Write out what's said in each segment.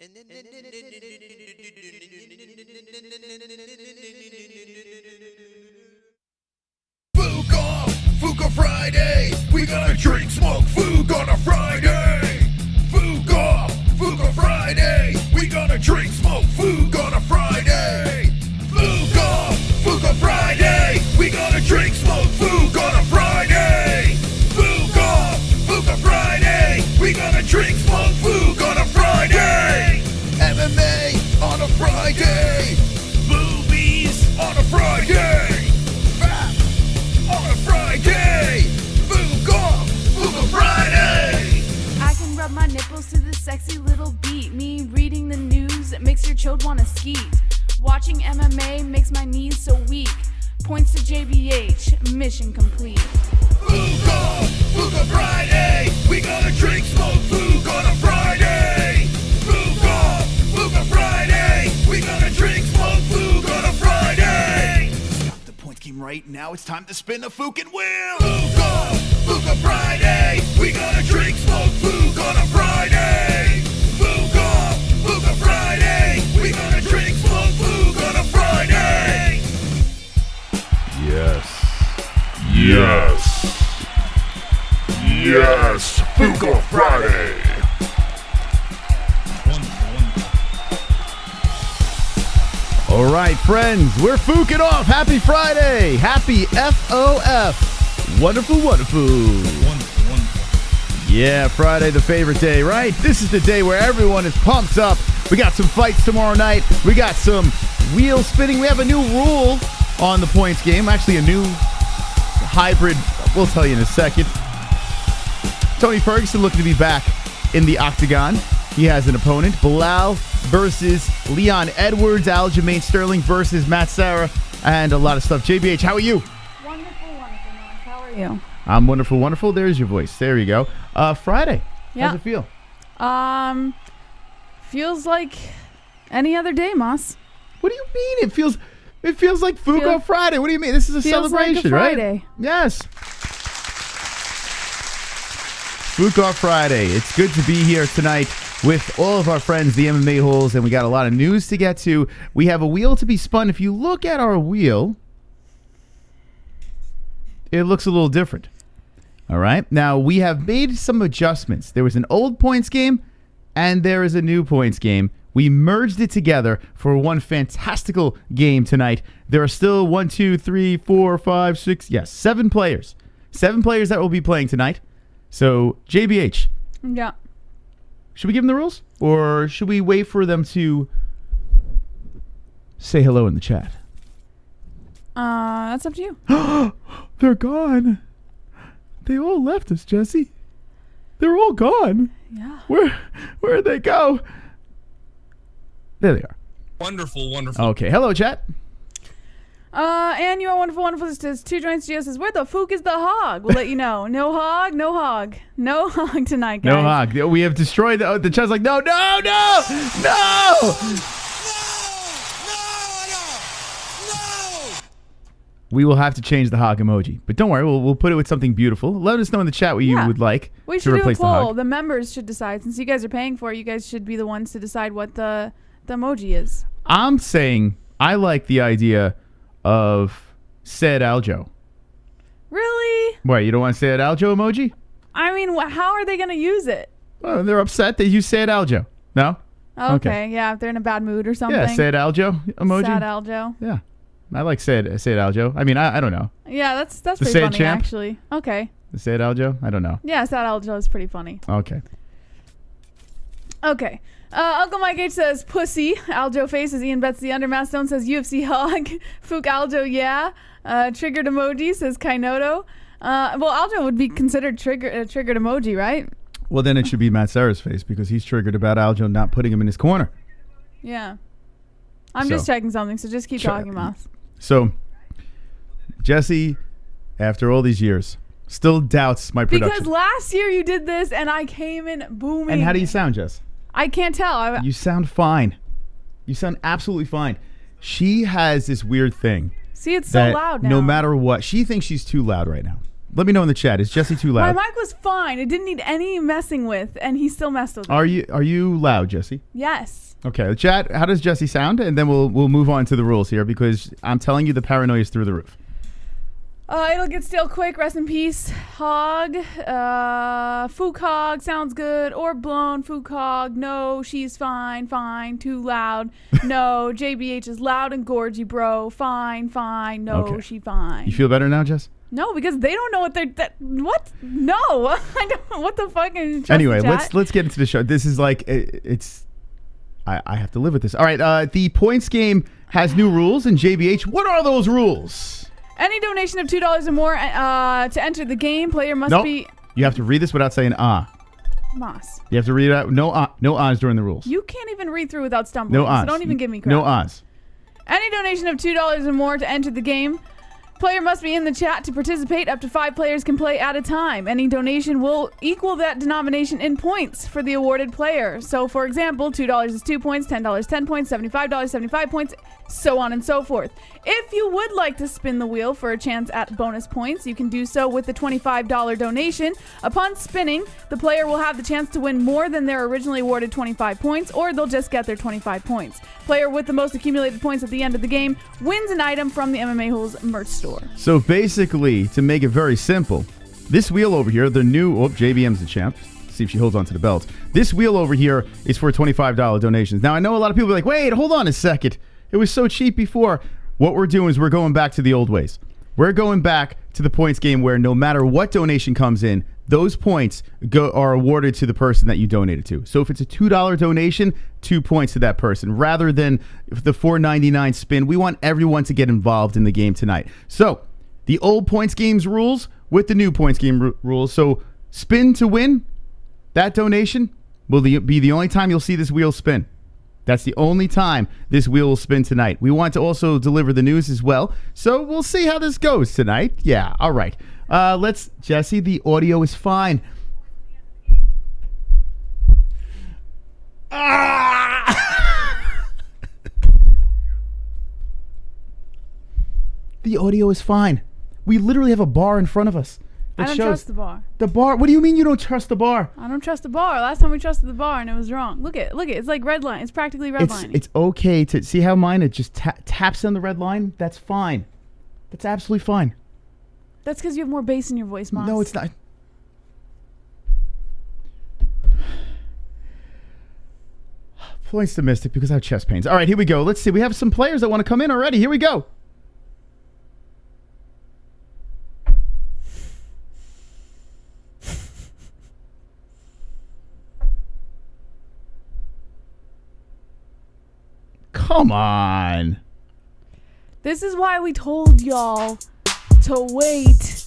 Fuka Friday, we gonna drink, smoke, Fuka on a Friday. Fuka Friday, we gonna drink, smoke, Fuka on a Friday. Fuka Friday, we gonna drink, smoke, Fuka on a Friday. Fuka Friday, we gonna drink, smoke, Fuka on a Friday. MMA on a Friday, movies on a Friday. On a Friday, Fuka Friday. I can rub my nipples to the sexy little beat. Me reading the news that makes your chode wanna skeet. Watching MMA makes my knees so weak. Points to JBH, mission complete. Fuka Friday, we gonna drink, smoke, Fuka on a Friday. Fuka Friday, we gonna drink, smoke, Fuka on a Friday. Stop the point game right now, it's time to spin the fucking wheel. Fuka Friday, we gonna drink, smoke, Fuka on a Friday. Fuka Friday, we gonna drink, smoke, Fuka on a Friday. Yes, Fuka Friday. All right, friends, we're fuking off. Happy Friday. Happy FOF. Wonderful. Yeah, Friday, the favorite day, right? This is the day where everyone is pumped up. We got some fights tomorrow night. We got some wheel spinning. We have a new rule on the points game. Actually, a new hybrid. We'll tell you in a second. Tony Ferguson looking to be back in the octagon. He has an opponent. Belal versus Leon Edwards. Aljamain Sterling versus Matt Serra. And a lot of stuff. JBH, how are you? Wonderful, Mark. How are you? I'm wonderful. There's your voice. There you go. Friday. Yeah. How's it feel? Feels like any other day, Moss. What do you mean? It feels like Fuka Friday. What do you mean? This is a celebration, like a Friday. Right? Yes. Fuka Friday. It's good to be here tonight with all of our friends, the MMA-Holes, and we got a lot of news to get to. We have a wheel to be spun. If you look at our wheel, it looks a little different. All right? Now, we have made some adjustments. There was an old points game, and there is a new points game. We merged it together for one fantastical game tonight. There are still 7 players. 7 players that will be playing tonight. So, JBH. Yeah. Should we give them the rules? Or should we wait for them to say hello in the chat? That's up to you. They're gone. They all left us, Jesse. They're all gone. Yeah. Where'd they go? There they are. Wonderful. Okay, hello, chat. And you are wonderful. It says 2 joints. Gio says, where the fuck is the hog? We'll let you know. No hog tonight, guys. No hog. We have destroyed the chat's like, no. We will have to change the hog emoji. But don't worry, we'll put it with something beautiful. Let us know in the chat what you would like we to should replace do a poll. the hog. The members should decide. Since you guys are paying for it, you guys should be the ones to decide what the emoji is. I'm saying I like the idea of said Aljo. Really? Wait, you don't want to say Aljo emoji? I mean, how are they going to use it? Oh, they're upset that you said Aljo. No? Okay, yeah, if they're in a bad mood or something. Yeah, said Aljo emoji. Sad Aljo. Yeah. I like said Aljo. I mean, I don't know. Yeah, that's The pretty sad funny, champ? actually. Okay. The said Aljo? I don't know. Yeah, sad Aljo is pretty funny. Okay. Okay. Uncle Mike H says pussy. Aljo faces. Ian Betts the Undermass Stone says UFC hog. Fook Aljo, yeah. Triggered emoji says Kainoto. Well, Aljo would be considered triggered emoji, right? Well, then it should be Matt Serra's face because he's triggered about Aljo not putting him in his corner. Yeah. I'm just checking something, so just keep talking, Moss. So, Jesse, after all these years, still doubts my production. Because last year you did this and I came in booming. And how do you sound, Jess? I can't tell. You sound fine. You sound absolutely fine. She has this weird thing. See, it's so loud now. No matter what, she thinks she's too loud right now. Let me know in the chat. Is Jesse too My loud? mic was fine. It didn't need any messing with, and he still messed with it. Are you loud, Jesse? Yes. Okay, chat. How does Jesse sound? And then we'll move on to the rules here because I'm telling you the paranoia is through the roof. It'll get stale quick. Rest in peace, Hog. Fook Hog sounds good. Or blown. Fook Hog. No, she's fine. Fine. Too loud. No, JBH is loud and gorgy, bro. Fine. Fine. No, Okay. she fine. You feel better now, Jess? No, because they don't know what what? No, I don't. What the fuck? Anyway, let's get into the show. This is like it's. I have to live with this. All right, the points game has new rules, and JBH, what are those rules? Any donation of $2 or more to enter the game, player must be. You have to read this without saying Moss. You have to read it out. No ahs during the rules. You can't even read through without stumbling. No ahs. So don't even give me crap. No ahs. Any donation of $2 or more to enter the game, player must be in the chat to participate. Up to 5 players can play at a time. Any donation will equal that denomination in points for the awarded player. So, for example, $2 is 2 points, $10 10 points, $75 75 points, so on and so forth. If you would like to spin the wheel for a chance at bonus points, you can do so with the $25 donation. Upon spinning, the player will have the chance to win more than their originally awarded 25 points, or they'll just get their 25 points. Player with the most accumulated points at the end of the game wins an item from the MMA-Holes merch store. So basically, to make it very simple, this wheel over here, the new, JBM's the champ. See if she holds on to the belt. This wheel over here is for $25 donations. Now, I know a lot of people are like, wait, hold on a second. It was so cheap before. What we're doing is we're going back to the old ways. We're going back to the points game where no matter what donation comes in, those points are awarded to the person that you donated to. So if it's a $2 donation, 2 points to that person. Rather than the $4.99 spin, we want everyone to get involved in the game tonight. So the old points games rules with the new points game rules. So spin to win, that donation will be the only time you'll see this wheel spin. That's the only time this wheel will spin tonight. We want to also deliver the news as well. So we'll see how this goes tonight. Yeah, all right. Jesse, the audio is fine. The audio is fine. We literally have a bar in front of us. I don't trust the bar. The bar? What do you mean you don't trust the bar? I don't trust the bar. Last time we trusted the bar and it was wrong. Look it. It's like red line. It's practically red line. It's okay to see how mine, it just taps on the red line. That's fine. That's absolutely fine. That's because you have more bass in your voice, Moss. No, it's not. Points to Mystic because I have chest pains. All right, here we go. Let's see. We have some players that want to come in already. Here we go. Come on. This is why we told y'all to wait.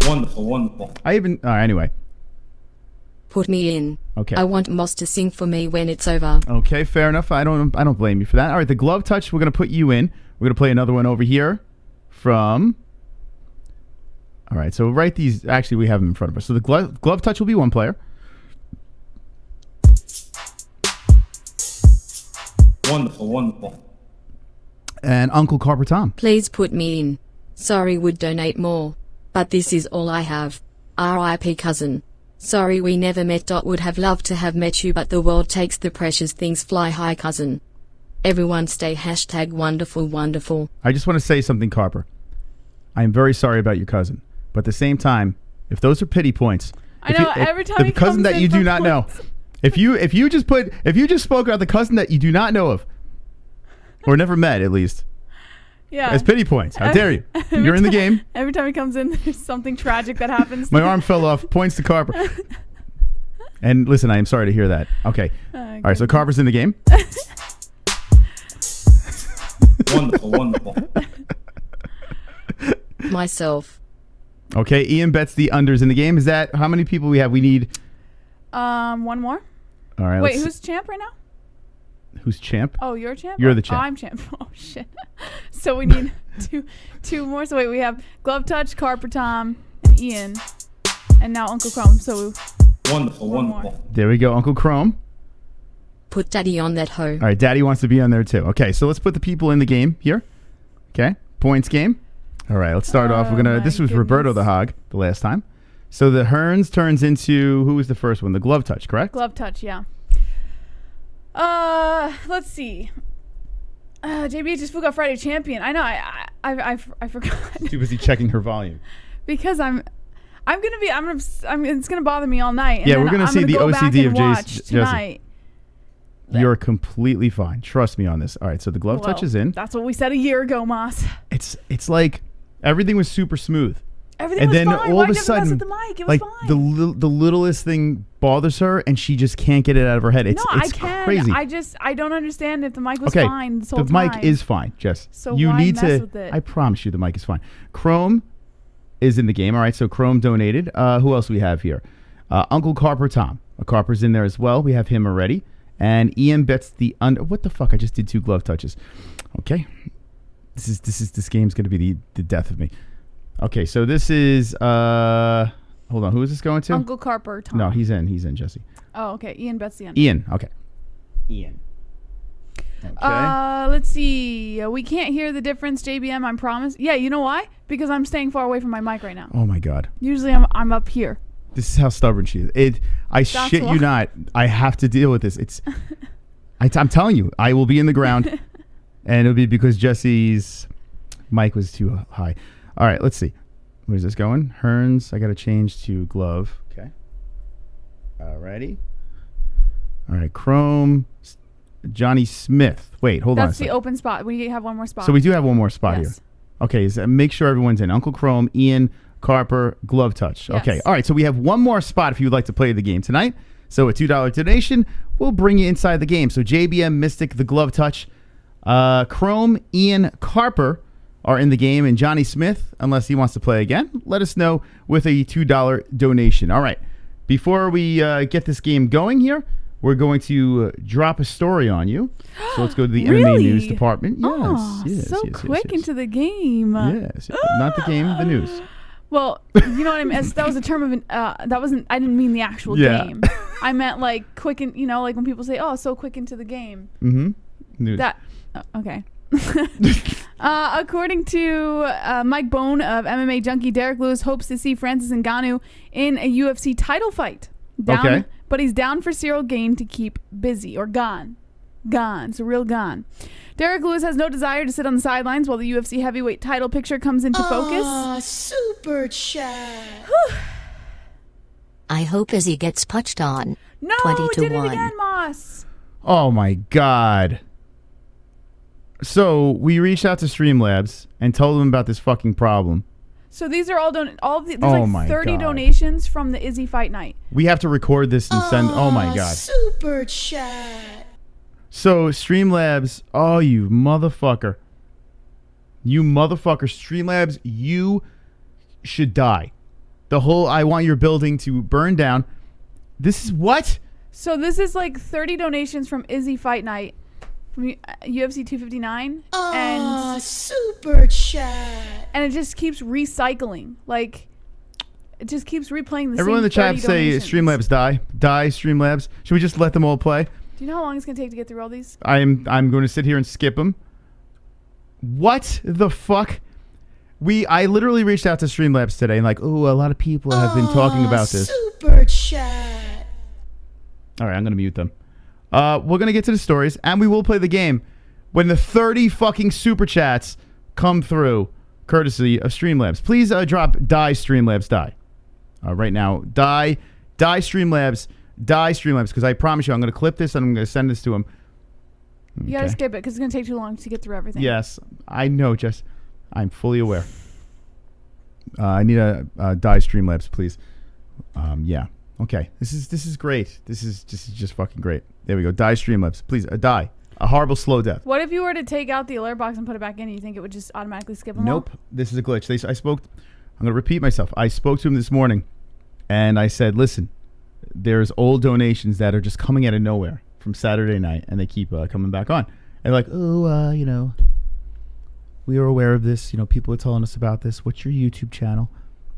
Wonderful, wonderful. All right, anyway. Put me in. Okay. I want Moss to sing for me when it's over. Okay, fair enough. I don't blame you for that. All right, the glove touch, we're going to put you in. We're going to play another one over here from... All right, so write these. Actually, we have them in front of us. So the glove touch will be one player. Wonderful, wonderful. And Uncle Carper Tom. Please put me in. Sorry would donate more. But this is all I have. R.I.P. cousin. Sorry we never met. Would have loved to have met you, but the world takes the precious things fly high, cousin. Everyone stay #wonderful wonderful. I just want to say something, Carper. I am very sorry about your cousin. But at the same time, if those are pity points... I know, every time the he cousin comes that in you for do not know. points. If you just spoke about the cousin that you do not know of, or never met at least, Yeah. as pity points. How dare you? You're in the game. Every time he comes in, there's something tragic that happens. My arm fell off. Points to Carper. And listen, I am sorry to hear that. Okay. All right, so Carper's in the game. Wonderful, wonderful. Myself. Okay, Ian bets the unders in the game. Is that how many people we have? We need... One more. All right. Wait, who's champ right now? Who's champ? Oh, you're champ? You're the Oh, champ. I'm champ. Oh, shit. So we need two more. So wait, we have Glove Touch, Carper Tom, and Ian. And now Uncle Chrome. So Wonderful, One wonderful. There we go, Uncle Chrome. Put daddy on that hoe. All right, Daddy wants to be on there too. Okay, so let's put the people in the game here. Okay, points game. All right, let's start off. We're gonna. This was goodness. Roberto the Hog the last time. So the Hearns turns into who was the first one? The glove touch, correct? Glove touch, yeah. Let's see. JBH is Fuga Friday champion. I know. I forgot. Too busy checking her volume. Because it's gonna bother me all night. And Yeah, then we're gonna I'm see the go back OCD and of watch Jesse. tonight. You're completely fine. Trust me on this. All right, so the glove touch is in. That's what we said a year ago, Moss. It's like everything was super smooth. Everything And was then fine. all Why of a did I mess sudden, with the mic? It was like fine. the littlest thing bothers her, and she just can't get it out of her head. It's I can. crazy. I don't understand if the mic was Okay, fine this the whole time. mic is fine, Jess. So you why need mess to. with it? I promise you, the mic is fine. Chrome is in the game. All right, so Chrome donated. Who else we have here? Uncle Carper Tom. Carper's in there as well. We have him already. And Ian bets the under. What the fuck? I just did 2 glove touches. Okay, this game's gonna be the death of me. Okay, so this is hold on. Who is this going to? Uncle Carper Tom. No, he's in, Jesse. Oh, okay. Ian bets the under. Ian. Okay. Ian. Okay. Let's see. We can't hear the difference, JBM. I promise. Yeah, you know why? Because I'm staying far away from my mic right now. Oh my God. Usually I'm up here. This is how stubborn she is. I shit you not. I have to deal with this. I'm telling you, I will be in the ground, and it'll be because Jesse's mic was too high. All right, let's see. Where's this going? Hearns. I got to change to glove. Okay. Alrighty. All right, Chrome. Johnny Smith. Wait, hold on. That's the open spot. We have one more spot. So we do have one more spot Yes. here. Okay, so make sure everyone's in. Uncle Chrome, Ian, Carper, glove touch. Yes. Okay, all right, so we have one more spot if you would like to play the game tonight. So a $2 donation will bring you inside the game. So JBM, Mystic, the glove touch, Chrome, Ian, Carper are in the game, and Johnny Smith, unless he wants to play again, let us know with a $2 donation. All right, before we get this game going here, we're going to drop a story on you. So let's go to the MMA Really? news department. Yes, Oh, yes, so yes, quick yes. into the game. Yes, not the game, the news. Well, you know what I mean. That was a term of that wasn't. I didn't mean the actual Yeah. game. I meant like quick and like when people say, "Oh, so quick into the game." Mm-hmm. News. That okay. According to Mike Bone of MMA Junkie, Derek Lewis hopes to see Francis Ngannou in a UFC title fight. Okay. But he's down for Cyril Gane to keep busy or gone. So real gone. Derek Lewis has no desire to sit on the sidelines while the UFC heavyweight title picture comes into focus. Super chat. I hope Izzy gets punched on. No, 20 to did it 1. again, Moss. Oh my God. So we reached out to Streamlabs and told them about this fucking problem. So these are there's Oh my like 30 God. donations from the Izzy fight night. We have to record this and send. Oh my God. Super chat. So Streamlabs, oh you motherfucker. You motherfucker. Streamlabs, you should die. The whole I want your building to burn down. This is what? So this is like 30 donations from Izzy fight night from UFC 259 and Super chat. it just keeps recycling. Like it just keeps replaying the Everyone in same the chat 30 say donations. Streamlabs die. Die Streamlabs. Should we just let them all play? Do you know how long it's going to take to get through all these? I'm going to sit here and skip them. What the fuck? I literally reached out to Streamlabs today and like, oh, a lot of people have been talking about this. Super chat. All right, I'm going to mute them. We're going to get to the stories, and we will play the game when the 30 fucking super chats come through, courtesy of Streamlabs. Please drop die Streamlabs die. Right now, die Streamlabs, because I promise you I'm going to clip this and I'm going to send this to him. You got to skip it because it's going to take too long to get through everything. Yes, I know, Jess. I'm fully aware. I need a die Streamlabs, please. Yeah. Okay. This is great. This is just fucking great. There we go. Die Streamlabs, please. Die. A horrible slow death. What if you were to take out the alert box and put it back in? You think it would just automatically skip them all? Nope. This is a glitch. I'm going to repeat myself. I spoke to him this morning, and I said, listen, there's old donations that are just coming out of nowhere from Saturday night, and they keep coming back on. And like, oh, we are aware of this. People are telling us about this. What's your YouTube channel?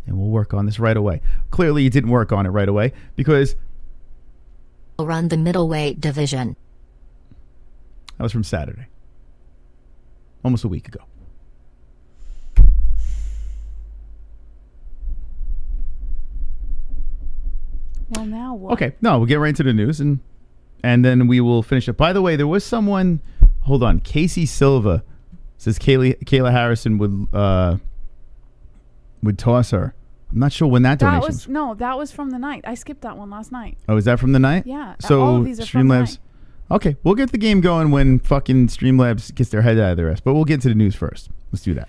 And we'll work on this right away. Clearly, you didn't work on it right away because Run the middleweight division. that was from Saturday, almost a week ago. Well, now what? Okay, no, we'll get right into the news and then we will finish up. By the way, there was someone. Hold on, Casey Silva says Kayla Harrison would toss her. I'm not sure when that donation was. No, that was from the night. I skipped that one last night. Oh, is that from the night? Yeah. So all of these are from the Streamlabs. night. Okay, we'll get the game going when fucking Streamlabs gets their head out of their ass. But we'll get to the news first. Let's do that.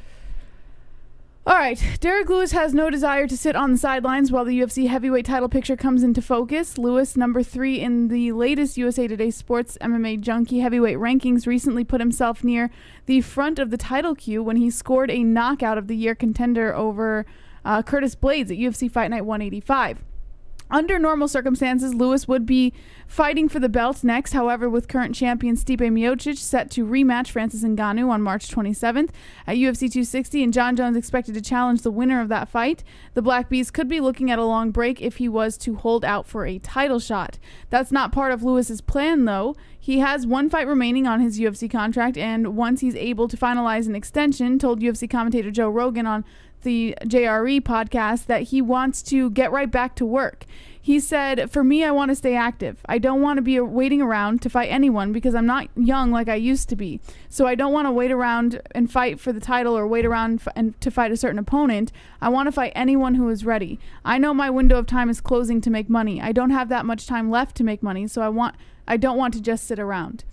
All right. Derek Lewis has no desire to sit on the sidelines while the UFC heavyweight title picture comes into focus. Lewis, number 3 in the latest USA Today Sports MMA Junkie heavyweight rankings, recently put himself near the front of the title queue when he scored a knockout of the year contender over Curtis Blades at UFC Fight Night 185. Under normal circumstances, Lewis would be fighting for the belt next. However, with current champion Stipe Miocic set to rematch Francis Ngannou on March 27th at UFC 260 and John Jones expected to challenge the winner of that fight, the Black Beast could be looking at a long break if he was to hold out for a title shot. That's not part of Lewis's plan, though. He has one fight remaining on his UFC contract, and once he's able to finalize an extension, told UFC commentator Joe Rogan on the JRE podcast that he wants to get right back to work. He said, "For me, I want to stay active. I don't want to be waiting around to fight anyone because I'm not young like I used to be. So I don't want to wait around and fight for the title or wait around to fight a certain opponent. I want to fight anyone who is ready. I know my window of time is closing to make money. I don't have that much time left to make money, so I don't want to just sit around."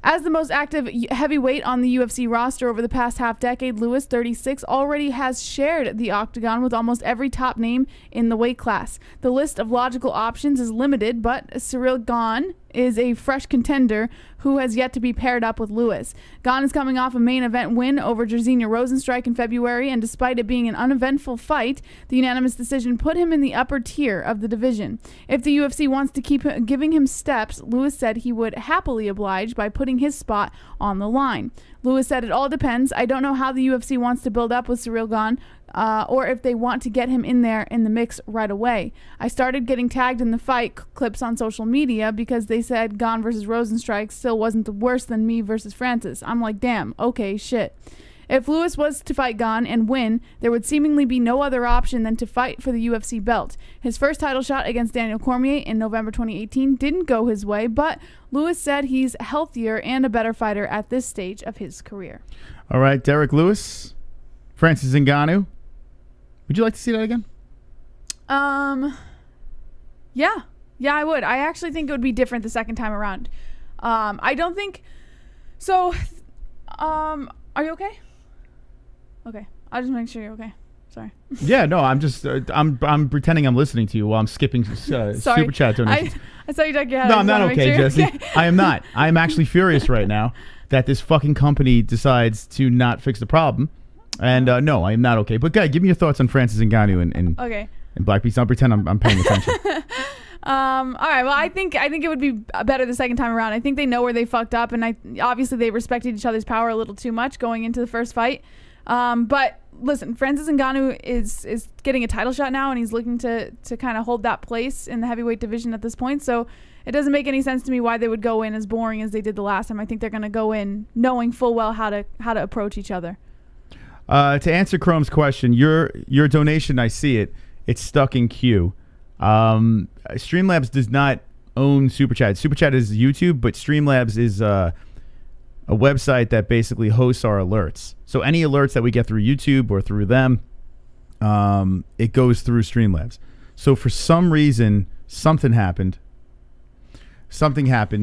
As the most active heavyweight on the UFC roster over the past half-decade, Lewis, 36, already has shared the octagon with almost every top name in the weight class. The list of logical options is limited, but Ciryl Gane is a fresh contender who has yet to be paired up with Lewis. Gane is coming off a main event win over Jairzinho Rozenstruik in February, and despite it being an uneventful fight, the unanimous decision put him in the upper tier of the division. If the UFC wants to keep giving him steps, Lewis said he would happily oblige by putting his spot on the line. Lewis said, "It all depends. I don't know how the UFC wants to build up with Ciryl Gane, or if they want to get him in there in the mix right away. I started getting tagged in the fight clips on social media because they said Gane versus Rozenstruik still wasn't worse than me versus Francis. I'm like, damn, okay, shit." If Lewis was to fight Gane and win, there would seemingly be no other option than to fight for the UFC belt. His first title shot against Daniel Cormier in November 2018 didn't go his way, but Lewis said he's healthier and a better fighter at this stage of his career. All right, Derek Lewis, Francis Ngannou. Would you like to see that again? Yeah, I would. I actually think it would be different the second time around. I don't think so. Are you okay? Okay, I'll just make sure you're okay. Sorry. Yeah, no, I'm just I'm pretending I'm listening to you while I'm skipping super chat donations. I saw you duck your head. No, I'm not okay, Jesse. Okay. I am not. I'm actually furious right now that this fucking company decides to not fix the problem. And no, I am not okay. But guy, give me your thoughts on Francis Ngannou and okay. And Black Beast. I'll pretend I'm paying attention. All right. Well, I think it would be better the second time around. I think they know where they fucked up, and obviously they respected each other's power a little too much going into the first fight. But listen, Francis Ngannou is getting a title shot now, and he's looking to kind of hold that place in the heavyweight division at this point. So it doesn't make any sense to me why they would go in as boring as they did the last time. I think they're going to go in knowing full well how to approach each other. To answer Chrome's question, your donation, I see it. It's stuck in queue. Streamlabs does not own Super Chat. Super Chat is YouTube, but Streamlabs is a website that basically hosts our alerts. So any alerts that we get through YouTube or through them, it goes through Streamlabs. So for some reason, something happened,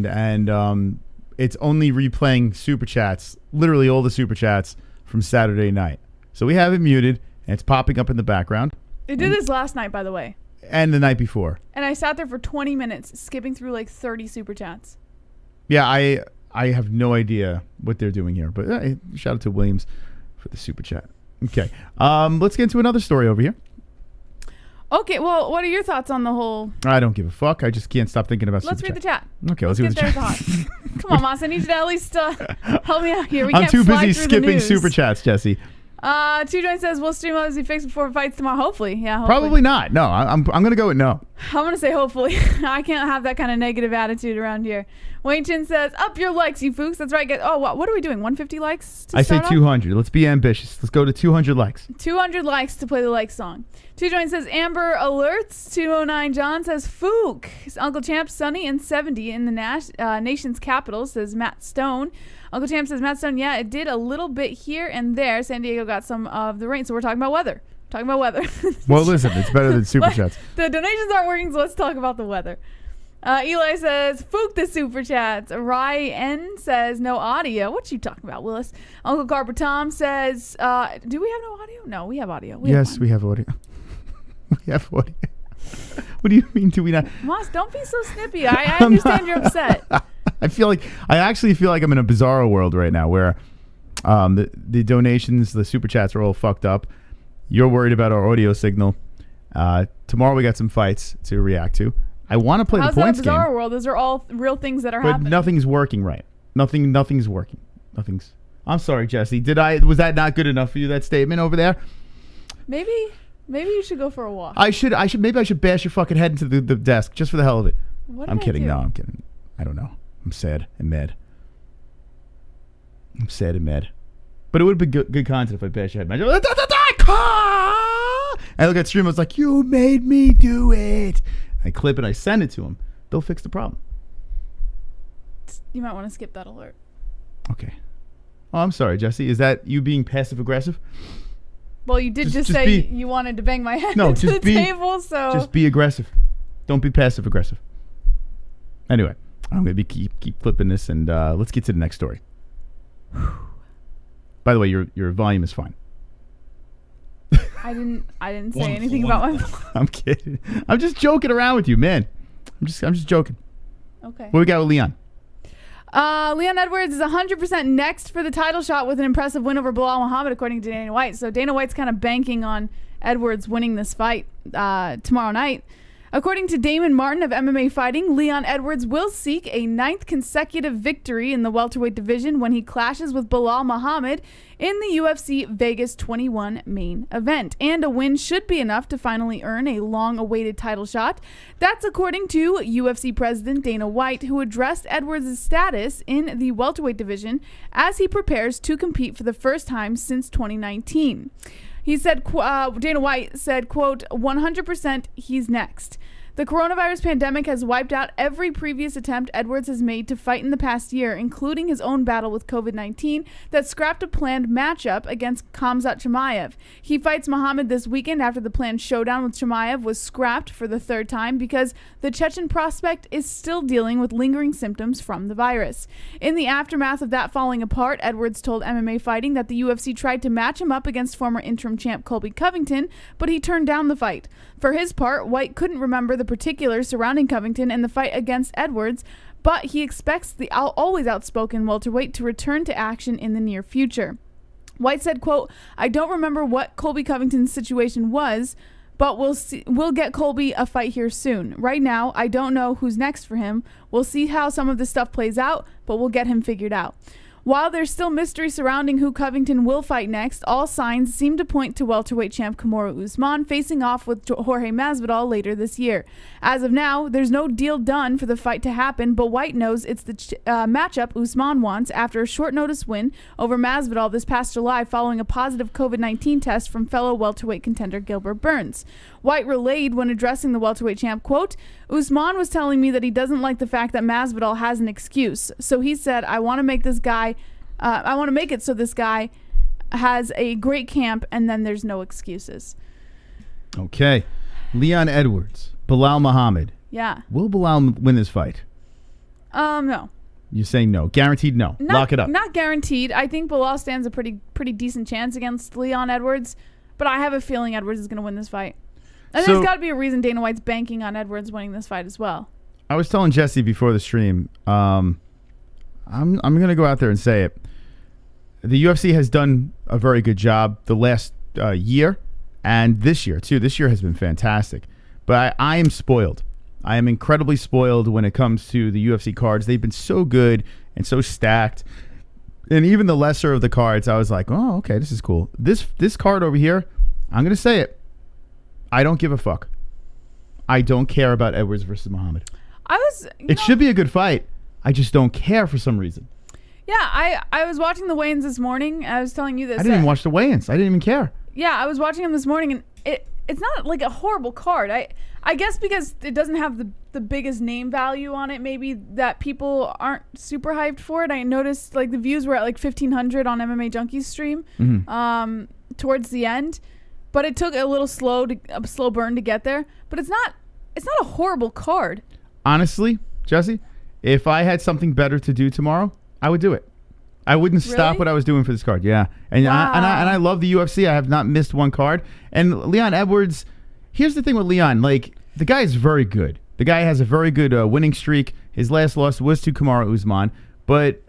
and it's only replaying Super Chats, literally all the Super Chats from Saturday night. So we have it muted, and it's popping up in the background. They did this last night, by the way. And the night before. And I sat there for 20 minutes skipping through like 30 Super Chats. Yeah, I have no idea what they're doing here. But shout out to Williams for the Super Chat. Okay. Let's get into another story over here. Okay, well, what are your thoughts on the whole... I don't give a fuck. I just can't stop thinking about Let's Super read Chat. the chat. Okay, let's read the chat. Come on, Moss. I need you to at least help me out here. I'm too busy skipping Super Chats, Jesse. Two Joint says, "Will Streamlabs be fixed before fights tomorrow?" Hopefully, yeah. Hopefully. Probably not. No, I'm going to go with no. I'm going to say hopefully. I can't have that kind of negative attitude around here. Wayne Chin says, up your likes, you fooks. That's right. What are we doing? 150 likes to I say start off? 200. Let's be ambitious. Let's go to 200 likes. 200 likes to play the like song. Two Joint says, Amber alerts. 209 John says, Fook. Uncle Champ, sunny and 70 in the nation's capital, says Matt Stone. Uncle Champ says, Matt Stone, yeah, it did a little bit here and there. San Diego got some of the rain, so we're talking about weather. Well, listen, it's better than Super Chats. The donations aren't working, so let's talk about the weather. Eli says, Fook the Super Chats. Ryan says, no audio. What you talking about, Willis? Uncle Carper Tom says, do we have no audio? No, we have audio. We have audio. We have audio. What do you mean, do we not? Moss, don't be so snippy. I understand you're upset. I actually feel like I'm in a bizarro world right now where the donations, the Super Chats are all fucked up. You're worried about our audio signal. Tomorrow we got some fights to react to. I want to play the points game. How's that a bizarre world? Those are all real things that are but happening. Nothing's working right. Nothing's working. I'm sorry, Jesse. Was that not good enough for you, that statement over there? Maybe you should go for a walk. Maybe I should bash your fucking head into the desk just for the hell of it. I'm kidding. Do? No, I'm kidding. I don't know. I'm sad and mad. But it would be good content if I bash your head. I look at stream, I was like, you made me do it. I clip it, I send it to them. They'll fix the problem. You might want to skip that alert. Okay. Oh, I'm sorry, Jesse. Is that you being passive aggressive? Well, you did just say you wanted to bang my head into the table, so just be aggressive. Don't be passive aggressive. Anyway, I'm gonna keep flipping this, and let's get to the next story. By the way, your volume is fine. I didn't say anything about my volume. I'm kidding. I'm just joking around with you, man. I'm just joking. Okay. What we got with Leon? Leon Edwards is 100% next for the title shot with an impressive win over Belal Muhammad, according to Dana White. So Dana White's kind of banking on Edwards winning this fight tomorrow night. According to Damon Martin of MMA Fighting, Leon Edwards will seek a 9th consecutive victory in the welterweight division when he clashes with Belal Muhammad in the UFC Vegas 21 main event. And a win should be enough to finally earn a long-awaited title shot. That's according to UFC President Dana White, who addressed Edwards' status in the welterweight division as he prepares to compete for the first time since 2019. He said, Dana White said, quote, 100% he's next. The coronavirus pandemic has wiped out every previous attempt Edwards has made to fight in the past year, including his own battle with COVID-19 that scrapped a planned matchup against Khamzat Chimaev. He fights Muhammad this weekend after the planned showdown with Chimaev was scrapped for the third time because the Chechen prospect is still dealing with lingering symptoms from the virus. In the aftermath of that falling apart, Edwards told MMA Fighting that the UFC tried to match him up against former interim champ Colby Covington, but he turned down the fight. For his part, White couldn't remember the particulars surrounding Covington and the fight against Edwards, but he expects the always outspoken welterweight to return to action in the near future. White said, quote, I don't remember what Colby Covington's situation was, but we'll get Colby a fight here soon. Right now, I don't know who's next for him. We'll see how some of this stuff plays out, but we'll get him figured out. While there's still mystery surrounding who Covington will fight next, all signs seem to point to welterweight champ Kamaru Usman facing off with Jorge Masvidal later this year. As of now, there's no deal done for the fight to happen, but White knows it's the matchup Usman wants after a short notice win over Masvidal this past July following a positive COVID-19 test from fellow welterweight contender Gilbert Burns. White relayed when addressing the welterweight champ, quote, Usman was telling me that he doesn't like the fact that Masvidal has an excuse. So he said, I want to make it so this guy has a great camp and then there's no excuses. Okay. Leon Edwards, Belal Muhammad. Yeah. Will Belal win this fight? No. You're saying no. Guaranteed no. Lock it up. Not guaranteed. I think Belal stands a pretty decent chance against Leon Edwards, but I have a feeling Edwards is going to win this fight. And there's got to be a reason Dana White's banking on Edwards winning this fight as well. I was telling Jesse before the stream, I'm going to go out there and say it. The UFC has done a very good job the last year and this year, too. This year has been fantastic. But I am spoiled. I am incredibly spoiled when it comes to the UFC cards. They've been so good and so stacked. And even the lesser of the cards, I was like, oh, okay, this is cool. This card over here, I'm going to say it. I don't give a fuck. I don't care about Edwards versus Muhammad. It should be a good fight. I just don't care for some reason. Yeah, I was watching the weigh-ins this morning. I was telling you this. I didn't even watch the weigh-ins. I didn't even care. Yeah, I was watching them this morning, and it's not like a horrible card. I guess because it doesn't have the biggest name value on it, maybe that people aren't super hyped for it. I noticed like the views were at like 1,500 on MMA Junkie's stream towards the end, but it took a slow burn to get there. But it's not a horrible card. Honestly, Jesse, if I had something better to do tomorrow, I would do it. I wouldn't stop what I was doing for this card. Yeah. And I love the UFC. I have not missed one card. And Leon Edwards, here's the thing with Leon. Like, the guy is very good. The guy has a very good winning streak. His last loss was to Kamaru Usman. But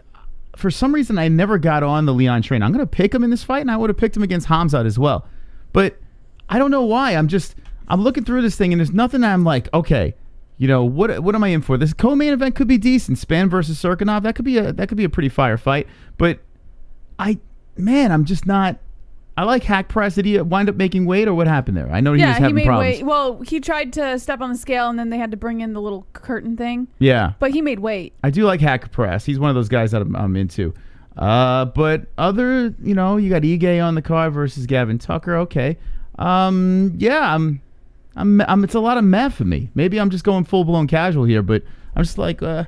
for some reason, I never got on the Leon train. I'm going to pick him in this fight, and I would have picked him against Hamzat as well. But I don't know why. I'm looking through this thing, and there's nothing I'm like, okay, you know, what am I in for? This co-main event could be decent. Span versus Serkinov, that could be a pretty fire fight. But I'm just not. I like Hack Press. Did he wind up making weight, or what happened there? I know he was having problems. Weight. Well, he tried to step on the scale, and then they had to bring in the little curtain thing. Yeah, but he made weight. I do like Hack Press. He's one of those guys that I'm into. But other, you know, you got Ige on the card versus Gavin Tucker. Okay. Yeah, it's a lot of meh for me. Maybe I'm just going full blown casual here, but I'm just like, like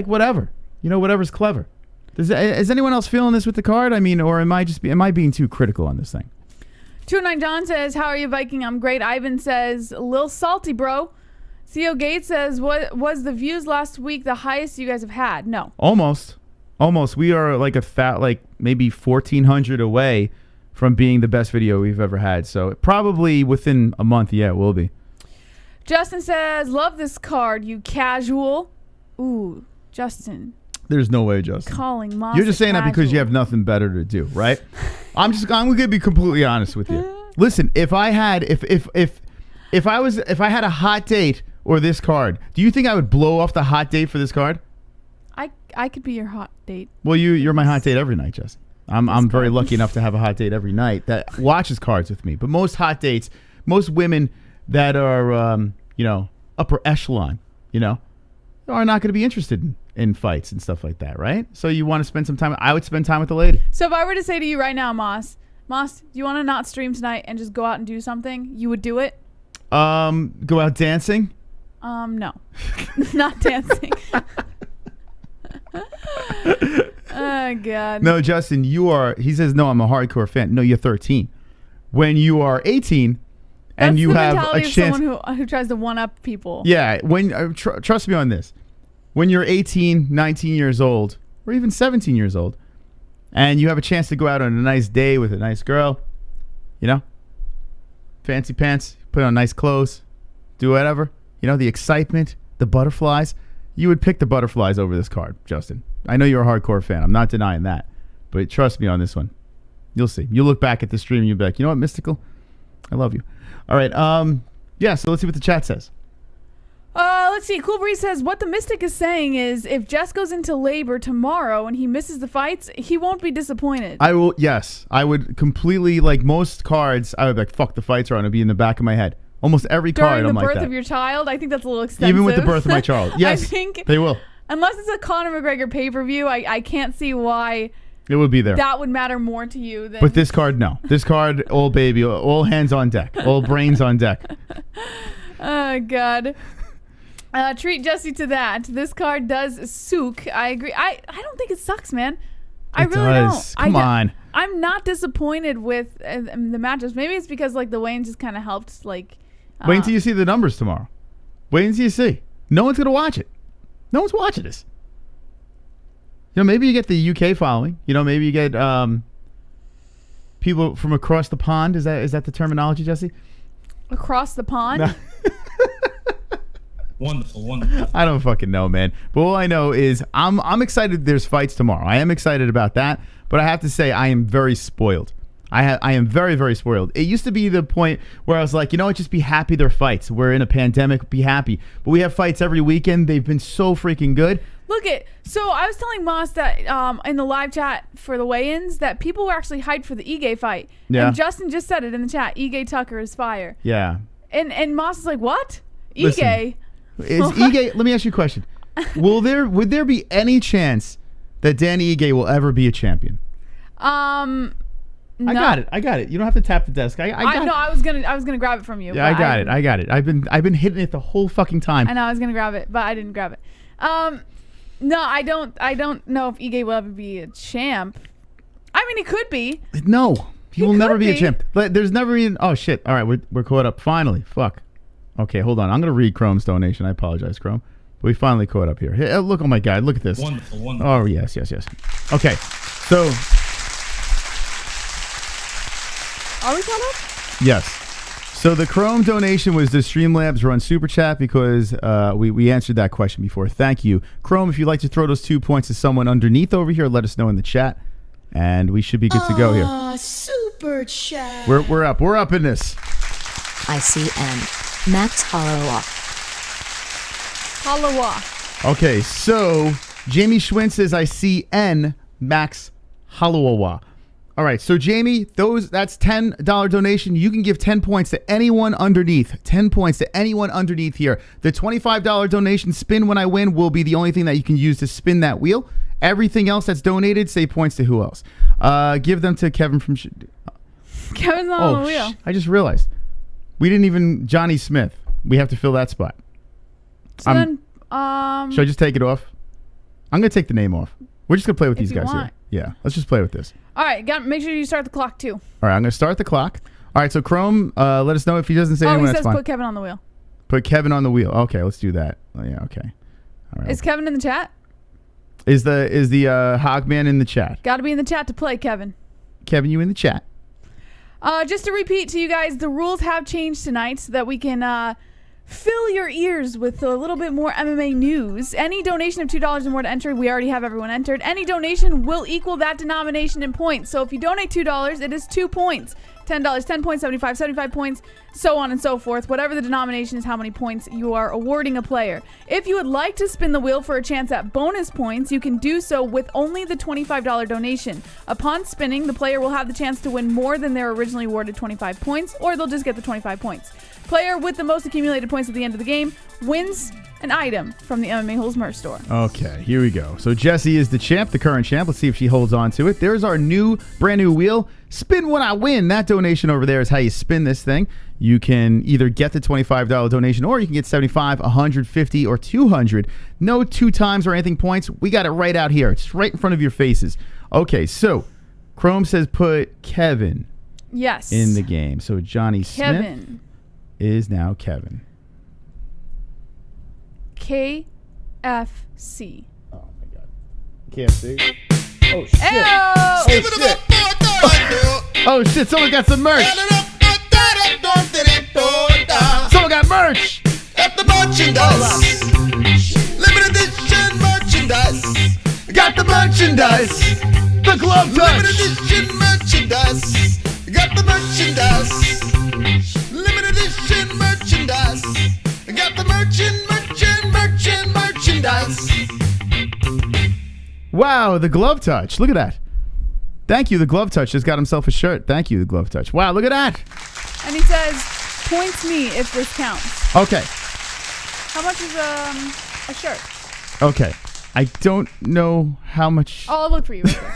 whatever. You know, whatever's clever. Is anyone else feeling this with the card? I mean, or am I being too critical on this thing? 209 John says, "How are you, Viking? I'm great." Ivan says, "A little salty, bro." Theo Gates says, "What was the views last week the highest you guys have had?" No. Almost. We are like maybe 1,400 away from being the best video we've ever had. So probably within a month, yeah, it will be. Justin says, "Love this card, you casual." Ooh, Justin. There's no way, Justin. Calling Moss. You're just saying that because you have nothing better to do, right? I'm gonna be completely honest with you. Listen, if I had a hot date or this card, do you think I would blow off the hot date for this card? I could be your hot date. Well, you're my hot date every night, Justin. I'm very lucky enough to have a hot date every night that watches cards with me. But most hot dates, most women that are upper echelon, are not going to be interested in fights and stuff like that, right? So you want to spend some time. I would spend time with the lady. So if I were to say to you right now, Moss, do you want to not stream tonight and just go out and do something? You would do it? Go out dancing? No. Not dancing. Oh, God. No, Justin, he says, no, I'm a hardcore fan. No, you're 13. When you are 18 and you have a chance. That's the mentality of someone who tries to one-up people. Yeah, trust me on this. When you're 18, 19 years old, or even 17 years old, and you have a chance to go out on a nice day with a nice girl, fancy pants, put on nice clothes, do whatever, the excitement, the butterflies, you would pick the butterflies over this card, Justin. I know you're a hardcore fan. I'm not denying that. But trust me on this one. You'll see. You'll look back at the stream and you'll be like, you know what, Mystical? I love you. All right. Yeah, so let's see what the chat says. Let's see. Cool Breeze says, what the Mystic is saying is if Jess goes into labor tomorrow and he misses the fights, he won't be disappointed. Yes. I would completely, like most cards, I would be like, fuck, the fights are on. It'd be in the back of my head. Almost every card I'm like that. During the birth of your child? I think that's a little extensive. Even with the birth of my child. Yes, I think they will. Unless it's a Conor McGregor pay-per-view, I can't see why it would be there. That would matter more to you than... But this card, no. This card, all baby, all hands on deck. All brains on deck. Oh, God. Treat Jesse to that. This card does sook. I agree. I don't think it sucks, man. I really don't. Come on. I'm not disappointed with the matchups. Maybe it's because like the weigh-ins just kind of helped. Like, wait until you see the numbers tomorrow. Wait until you see. No one's gonna watch it. No one's watching this. Maybe you get the UK following. Maybe you get people from across the pond. Is that the terminology, Jesse? Across the pond? No. Wonderful. I don't fucking know, man. But all I know is I'm excited there's fights tomorrow. I am excited about that. But I have to say I am very spoiled. I am very, very spoiled. It used to be the point where I was like, just be happy there are fights. We're in a pandemic, be happy. But we have fights every weekend. They've been so freaking good. So I was telling Moss that in the live chat for the weigh-ins that people were actually hyped for the Ige fight. Yeah. And Justin just said it in the chat. Ige Tucker is fire. Yeah. And Moss is like, what? Listen. Ige? Is Ige? Let me ask you a question. Would there be any chance that Danny Ige will ever be a champion? No. I got it. You don't have to tap the desk. I got know. I was gonna grab it from you. Yeah, I got it. I've been hitting it the whole fucking time. I know I was gonna grab it, but I didn't grab it. No, I don't know if Ige will ever be a champ. I mean, he could be. No, he will never be a be. champ. But there's never even. Oh shit! All right, we're caught up finally. Fuck. Okay, hold on. I'm gonna read Chrome's donation. I apologize, Chrome. But we finally caught up here. Hey, look, oh my God, look at this. Wonderful. Oh yes. Okay, so. Are we caught up? Yes. So the Chrome donation was the Streamlabs Run Super Chat because we answered that question before. Thank you. Chrome, if you'd like to throw those 2 points to someone underneath over here, let us know in the chat. And we should be good to go here. Super chat. We're up. We're up in this. ICN. Max Halawa. Halawa. Okay, so Jamie Schwinn says, I see N Max Halawa. All right, so Jamie, that's $10 donation. You can give 10 points to anyone underneath. 10 points to anyone underneath here. The $25 donation, spin when I win, will be the only thing that you can use to spin that wheel. Everything else that's donated, say points to who else. Give them to Kevin from... Kevin's not on the wheel. I just realized. We didn't even... Johnny Smith. We have to fill that spot. So then, should I just take it off? I'm going to take the name off. We're just going to play with these guys want. here. Yeah, let's just play with this. All right, make sure you start the clock too. All right, I'm going to start the clock. All right, so Chrome, let us know if he doesn't say anyone. He that's says fine. put Kevin on the wheel. Put Kevin on the wheel. Okay, let's do that. Oh, yeah, okay. All right. Is Kevin in the chat? Is the Hogman in the chat? Got to be in the chat to play, Kevin. Kevin, you in the chat? Just to repeat to you guys, the rules have changed tonight so that we can fill your ears with a little bit more MMA news. Any donation of $2 or more to enter, we already have everyone entered. Any donation will equal that denomination in points. So if you donate $2, it is 2 points. $10, 10 points, 75 points, so on and so forth. Whatever the denomination is, how many points you are awarding a player. If you would like to spin the wheel for a chance at bonus points, you can do so with only the $25 donation. Upon spinning, the player will have the chance to win more than their originally awarded 25 points, or they'll just get the 25 points. Player with the most accumulated points at the end of the game wins an item from the MMA-Holes merch store. Okay, here we go. So Jessie is the champ, the current champ. Let's see if she holds on to it. There's our brand new wheel. Spin when I win. That donation over there is how you spin this thing. You can either get the $25 donation or you can get 75, 150, or 200. No 2 times or anything points. We got it right out here. It's right in front of your faces. Okay, so Chrome says put Kevin in the game. So Johnny Smith is now Kevin. KFC. Oh my God. KFC. Oh shit. Ew! Oh shit. Oh shit. Someone got some merch. Someone got merch. Got the merchandise. Limited edition merchandise. Got the merchandise. The glove touch. Limited edition merchandise. Got the merchandise. Limited edition merchandise. Got the merchandise. Wow, the glove touch. Look at that. Thank you, the glove touch just got himself a shirt. Thank you, the glove touch. Wow, look at that. And he says, points me if this counts. Okay. How much is a shirt? Okay. I don't know how much. Oh, I'll look for you real quick.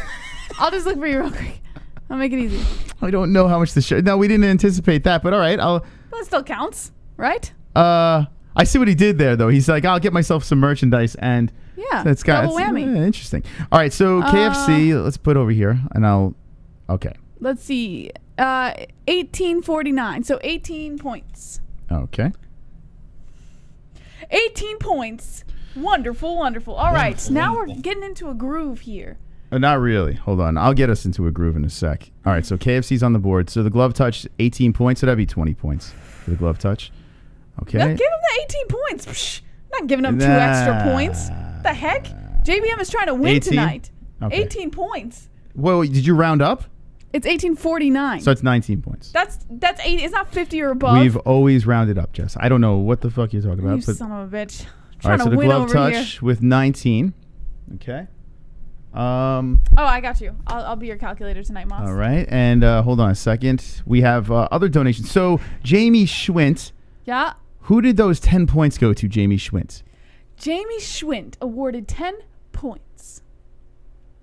I'll just look for you real quick. I'll make it easy. I don't know how much the shirt. No, we didn't anticipate that, but all right. Well, it still counts, right? I see what he did there, though. He's like, I'll get myself some merchandise, and yeah, that's got double whammy. Interesting. All right, so KFC, let's put over here, and okay. Let's see, 1849, so 18 points. Okay. 18 points. Wonderful, wonderful. All right, now we're getting into a groove here. Not really. Hold on. I'll get us into a groove in a sec. All right, so KFC's on the board. So the glove touch, 18 points. So that'd be 20 points for the glove touch. Okay. Now give him the 18 points. Psh, not giving him 2 extra points. The heck? JBM is trying to win 18? tonight. Okay. 18 points. Whoa, did you round up? It's 1849. So it's 19 points. That's 80. It's not 50 or above. We've always rounded up, Jess. I don't know what the fuck you're talking about. You but son of a bitch. All right, so the glove touch here. with 19. Okay. Oh, I got you. I'll be your calculator tonight, Moss. All right, and hold on a second. We have other donations. So Jamie Schwint Yeah. Who did those 10 points go to, Jamie Schwint? Jamie Schwint awarded 10 points.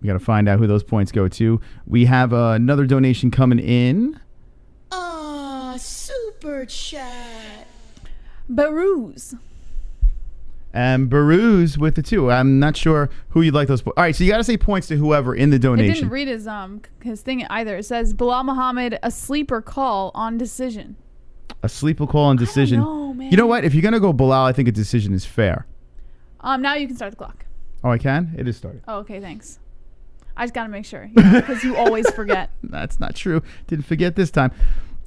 We got to find out who those points go to. We have another donation coming in. Super chat. Baruz. And Baruz with the 2. I'm not sure who you'd like those. All right, so you got to say points to whoever in the It donation. didn't read his thing either. It says Belal Muhammad, a sleeper call on decision. A sleeper call on decision. I don't know, man. You know what? If you're going to go Belal, I think a decision is fair. Now you can start the clock. Oh, I can? It is started. Oh, okay, thanks. I just got to make sure, because you always forget. That's not true. Didn't forget this time.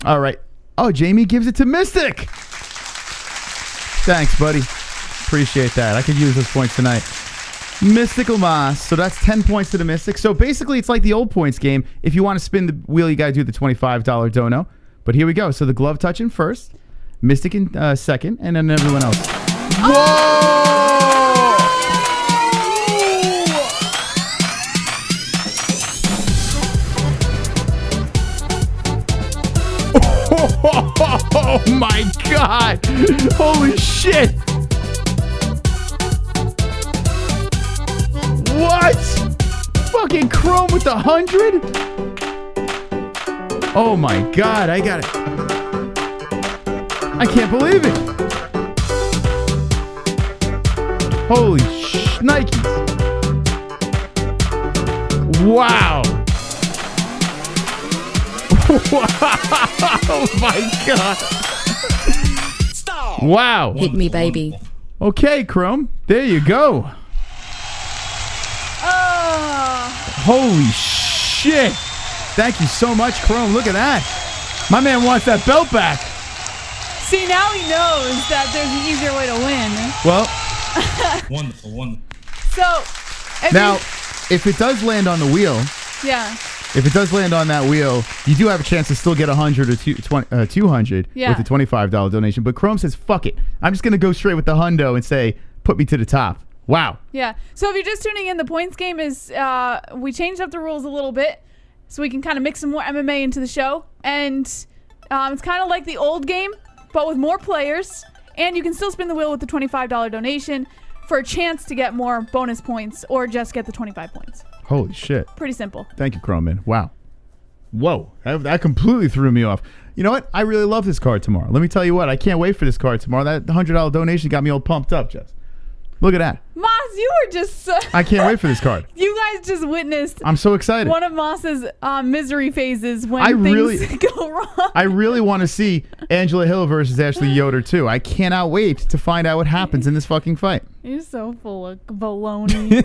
All right. Oh, Jamie gives it to Mystic. Thanks, buddy. Appreciate that. I could use those points tonight. Mystical Moss. So that's 10 points to the Mystic. So basically, it's like the old points game. If you want to spin the wheel, you got to do the $25 dono. But here we go. So the glove touching first, Mystic in second, and then everyone else. Whoa! Oh my God! Holy shit! What? Fucking Chrome with the 100? Oh my God! I got it. I can't believe it. Holy shnikes! Wow! Oh my God! Stop. Wow! Hit me, baby. Okay, Chrome. There you go. Holy shit! Thank you so much, Chrome. Look at that. My man wants that belt back. See, now he knows that there's an easier way to win. Well, Wonderful, wonderful. So, now, if it does land on the wheel, yeah. if it does land on that wheel, you do have a chance to still get 100 or 200 Yeah. with the $25 donation. But Chrome says, fuck it. I'm just going to go straight with the hundo and say, put me to the top. Wow. Yeah. So if you're just tuning in, the points game is we changed up the rules a little bit so we can kind of mix some more MMA into the show. And it's kind of like the old game, but with more players. And you can still spin the wheel with the $25 donation for a chance to get more bonus points or just get the 25 points. Holy shit. Pretty simple. Thank you, Chrome, man. Wow. Whoa. That completely threw me off. You know what? I really love this card tomorrow. Let me tell you what. I can't wait for this card tomorrow. That $100 donation got me all pumped up, Jess. Look at that. Moss, you were just... I can't wait for this card. You guys just witnessed I'm so excited. one of Moss's misery phases when I things really- go wrong. I really want to see Angela Hill versus Ashley Yoder, too. I cannot wait to find out what happens in this fucking fight. You're so full of baloney.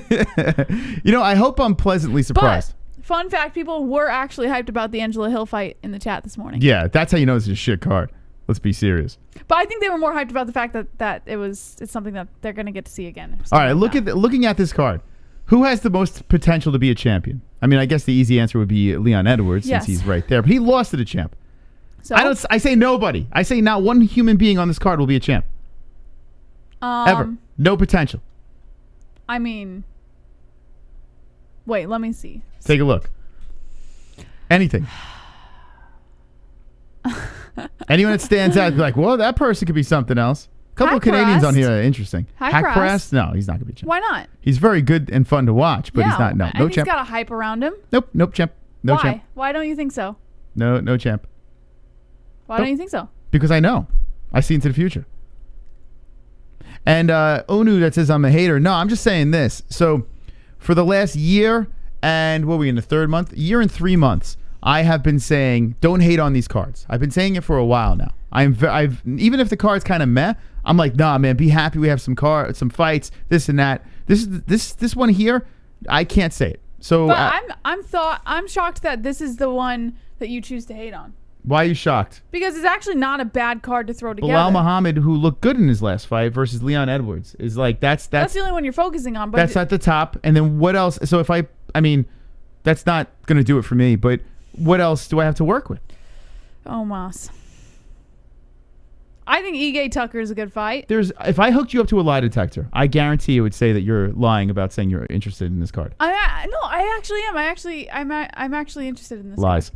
You know, I hope I'm pleasantly surprised. But, fun fact, people were actually hyped about the Angela Hill fight in the chat this morning. Yeah, that's how you know this is a shit card. Let's be serious. But I think they were more hyped about the fact that it's something that they're going to get to see again. All right, looking at this card. Who has the most potential to be a champion? I mean, I guess the easy answer would be Leon Edwards Yes. since he's right there. But he lost to the champ. So, I say nobody. I say not one human being on this card will be a champ. Ever. No potential. I mean, wait, let me see. Take a look. Anything. Anyone that stands out, like, well, that person could be something else. A couple of Canadians on here are interesting. Hackpress? No, he's not going to be a champ. Why not? He's very good and fun to watch, but he's not. No and champ. He's got a hype around him. Nope, champ. No Why? champ. Why don't you think so? No champ. Why Nope. don't you think so? Because I know. I see into the future. And Onu that says I'm a hater. No, I'm just saying this. So for the last year and what are we in the third month? Year and 3 months, I have been saying don't hate on these cards. I've been saying it for a while now. I've even if the card's kind of meh, I'm like, nah, man, be happy we have some fights, this and that. This one here, I can't say it. So But I'm shocked that this is the one that you choose to hate on. Why are you shocked? Because it's actually not a bad card to throw together. Belal Muhammad, who looked good in his last fight, versus Leon Edwards, is like that's the only one you're focusing on. But that's at the top. And then what else? So if I mean, that's not going to do it for me. But what else do I have to work with? Oh, Moss. I think Ige Tucker is a good fight. If I hooked you up to a lie detector, I guarantee it would say that you're lying about saying you're interested in this card. No, I actually am. I'm actually interested in this. Lies.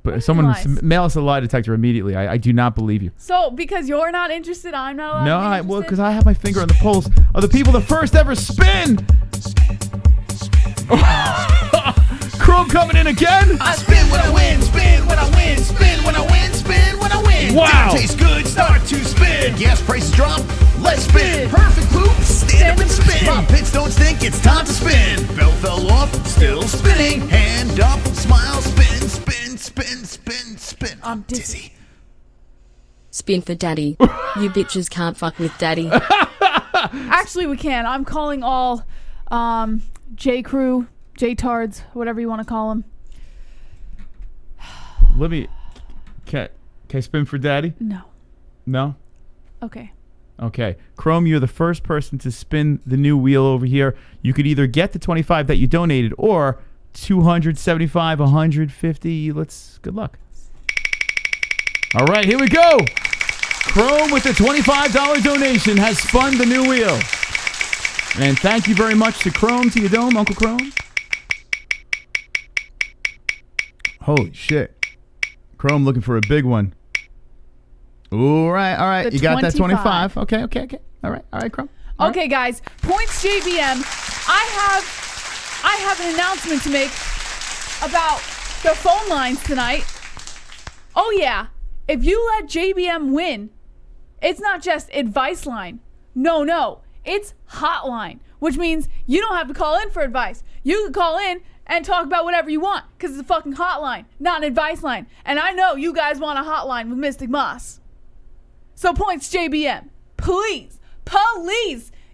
But someone lies? mail us a lie detector immediately. I do not believe you. So because you're not interested, I'm not allowed No, to be interested? well, because I have my finger on the pulse of the people the first ever spin. Chrome coming in again. I spin when I win, spin when I win, spin when I win, spin when I win. Wow. Dinner tastes good, start to spin. Gas prices drop, let's spin. Perfect poop, stand up and spin. Pop pits don't stink, it's time to spin. Belt fell off, still spinning. Hand up, smile, spin, spin, spin, spin, spin. I'm dizzy. Spin for daddy. You bitches can't fuck with daddy. Actually, we can. I'm calling all J-Crew, J-Tards, whatever you want to call them. Let me. Can I spin for daddy? No. No? Okay. Okay. Chrome, you're the first person to spin the new wheel over here. You could either get the 25 that you donated or 275, 150. Good luck. All right, here we go. Chrome with the $25 donation has spun the new wheel. And thank you very much to Chrome, to your dome, Uncle Chrome. Holy shit. Chrome looking for a big one. All right. The You got that 25. 25. Okay. All right, Chrome. Okay, guys. Points JBM. I have an announcement to make about the phone lines tonight. Oh, yeah. If you let JBM win, it's not just advice line. No. It's hotline, which means you don't have to call in for advice. You can call in and talk about whatever you want because it's a fucking hotline, not an advice line. And I know you guys want a hotline with Mystic Moss. So points JBM. Please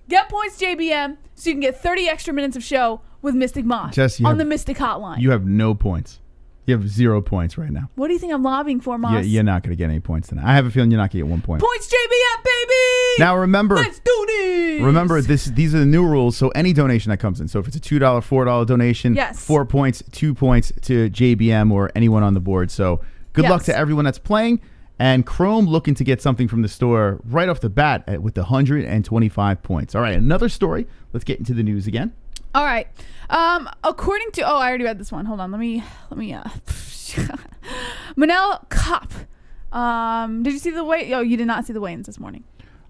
get points JBM so you can get 30 extra minutes of show with Mystic Moss Jess, on the Mystic Hotline. You have no points. You have 0 points right now. What do you think I'm lobbying for, Moss? You're not going to get any points tonight. I have a feeling you're not going to get 1 point. Points JBM, baby! Now remember, Let's do this! Remember, these are the new rules. So any donation that comes in. So if it's a $2, $4 donation, Yes. 4 points, 2 points to JBM or anyone on the board. So good luck to everyone that's playing. And Chrome looking to get something from the store right off the bat with the 125 points. All right, another story. Let's get into the news again. All right. According to I already read this one. Hold on. Let me Beneil Cop. Did you see the weigh? Oh, you did not see the weigh-ins this morning.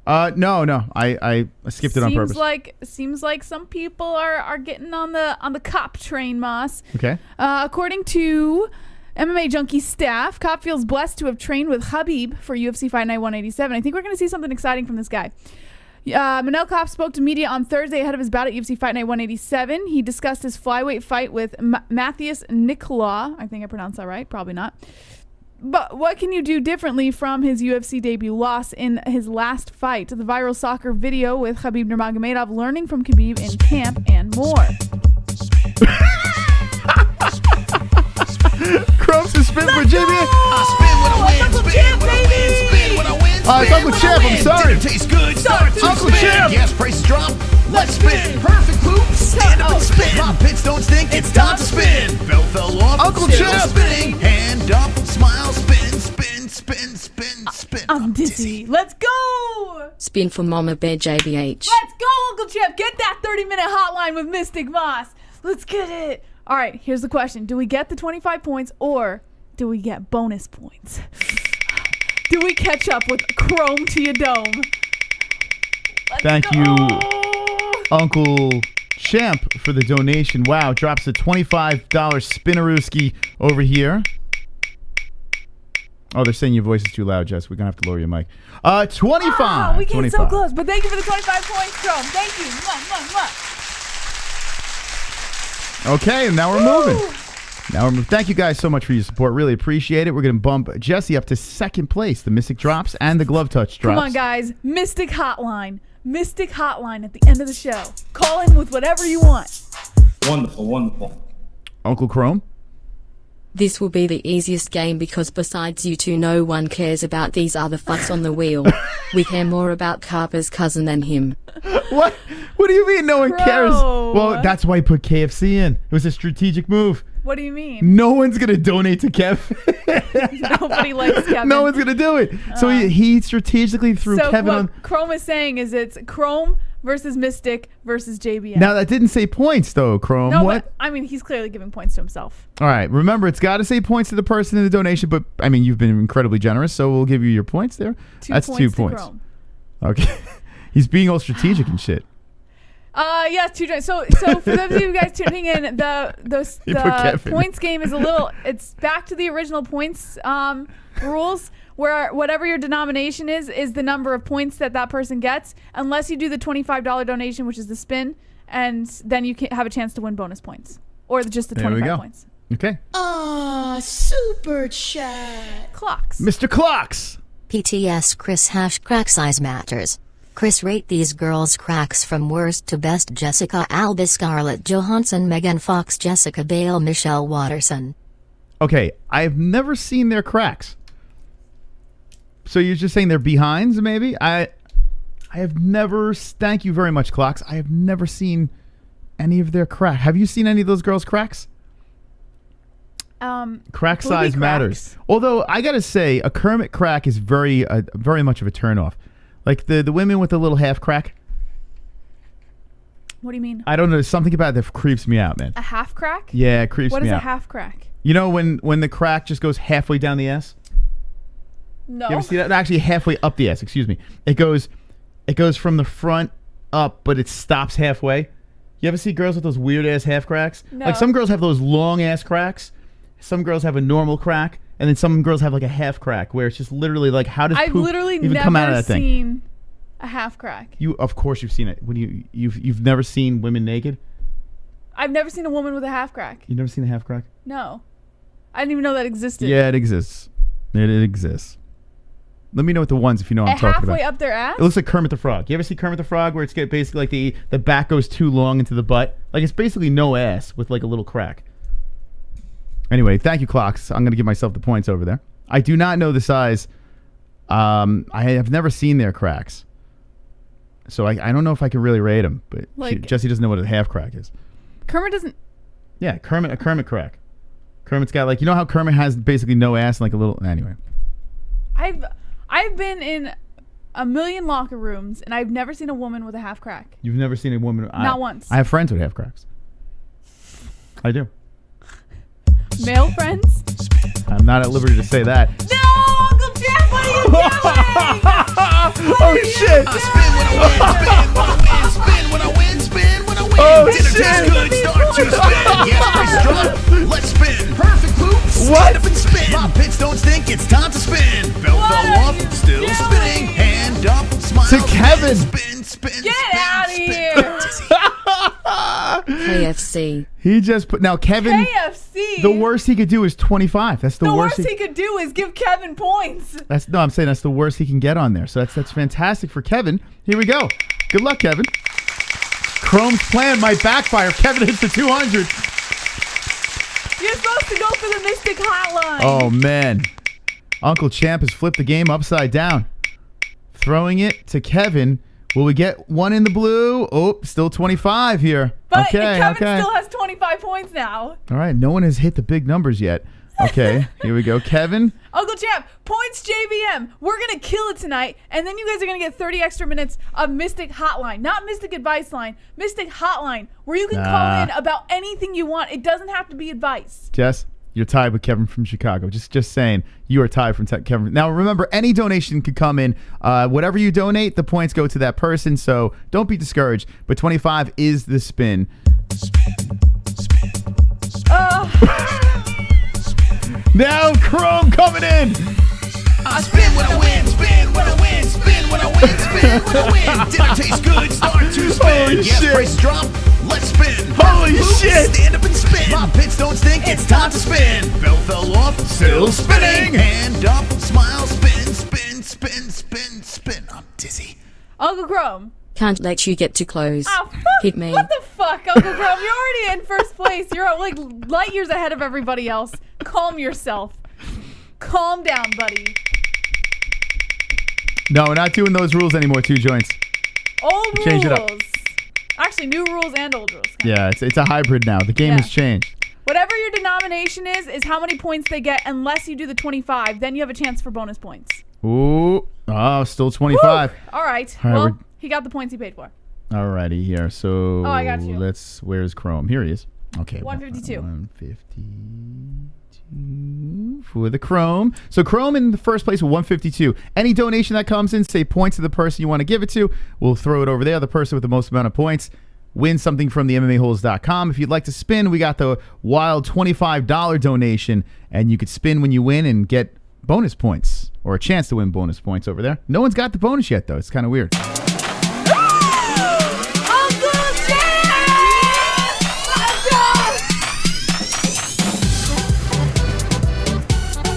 No. I skipped it on purpose. Seems like some people are getting on the Cop train, Moss. Okay. According to MMA Junkie staff, Cop feels blessed to have trained with Khabib for UFC Fight Night 187. I think we're going to see something exciting from this guy. Beneil Cop spoke to media on Thursday ahead of his bout at UFC Fight Night 187. He discussed his flyweight fight with Matthias Nicolau. I think I pronounced that right. Probably not. But what can you do differently from his UFC debut loss in his last fight? The viral soccer video with Khabib Nurmagomedov learning from Khabib in camp and more. Crumbs to spin for Jimmy. I spin when I win, spin when I win, spin when I win. It's Uncle Champ, I'm sorry. Dinner tastes good, start to Uncle spin. Champ. Gas prices drop, let's spin. Perfect poop, stand up and spin. Pop pits don't stink, it's time to spin. Belt fell off, Uncle still Champ. spinning. Hand up, smile, spin, spin, spin, spin, spin. I'm dizzy. Let's go. Spin for Mama Bear JBH. Let's go, Uncle Champ. Get that 30-minute hotline with Mystic Moss. Let's get it. All right, here's the question. Do we get the 25 points or do we get bonus points? Do we catch up with Chrome to your dome? Thank you, Uncle Champ, for the donation. Wow, drops a $25 spinnerooski over here. Oh, they're saying your voice is too loud, Jess. We're going to have to lower your mic. 25. Oh, we came 25. so close. But thank you for the 25 points, Chrome. Thank you. Mwah, mwah, mwah. Okay, and now we're moving. Thank you guys so much for your support. Really appreciate it. We're going to bump Jesse up to second place. The Mystic drops and the Glove Touch drops. Come on, guys. Mystic Hotline. Mystic Hotline at the end of the show. Call in with whatever you want. Wonderful. Uncle Chrome? This will be the easiest game because besides you two no one cares about these other fucks on the wheel. We care more about Carper's cousin than him. What? What do you mean no one cares? Bro. Well, that's why he put KFC in. It was a strategic move. What do you mean? No one's going to donate to Kev. Nobody likes Kevin. No one's going to do it. So he strategically threw So Kevin what on. Chrome is saying is it's Chrome versus Mystic versus JBM. Now, that didn't say points, though, Chrome. No, what? but I mean, he's clearly giving points to himself. All right. Remember, it's got to say points to the person in the donation, but, I mean, you've been incredibly generous, so we'll give you your points there. That's 2 points. To Chrome. Okay. He's being all strategic and shit. Yeah, 2 points. So for those of you guys tuning in, the points game is it's back to the original points rules, where whatever your denomination is the number of points that person gets, unless you do the $25 donation, which is the spin, and then you can have a chance to win bonus points, or just the 25 points. Okay. Super chat. Clocks. Mr. Clocks. PTS Chris # crack size matters. Chris, rate these girls' cracks from worst to best. Jessica Alba, Scarlett Johansson, Megan Fox, Jessica Biel, Michelle Watterson. Okay, I've never seen their cracks. So you're just saying they're behinds, maybe? I have never. Thank you very much, Clocks. I have never seen any of their cracks. Have you seen any of those girls' cracks? Crack size matters. Although I gotta say, a Kermit crack is very much of a turnoff. Like the women with the little half crack. What do you mean? I don't know. There's something about it that creeps me out, man. A half crack? Yeah, it creeps me out. What is a half crack? You know when the crack just goes halfway down the ass? No. You ever see that? Actually, halfway up the ass. Excuse me. It goes from the front up, but it stops halfway. You ever see girls with those weird ass half cracks? No. Like some girls have those long ass cracks. Some girls have a normal crack, and then some girls have like a half crack, where it's just literally like, how does I've poop literally even come out of that thing? seen a half crack. Of course you've seen it. When you've never seen women naked? I've never seen a woman with a half crack. You've never seen a half crack? No. I didn't even know that existed. Yeah, it exists. It exists. Let me know what the ones, if you know what I'm talking about. Halfway up their ass? It looks like Kermit the Frog. You ever see Kermit the Frog, where it's basically like the back goes too long into the butt? Like, it's basically no ass with like a little crack. Anyway, thank you, Clocks. I'm going to give myself the points over there. I do not know the size. I have never seen their cracks. So I don't know if I can really rate them. But Jesse doesn't know what a half crack is. Kermit doesn't... Yeah, a Kermit crack. Kermit's got like... You know how Kermit has basically no ass and like a little... Anyway. I've been in a million locker rooms, and I've never seen a woman with a half crack. You've never seen a woman... Not once. I have friends with half cracks. I do. Male friends? I'm not at liberty to say that. No, Uncle Jeff, what are you doing? Oh shit! I spin when I win, spin when I win, spin when I win, spin when I win. Oh, Dinner shit. tastes good, start to spin. Yes, price drop, let's spin. Perfect poop, What? stand up and spin. My pits don't stink, it's time to spin. Belt What fell are off, you still doing? spinning. Hand up, smile, To Kevin. spin, spin, Get spin, out of spin. here. KFC. He just put... Now, Kevin... KFC? The worst he could do is 25. That's the worst he could do is give Kevin points. I'm saying that's the worst he can get on there. So that's fantastic for Kevin. Here we go. Good luck, Kevin. Chrome's plan might backfire. Kevin hits the 200. You're supposed to go for the Mystic Hotline. Oh, man. Uncle Champ has flipped the game upside down. Throwing it to Kevin. Will we get one in the blue? Oh, still 25 here. But okay, Kevin okay. still has 25 points now. All right, no one has hit the big numbers yet. Okay, here we go. Kevin. Uncle Champ, points JBM. We're going to kill it tonight. And then you guys are going to get 30 extra minutes of Mystic Hotline. Not Mystic Advice Line. Mystic Hotline, where you can call in about anything you want. It doesn't have to be advice. Jess, you're tied with Kevin from Chicago. Just saying, you are tied from Kevin. Now, remember, any donation could come in. Whatever you donate, the points go to that person. So don't be discouraged. But 25 is the spin. Now, Chrome coming in. I spin when I win, spin when I win, spin when I win, spin when I win. Dinner tastes good, start to spin. Holy Yes, shit. price drop, let's spin. Holy Move, shit. Stand up and spin. My pits don't stink, it's time to spin. Belt fell off, still spinning. Hand up, smile, spin, spin, spin, spin, spin. I'm dizzy. Uncle Chrome. Can't let you get too close. Oh, fuck. Hit me. What the fuck, Uncle Chrome? You're already in first place. You're like light years ahead of everybody else. Calm yourself. Calm down, buddy. No, we're not doing those rules anymore, 2 joints. Old Change it rules. up. Actually, new rules and old rules. Yeah, it's a hybrid now. The game Yeah. has changed. Whatever your denomination is how many points they get unless you do the 25. Then you have a chance for bonus points. Ooh. Oh, still 25. Woo! All right. All right, Well, we're- he got the points he paid for. Alrighty here. So I got you. where's Chrome? Here he is. Okay. 152. 152 for the Chrome. So Chrome in the first place with 152. Any donation that comes in, say points to the person you want to give it to, we'll throw it over there. The person with the most amount of points wins something from the MMA-Holes.com. If you'd like to spin, we got the wild $25 donation, and you could spin when you win and get bonus points or a chance to win bonus points over there. No one's got the bonus yet, though. It's kind of weird.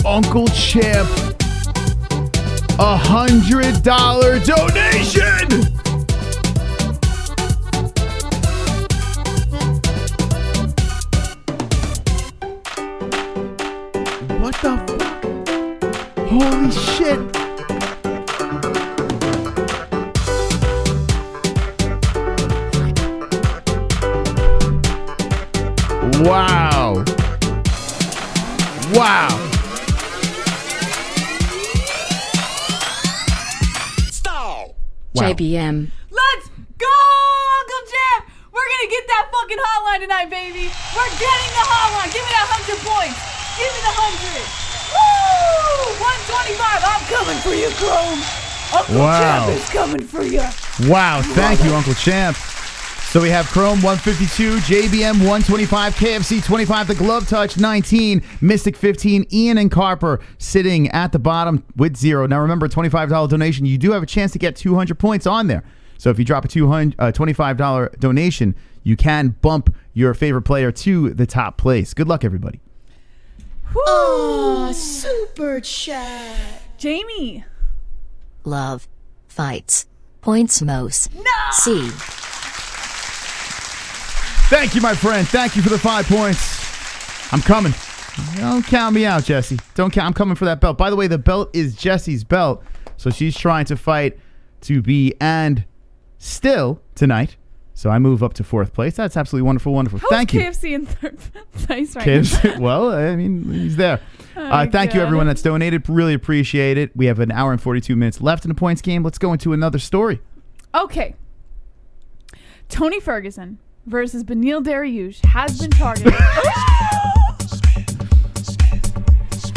Uncle Champ, $100 donation. What the fuck? Holy shit. Wow. Wow. Wow. JBM. Let's go, Uncle Champ! We're gonna get that fucking hotline tonight, baby! We're getting the hotline! Give me that 100 points! Give me the 100! Woo! 125! I'm coming for you, Chrome! Uncle Champ is coming for you! Wow, thank you, Uncle Champ. So we have Chrome 152, JBM 125, KFC 25, The Glove Touch 19, Mystic 15, Ian and Carper sitting at the bottom with 0. Now remember, $25 donation, you do have a chance to get 200 points on there. So if you drop a $25 donation, you can bump your favorite player to the top place. Good luck, everybody. Oh, super chat. Jamie. Love. Fights. Points most. No! C. Thank you, my friend. Thank you for the 5 points. I'm coming. Don't count me out, Jesse. Don't count. I'm coming for that belt. By the way, the belt is Jesse's belt, so she's trying to fight to be and still tonight. So I move up to 4th place. That's absolutely wonderful, wonderful. Thank you. KFC in 3rd place right KFC, well, I mean, he's there. Thank you, everyone that's donated. Really appreciate it. We have an hour and 42 minutes left in the points game. Let's go into another story. Okay. Tony Ferguson versus Beneil Dariush has been targeted.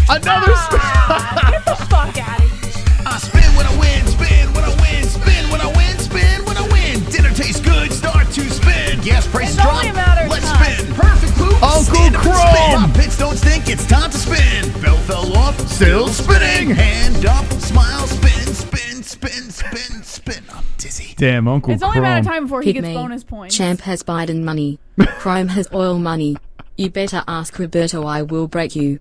Another Get the fuck out of here. I spin when I win, spin when I win, spin when I win, spin when I win. Dinner tastes good, start to spin. Gas prices It's drop, only a matter of let's time. spin. Perfect poop, Uncle stand up and spin. Chrome. My pits don't stink, it's time to spin. Belt fell off, still spinning. Hand up, smile, spin, spin, spin, spin, spin. I'm dizzy. Damn, Uncle It's only a matter of Chrome. time before he gets Pygmy. bonus points. Champ has Biden money. Chrome has oil money. You better ask Roberto, I will break you.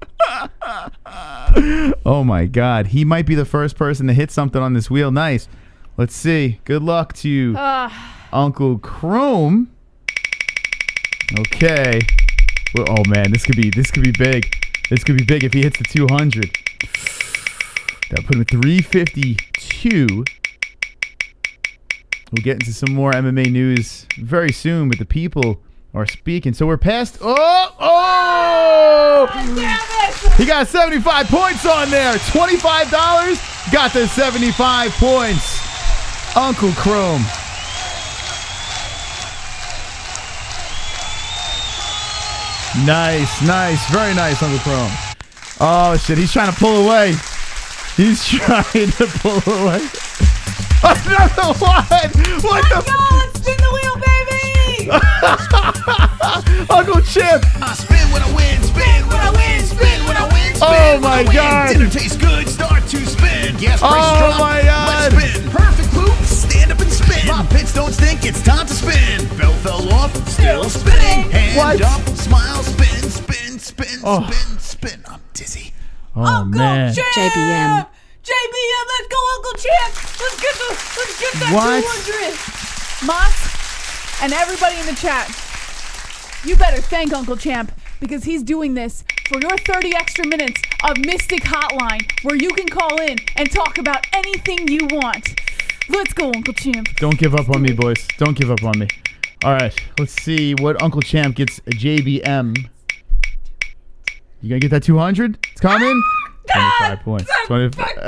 Oh my God, he might be the first person to hit something on this wheel. Nice. Let's see. Good luck to you, Uncle Chrome. Okay. Well, oh man, this could be big. This could be big if he hits the 200. That'll put him at 352. We'll get into some more MMA news very soon, but the people are speaking. So we're past. Oh! Damn it! He got 75 points on there. $25 got the 75 points. Uncle Chrome. Nice, nice. Very nice, Uncle Chrome. Oh, shit. He's trying to pull away. He's trying to pull away. Another one. What the? God, spin the wheel, baby! Uncle Chip. I spin when I win, spin when I win, spin when I win, spin Oh when my I win. God. Dinner tastes good, start to spin. Gas prices Oh drop, my God. let's spin. Perfect poop, stand up and spin. My pits don't stink, it's time to spin. Belt fell off, still spinning. Hand What? up, smile, spin, spin, spin, Oh. spin, spin. I'm dizzy. Oh, Uncle man. Champ! JBM. JBM, let's go, Uncle Champ! Let's get that What? 200! Moss and everybody in the chat, you better thank Uncle Champ because he's doing this for your 30 extra minutes of Mystic Hotline where you can call in and talk about anything you want. Let's go, Uncle Champ. Don't give up on me, boys. Don't give up on me. All right, let's see what Uncle Champ gets a JBM. You gonna get that 200? It's coming. 25 points. 25.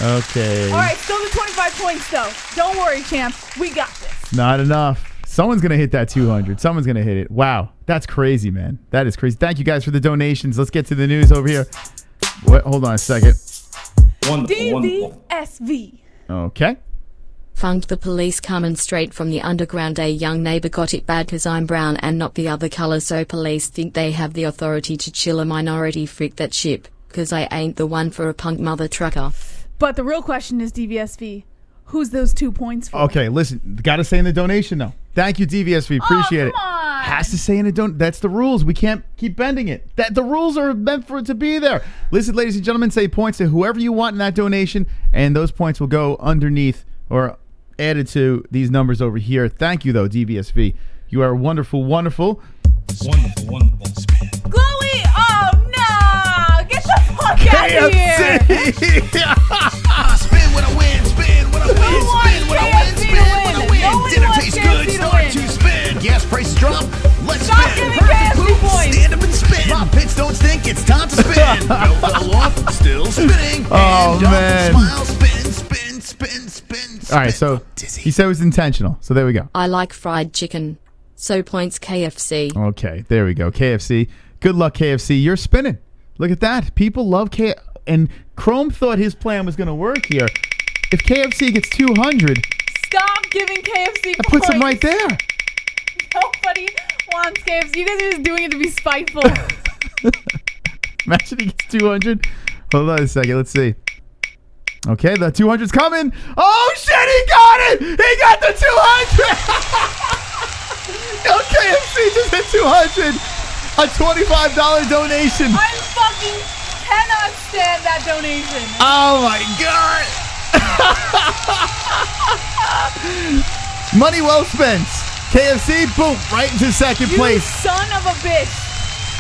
Okay. All right, still the 25 points, though. Don't worry, champ. We got this. Not enough. Someone's going to hit that 200. Someone's going to hit it. Wow. That's crazy, man. That is crazy. Thank you guys for the donations. Let's get to the news over here. What? Hold on a second. Wonderful. DVSV. Okay. Funked the police coming straight from the underground. A young neighbor got it bad cause I'm brown and not the other color, so police think they have the authority to chill a minority. Freak that ship, cause I ain't the one for a punk mother trucker. But the real question is, DVSV, who's those 2 points for? Okay, listen. Got to say in the donation, though. Thank you, DVSV. Appreciate it. Come on. Has to say in a donation. That's the rules. We can't keep bending it. The rules are meant for it to be there. Listen, ladies and gentlemen, say points to whoever you want in that donation, and those points will go underneath or added to these numbers over here. Thank you, though, DVSV. You are wonderful, wonderful. Wonderful. Chloe! Oh, no! Get the fuck out of here! Spin when I win, spin when I win, spin when I win, KFC spin when I to win. win. Nobody Dinner wants tastes KFC good, to start win. to spin. Gas prices drop, let's Stop spin. giving Perfect KFC poop, points. stand up and spin. My pits don't stink, it's time to spin. No fell off, still spinning. Oh, Hand up, man. Smile, spin. All right, so he said it was intentional. So there we go. I like fried chicken. So points KFC. Okay, there we go. KFC. Good luck, KFC. You're spinning. Look at that. People love KFC. And Chrome thought his plan was going to work here. If KFC gets 200, Stop giving KFC that points. puts him right there. Nobody wants KFC. You guys are just doing it to be spiteful. Imagine he gets 200. Hold on a second. Let's see. Okay, the 200's coming. Oh, shit, he got it. He got the 200. Yo, KFC just hit 200. A $25 donation. I fucking cannot stand that donation. Oh, my God. Money well spent. KFC, boom, right into second You place. son of a bitch.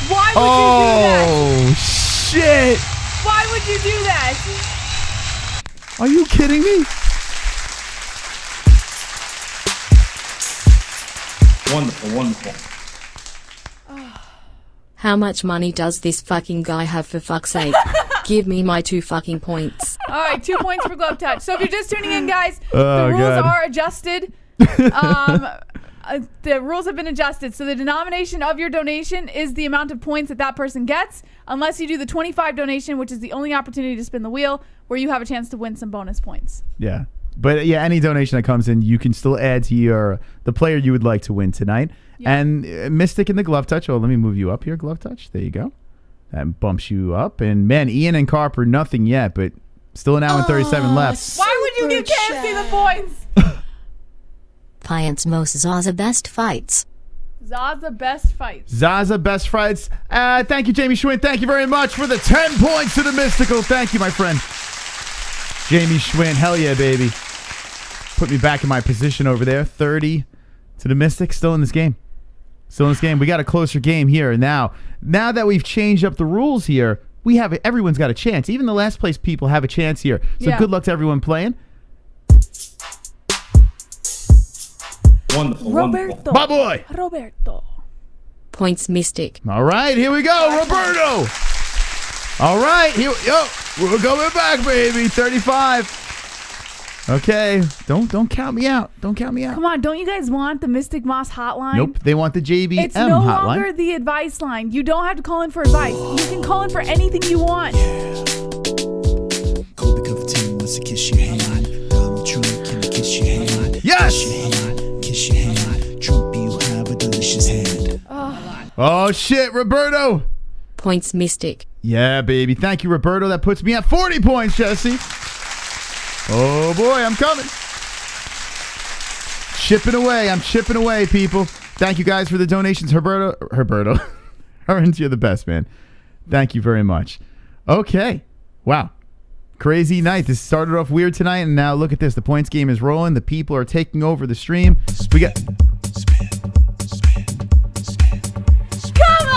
Why would you do that? Oh, shit. Why would you do that? Are you kidding me? Wonderful. How much money does this fucking guy have, for fuck's sake? Give me my 2 fucking points. All right, 2 points for Glove Touch. So if you're just tuning in, guys, Oh, the rules God. are adjusted. The rules have been adjusted. So the denomination of your donation is the amount of points that person gets, unless you do the 25 donation, which is the only opportunity to spin the wheel, where you have a chance to win some bonus points. Yeah. But yeah, any donation that comes in, you can still add to the player you would like to win tonight. Yeah. And Mystic in the Glove Touch. Oh, let me move you up here, Glove Touch. There you go. That bumps you up. And man, Ian and Carper, nothing yet, but still an hour and 37 left. Why would you give Super KFC the chat. points? Piants Mos Zaza best fights. Zaza best fights. Zaza best fights. Thank you, Jamie Schwinn. Thank you very much for the 10 points to the Mystical. Thank you, my friend. Jamie Schwinn. Hell yeah, baby. Put me back in my position over there. 30 to the Mystic. Still in this game. We got a closer game here. Now that we've changed up the rules here, everyone's got a chance. Even the last place people have a chance here. So Yeah. good luck to everyone playing. Wonderful. Roberto. My boy. Roberto. Points Mystic. All right, here we go, Roberto. All right, we're going back, baby. 35. Okay, don't count me out. Come on, don't you guys want the Mystic Moss hotline? Nope, they want the JBM It's no hotline. longer the advice line. You don't have to call in for advice. You can call in for anything you want. Colby Covington wants to kiss your hand. Donald Trump, can I kiss your hand? Yes! Kiss your hand, kiss your hand. Trump, you have a delicious hand. Oh shit, Roberto. Points Mystic. Yeah, baby. Thank you, Roberto. That puts me at 40 points, Jesse. Oh boy, I'm coming. I'm chipping away, people. Thank you guys for the donations. Herberto. Ernst, you're the best, man. Thank you very much. Okay. Wow. Crazy night. This started off weird tonight, and now look at this. The points game is rolling. The people are taking over the stream. We got... Come on!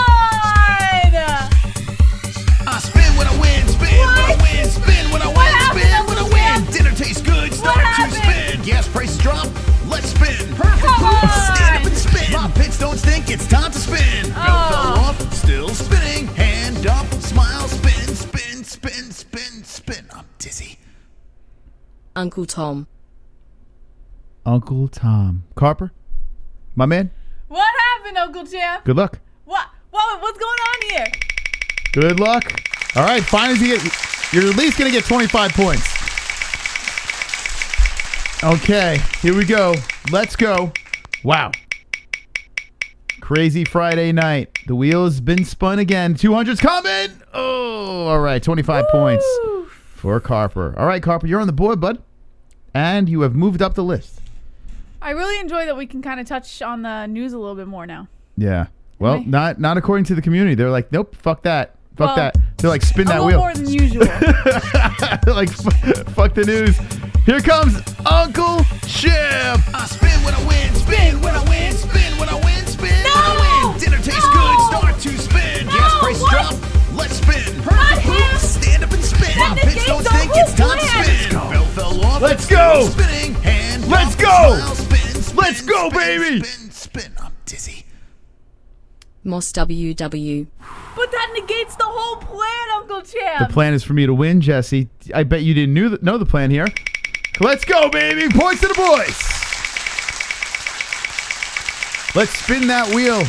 I spin when I win, spin when I win, spin when I win, spin when I win. Dinner tastes good, start to happened? spin. Gas prices drop, let's spin. Perfect Come poop, on! stand up and spin. My pits don't stink, it's time to spin. No fell off, still spinning. Hand up, smile, spin. I'm dizzy. Uncle Tom. Uncle Tom. Carper? My man? What happened, Uncle Champ? Good luck. What's going on here? Good luck. All right, finally you're at least going to get 25 points. Okay, here we go. Let's go. Wow. Crazy Friday night. The wheel has been spun again. 200's coming. Oh, all right. 25 points for Carper. All right, Carper, you're on the board, bud. And you have moved up the list. I really enjoy that we can kind of touch on the news a little bit more now. Yeah. Well, not according to the community. They're like, nope, fuck that. Fuck that. They're like, spin that wheel. more than usual. They're like, fuck the news. Here comes Uncle Chip. I spin when I win, spin when I win, spin when I win, spin when I win. Dinner tastes good, start to spin. Gas prices drop, let's spin. Perfect move, stand up and spin. My pits don't stink, it's time to spin. Bell fell off. Let's go. Spinning, hand Let's up, go. smile, spin, spin, Let's go, spin, baby. Spin, spin, I'm dizzy. Moss WW. But that negates the whole plan, Uncle Champ. The plan is for me to win, Jesse. I bet you didn't know the plan here. Let's go, baby. Points to the boys. Let's spin that wheel.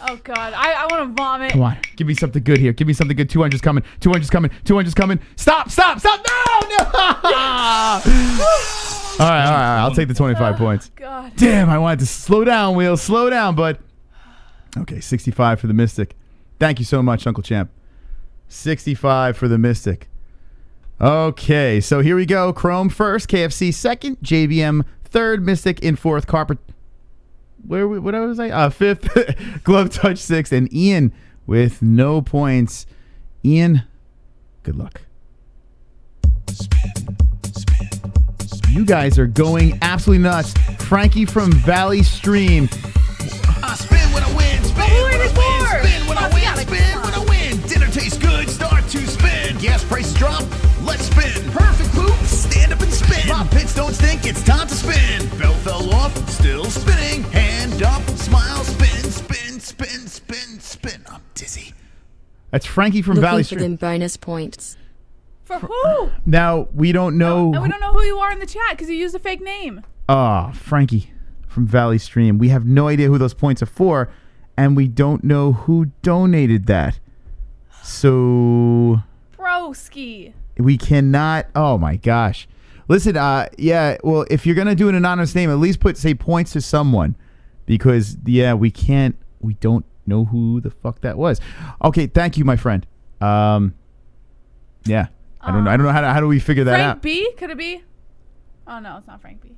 Oh, God. I want to vomit. Come on. Give me something good here. Give me something good. 200's coming. 200's coming. 200's coming. Stop. No. All right. I'll take the 25 points. God. Damn, I wanted to slow down, wheel. Slow down, bud. Okay, 65 for the Mystic. Thank you so much, Uncle Champ. 65 for the Mystic. Okay, so here we go. Chrome first, KFC second, JBM third, Mystic in fourth, Carpet. What was I? Fifth, Glove Touch sixth, and Ian with no points. Ian, good luck. You guys are going absolutely nuts. Frankie from Valley Stream. I spin when I win, spin when I win, spin when I win, spin when I win. Dinner tastes good, start to spin. Gas prices drop, let's spin. Perfect poop, stand up and spin. My pits don't stink, it's time to spin. Bell fell off, still spinning. Hand up, smile, spin, spin, spin, spin, spin. I'm dizzy. That's Frankie from Looking Valley for Stream. them bonus points. For who? Now, we don't know. And we don't know who you are in the chat because you used a fake name. Frankie from Valley Stream. We have no idea who those points are for, and we don't know who donated that. So Broski. we cannot. Oh my gosh! Listen, yeah. Well, if you're gonna do an anonymous name, at least say points to someone, because we can't. We don't know who the fuck that was. Okay, thank you, my friend. Yeah. I don't know. How do we figure that out? Frank B? Could it be? Oh, no, it's not Frank B.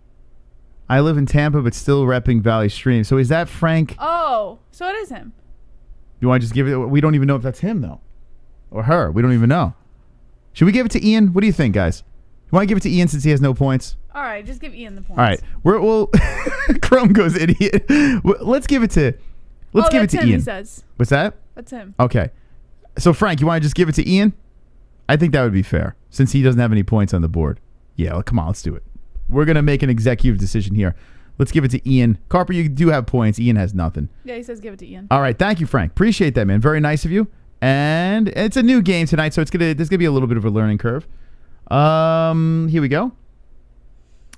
I live in Tampa, but still repping Valley Stream. So is that Frank? Oh, so it is him. You want to just give it? We don't even know if that's him, though. Or her. We don't even know. Should we give it to Ian? What do you think, guys? You want to give it to Ian since he has no points? All right, just give Ian the points. All right. We'll Chrome goes idiot. Let's give it to that's him, Ian. He says. What's that? That's him. Okay. So, Frank, you want to just give it to Ian? I think that would be fair, since he doesn't have any points on the board. Yeah, come on, let's do it. We're going to make an executive decision here. Let's give it to Ian. Carper, you do have points. Ian has nothing. Yeah, he says give it to Ian. All right, thank you, Frank. Appreciate that, man. Very nice of you. And it's a new game tonight, so there's gonna be a little bit of a learning curve. Here we go.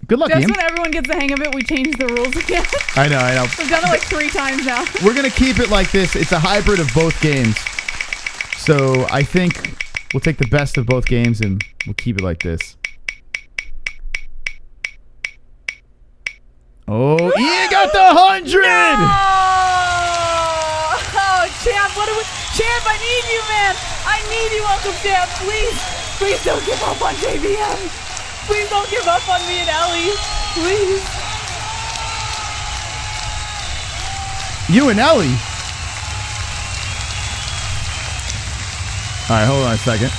Good luck, Just Ian. when everyone gets the hang of it, we change the rules again. I know. We've done it like 3 times now. We're going to keep it like this. It's a hybrid of both games. So I think we'll take the best of both games and we'll keep it like this. Oh, Ian got the 100! No! Oh, Champ, Champ, I need you, man. I need you, Uncle Champ. Please don't give up on JBM. Please don't give up on me and Ellie. Please. You and Ellie? All right, hold on a second.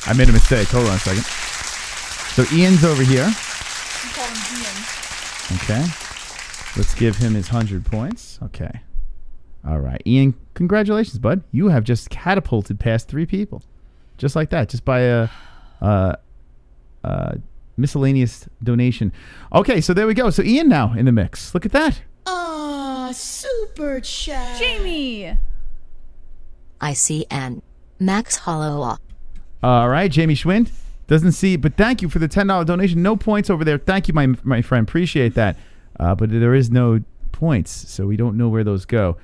I made a mistake. Hold on a second. So Ian's over here. You call him Ian. Okay. Let's give him his 100 points. Okay. All right. Ian, congratulations, bud. You have just catapulted past 3 people. Just like that. Just by a miscellaneous donation. Okay, so there we go. So Ian now in the mix. Look at that. Super chat. Jamie. ICN. Max Hollow. All right, Jamie Schwind doesn't see, but thank you for the $10 donation. No points over there. Thank you, my friend. Appreciate that. But there is no points, so we don't know where those go.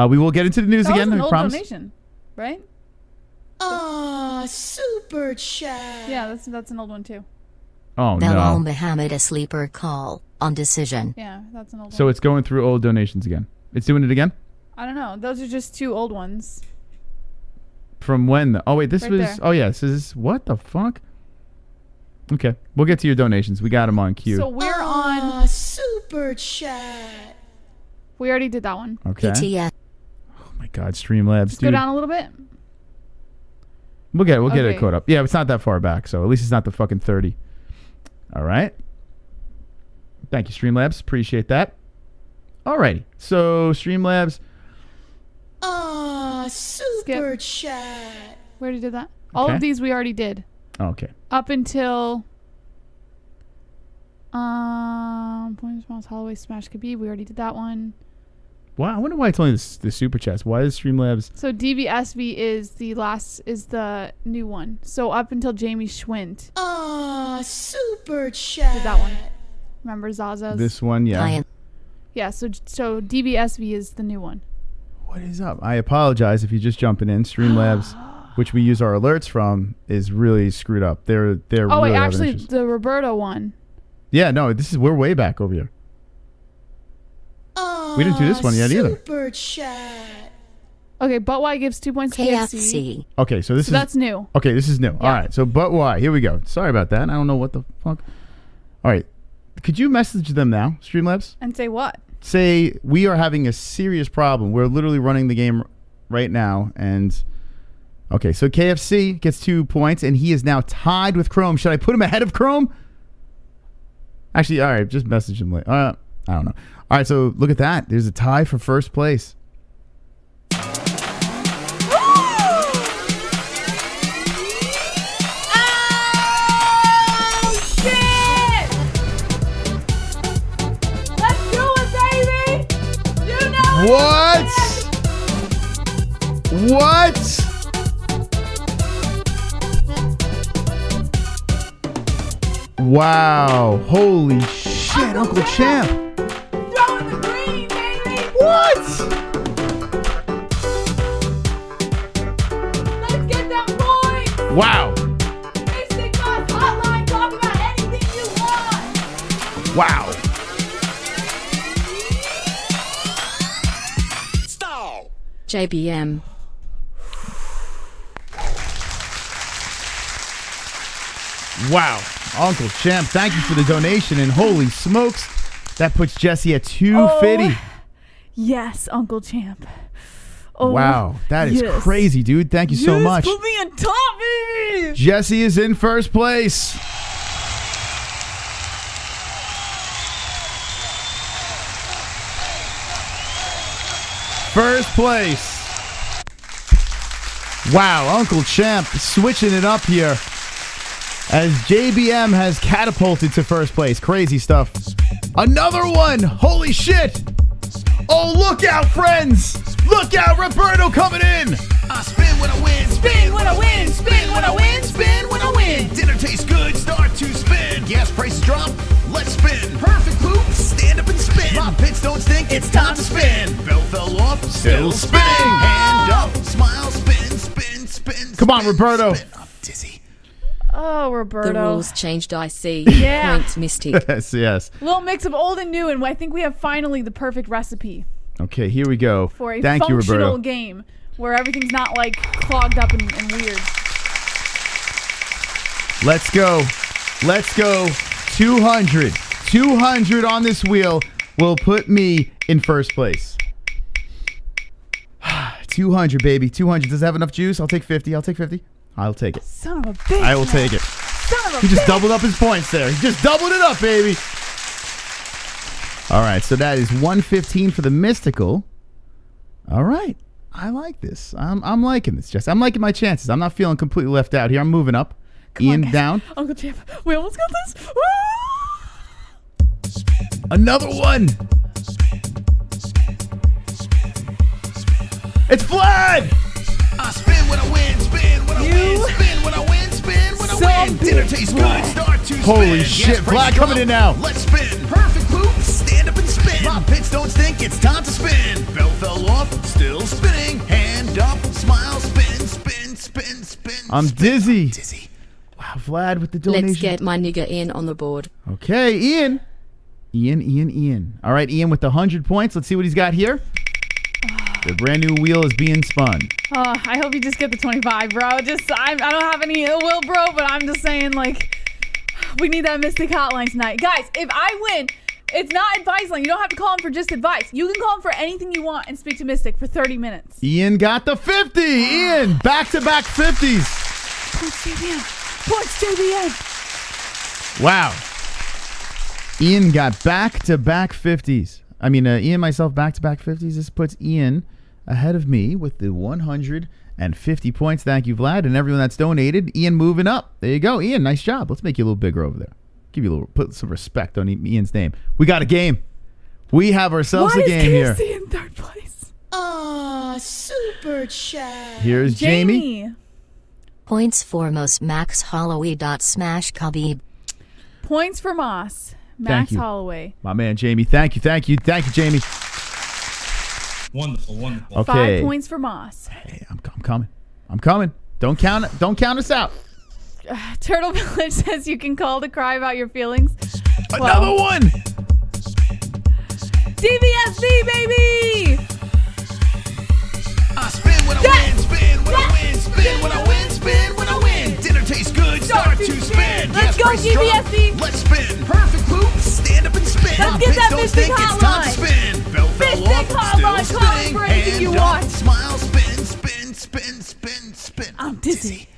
We will get into the news That again. was an I old promise. donation, right? Aw, super chat. Yeah, that's an old one too. Oh Belal no! Muhammad a sleeper call on decision. Yeah, that's an old So one. it's going through old donations again. It's doing it again. I don't know. Those are just 2 old ones. From when? Oh wait, this Right was. there. Oh yeah, this is what the fuck. Okay, we'll get to your donations. We got them on cue. So we're on. Aw, super chat. We already did that one. Okay. PTS. Oh my God, Streamlabs, Just go dude. down a little bit. We'll get it Okay. caught up. Yeah, it's not that far back, so at least it's not the fucking 30. All right. Thank you, Streamlabs. Appreciate that. Alrighty. So Streamlabs. Aw, super chat. We already did that. All Okay. of these we already did. Okay. Up until point response Holloway smash Khabib. We already did that one. Wow, I wonder why it's only the super chats. Why is Streamlabs? So DVSV is the new one. So up until Jamie Schwind Aw, super chat. did that one. Remember Zaza's? This one, yeah. Lion. Yeah. So DVSV is the new one. What is up? I apologize if you're just jumping in. Streamlabs, which we use our alerts from, is really screwed up. They're Oh really wait, having actually issues. the Roberto one. Yeah, no, we're way back over here. Aw, We didn't do this one yet either. Super chat. Okay, but why gives 2 points to KFC? KFC. Okay, so this So is that's new. okay. This is new. All right, so but why? Here we go. Sorry about that. I don't know what the fuck. All right, could you message them now, Streamlabs? And say what? Say we are having a serious problem. We're literally running the game right now, and okay, so KFC gets 2 points, and he is now tied with Chrome. Should I put him ahead of Chrome? Actually, all right, just message him later. I don't know. All right, so look at that. There's a tie for first place. Oh shit! Let's do it, baby! You know What? What? Wow. Holy shit, Uncle Champ. throwing the green, baby! What? Let's get that point! Wow. Basic Boss Hotline, talk about anything you want! Wow. JBM. Wow. Uncle Champ, thank you for the donation. And holy smokes, that puts Jesse at 250. Yes, Uncle Champ. Oh, Wow. That is yes. crazy, dude. Thank you so Yes, much. Put me on top, baby! Jesse is in first place. First place. Wow, Uncle Champ switching it up here as JBM has catapulted to first place. Crazy stuff. Another one. Holy shit. Oh, look out, friends. Look out, Roberto coming in. I spin when I win, Spin when I win, spin when I win, spin when I win! Dinner tastes good, start to spin. Gas prices drop, let's spin. Perfect poop, stand up and spin. My pits don't stink, it's time to spin. Bell fell off, still spinning. Hand up, smile, spin, spin, spin. Come on, spin, Roberto. spin. I'm dizzy. Oh, The Roberto. rules changed, I see. Yeah. Points Mystic. Yes, yes. Little mix of old and new, and I think we have finally the perfect recipe Okay, here we go. for a Thank you, functional Roberto. game where everything's not like clogged up and weird. Let's go. Let's go. 200. 200 on this wheel will put me in first place. 200, baby. 200. Does it have enough juice? I'll take 50. I'll take 50. I'll take it. Son of a bitch. I will take it. Son of a He just bitch. doubled up his points there. He just doubled it up, baby. All right, so that is 115 for the mystical. All right. I like this. I'm liking this, Jess. I'm liking my chances. I'm not feeling completely left out here. I'm moving up. Come on, Ian guys. down. Uncle Champ, we almost got this. Woo! Another one. It's Vlad. I spin spin when I win, spin when I win, spin when I win, spin when I win. Dinner tastes good, start to spin. Holy shit, Vlad coming in now. Let's spin. Perfect poop, stand up and spin. My pits don't stink, it's time to spin. Bell fell off, still spinning. Hand up, smile, spin, spin, spin, spin. I'm dizzy. Dizzy. Wow, Vlad with the donation. Let's get my nigga in on the board. Okay, Ian. Ian. All right, Ian with the 100 points. Let's see what he's got here. The brand new wheel is being spun. I hope you just get the 25, bro. I don't have any ill will, bro, but I'm just saying, like, we need that Mystic hotline tonight. Guys, if I win, it's not advice line. You don't have to call him for just advice. You can call him for anything you want and speak to Mystic for 30 minutes. Ian got the 50. Ian, back-to-back 50s. Points JBN. Points JBN. Wow. Ian got back-to-back 50s. I mean, Ian, myself, back-to-back 50s. This puts Ian ahead of me with the 150 points. Thank you, Vlad, and everyone that's donated. Ian moving up. There you go. Ian, nice job. Let's make you a little bigger over there. Put some respect on Ian's name. We got a game. We have ourselves a game here. Why is KFC in third place? Super chat. Here's Jamie. Points for Moss Max Holloway. Smash Khabib. Points for Moss. Thank Max you. Holloway. My man, Jamie. Thank you, Jamie. Wonderful. Okay. 5 points for Moss. Hey, I'm coming. Don't count us out. Turtle Village says you can call to cry about your feelings. Another one. DVSV, baby! I spin when I win, spin when I win, spin when I win, spin when I win. Dinner tastes good, start to spin. Let's go, price drop. DVSV. Let's spin. Perfect poop, stand up and spin. Let's get that Don't Mystic stink, it's time to hotline. spin. Bell fell Mystic off, hotline, still call it spinning. for anything you Hand up, want. smile, spin, spin, spin, spin, spin. I'm dizzy.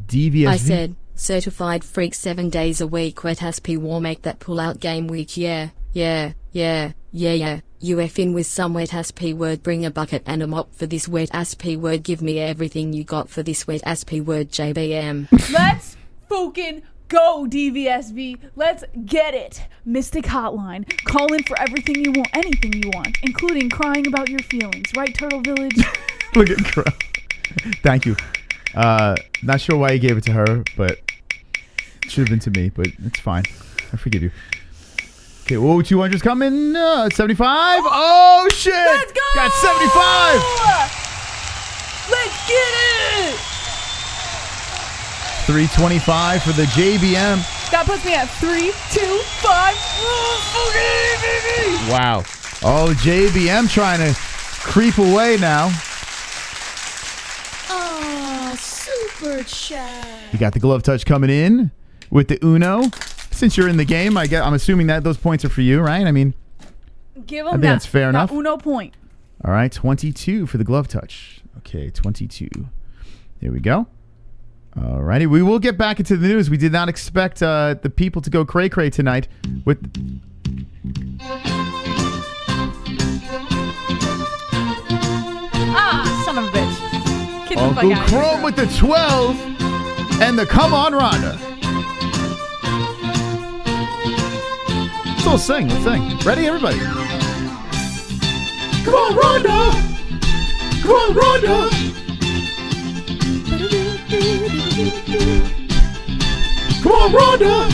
DVSV. I said, certified freak 7 days a week. Wet SP war make that pull out game week. Yeah. You in with some wet SP word. Bring a bucket and a mop for this wet SP word. Give me everything you got for this wet SP word. JBM. Let's fucking go, DVSV. Let's get it. Mystic hotline. Call in for everything you want, anything you want, including crying about your feelings. Right, Turtle Village? Look at Crow. Thank you. Not sure why you gave it to her, but it should have been to me, but it's fine. I forgive you. Okay, whoa, 200's coming. 75. Oh, shit. Let's go! Got 75. Let's get it! 325 for the JBM. That puts me at 3, 2, 5. Okay, baby! Wow. Oh, JBM trying to creep away now. Super chat. You got the glove touch coming in with the Uno. Since you're in the game, I'm assuming that those points are for you, right? I mean, Give I him think that's fair enough. Uno point. All right, 22 for the glove touch. Okay, 22. There we go. All righty, we will get back into the news. We did not expect the people to go cray-cray tonight with... Son of a bitch. Get the fuck Uncle out of here, Chrome bro. with the 12 and the Come On Rhonda. Let's sing. Ready, everybody? Come on, Rhonda! Come on, Rhonda! Come on, Rhonda!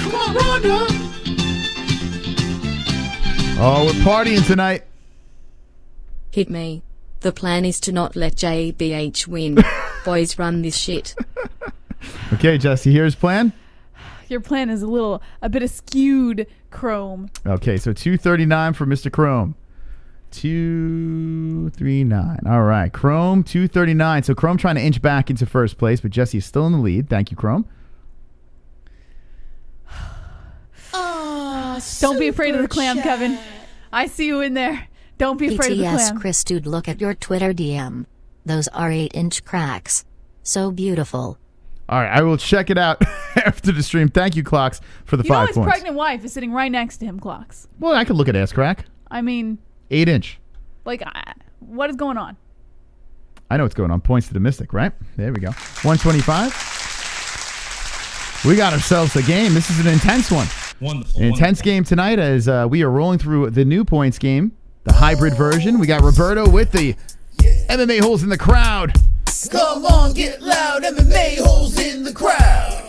Come on, Rhonda! Oh, we're partying tonight. Hit me. The plan is to not let JBH win. Boys run this shit. Okay, Jesse, here's plan. Your plan is a bit askewed, Chrome. Okay, so 239 for Mr. Chrome. 239. All right, Chrome 239. So Chrome trying to inch back into first place, but Jesse is still in the lead. Thank you, Chrome. Don't be afraid of the clam, Kevin. I see you in there. Don't be afraid of the BTS clam. Chris, dude, look at your Twitter DM. Those are 8-inch cracks. So beautiful. All right, I will check it out after the stream. Thank you, Clocks, for the You know 5 his points. pregnant wife is sitting right next to him, Clocks. Well, I could look at ass crack. I mean, 8-inch. like, what is going on? I know what's going on. Points to the Mystic, right? There we go. 125. We got ourselves a game. This is an intense one. Wonderful. An intense game tonight as we are rolling through the new points game, the hybrid version. We got Roberto with the MMA-Holes in the crowd. Come on, get loud, MMA-Holes in the crowd.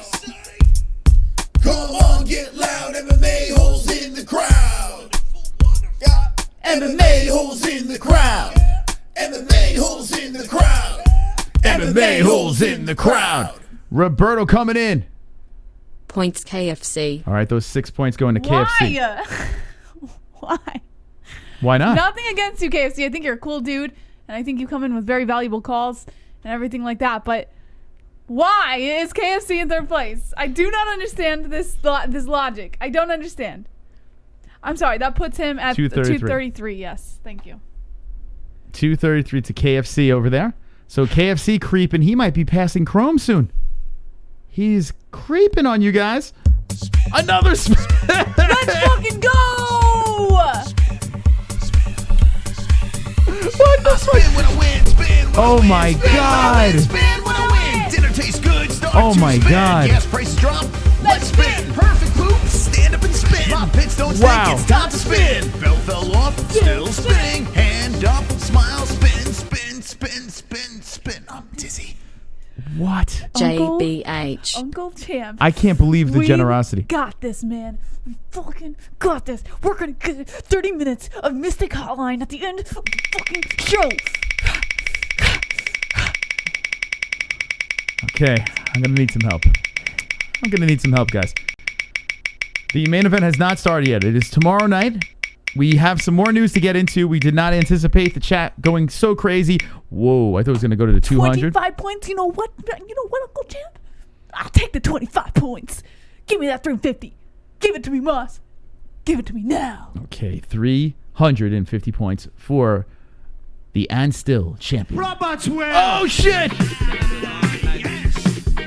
Come on, get loud, MMA-Holes in the crowd. MMA-Holes in the crowd. MMA-Holes in the crowd. MMA-Holes in the crowd. Roberto coming in. Points KFC. All right, those 6 points going to KFC. Why? Why not? Nothing against you, KFC. I think you're a cool dude, and I think you come in with very valuable calls and everything like that. But why is KFC in third place? I do not understand this logic. I don't understand. I'm sorry. That puts him at 233. Yes, thank you. 233 to KFC over there. So KFC creeping. He might be passing Chrome soon. He's creeping on you guys. Another spin. Let's fucking go! What the fuck? Spin when I win, spin when Oh I win, my spin God. when I win, spin when I win. Dinner tastes good, start Oh to my spin. God. Gas prices drop, let's spin. Perfect poop, stand up and spin. My pits don't stink, Wow. it's time to spin. Belt fell off, still spinning. Hand up, smile, spin, spin, spin, spin, spin. I'm dizzy. What? Uncle- JBH. Uncle Champ. I can't believe the We generosity. got this, man. We fucking got this. We're gonna get 30 minutes of Mystic Hotline at the end of the fucking show. Okay, I'm going to need some help. Guys. The main event has not started yet. It is tomorrow night. We have some more news to get into. We did not anticipate the chat going so crazy. Whoa, I thought it was going to go to the 200. 25 points. You know what? Uncle Champ? I'll take the 25 points. Give me that 350. Give it to me, Moss. Give it to me now. Okay, 350 points for the and still champion. Oh, shit!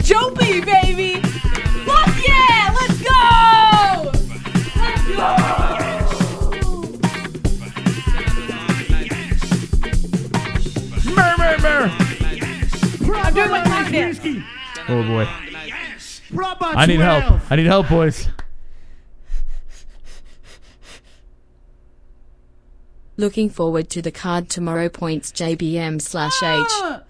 Jopey, baby. Fuck yeah. Let's go. Let's go. I'm doing my time dance. Oh, boy. I need help. I need help, boys. Looking forward to the card tomorrow. Points JBM/H.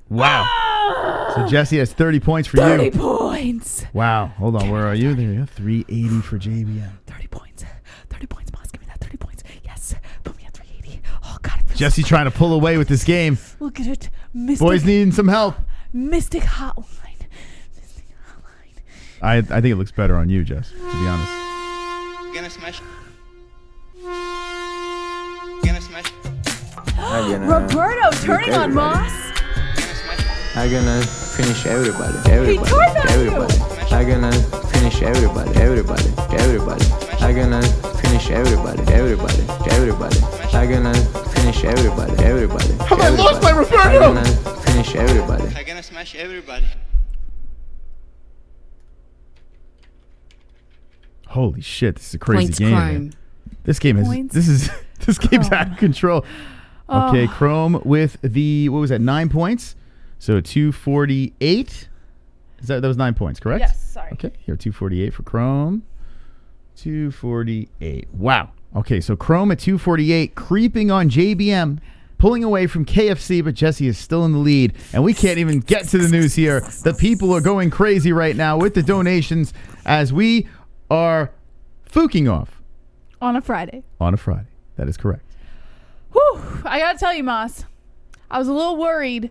Wow. So Jesse has 30 points for 30 you. points. Wow. Hold on. Where are you? There you go. 380 for JBM. 30 points. 30 points, Moss. Give me that 30 points. Yes. Put me at 380. Oh, God. It feels Jesse trying to pull away with this game. Look at it. Mystic, Boys needing some help. Mystic Hotline. Mystic Hotline. I think it looks better on you, Jess, to be honest. Gonna smash. Gonna smash. Roberto turning on Moss. I'm gonna finish everybody. He turned on you. I'm gonna finish everybody. I'm gonna finish everybody. I'm gonna finish everybody. Have I lost my I'm Roberto? gonna finish everybody. I'm gonna smash everybody. Holy shit, this is a crazy Points game. Chrome. Man. This game is Points this game's out of control. Okay, Chrome with the 9 points. So 248. That was 9 points, correct? Yes, sorry. Okay, here 248 for Chrome. 248. Wow. Okay, so Chrome at 248, creeping on JBM, pulling away from KFC, but Jesse is still in the lead, and we can't even get to the news here. The people are going crazy right now with the donations as we are fooking off On a Friday. on a Friday. That is correct. Whew. I got to tell you, Moss. I was a little worried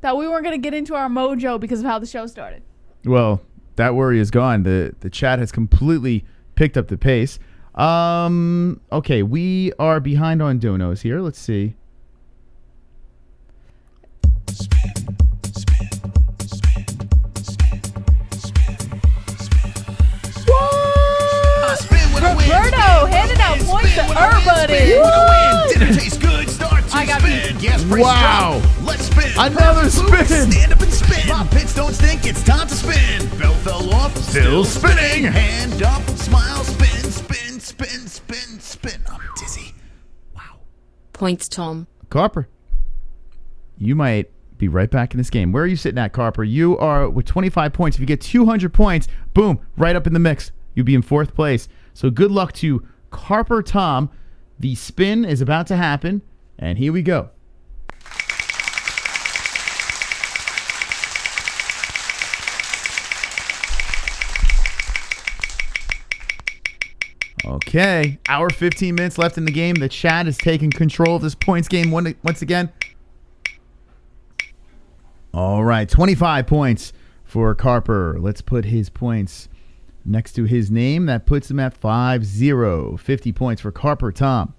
that we weren't going to get into our mojo because of how the show started. Well, that worry is gone. The chat has completely picked up the pace. Okay, we are behind on donos here. Let's see. Roberto handing out points to everybody. Dinner tastes good, start to I got spin. Gas prices Wow. drop, let's spin. Another Perfect spin. poop, stand up and spin. My pits don't stink, it's time to spin. Belt fell off, Still spinning. Hand up, smile, spin, spin, spin, spin, spin. I'm dizzy. Points Tom. Carper, you might be right back in this game. Where are you sitting at, Carper? You are with 25 points. If you get 200 points, boom, right up in the mix. You'll be in fourth place. So good luck to Carper Tom. The spin is about to happen, and here we go. Okay. Hour 15 minutes left in the game. The chat is taking control of this points game once again. All right. 25 points for Carper. Let's put his points next to his name. That puts him at 5-0. 50 points for Carper Tom.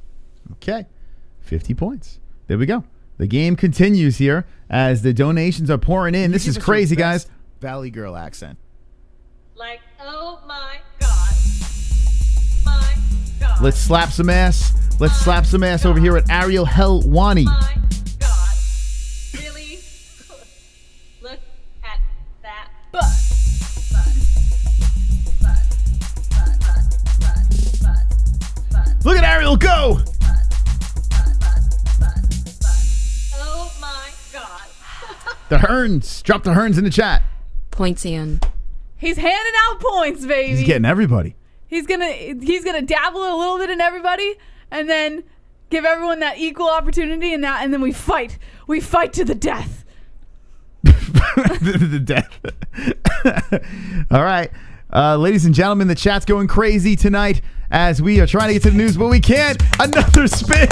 Okay. 50 points. There we go. The game continues here as the donations are pouring in. This is crazy, guys. Valley girl accent. Like, oh my God. My God. Let's slap some ass. Let's slap some ass over here at Ariel Helwani. My God. Really? Look at that butt. Look at Ariel go! Oh my God. The Hearns. Drop the Hearns in the chat. Points in. He's handing out points, baby. He's getting everybody. He's gonna dabble a little bit in everybody, and then give everyone that equal opportunity, and then we fight. We fight to the death. The death. All right. Ladies and gentlemen, the chat's going crazy tonight as we are trying to get to the news, but we can't. Another spin.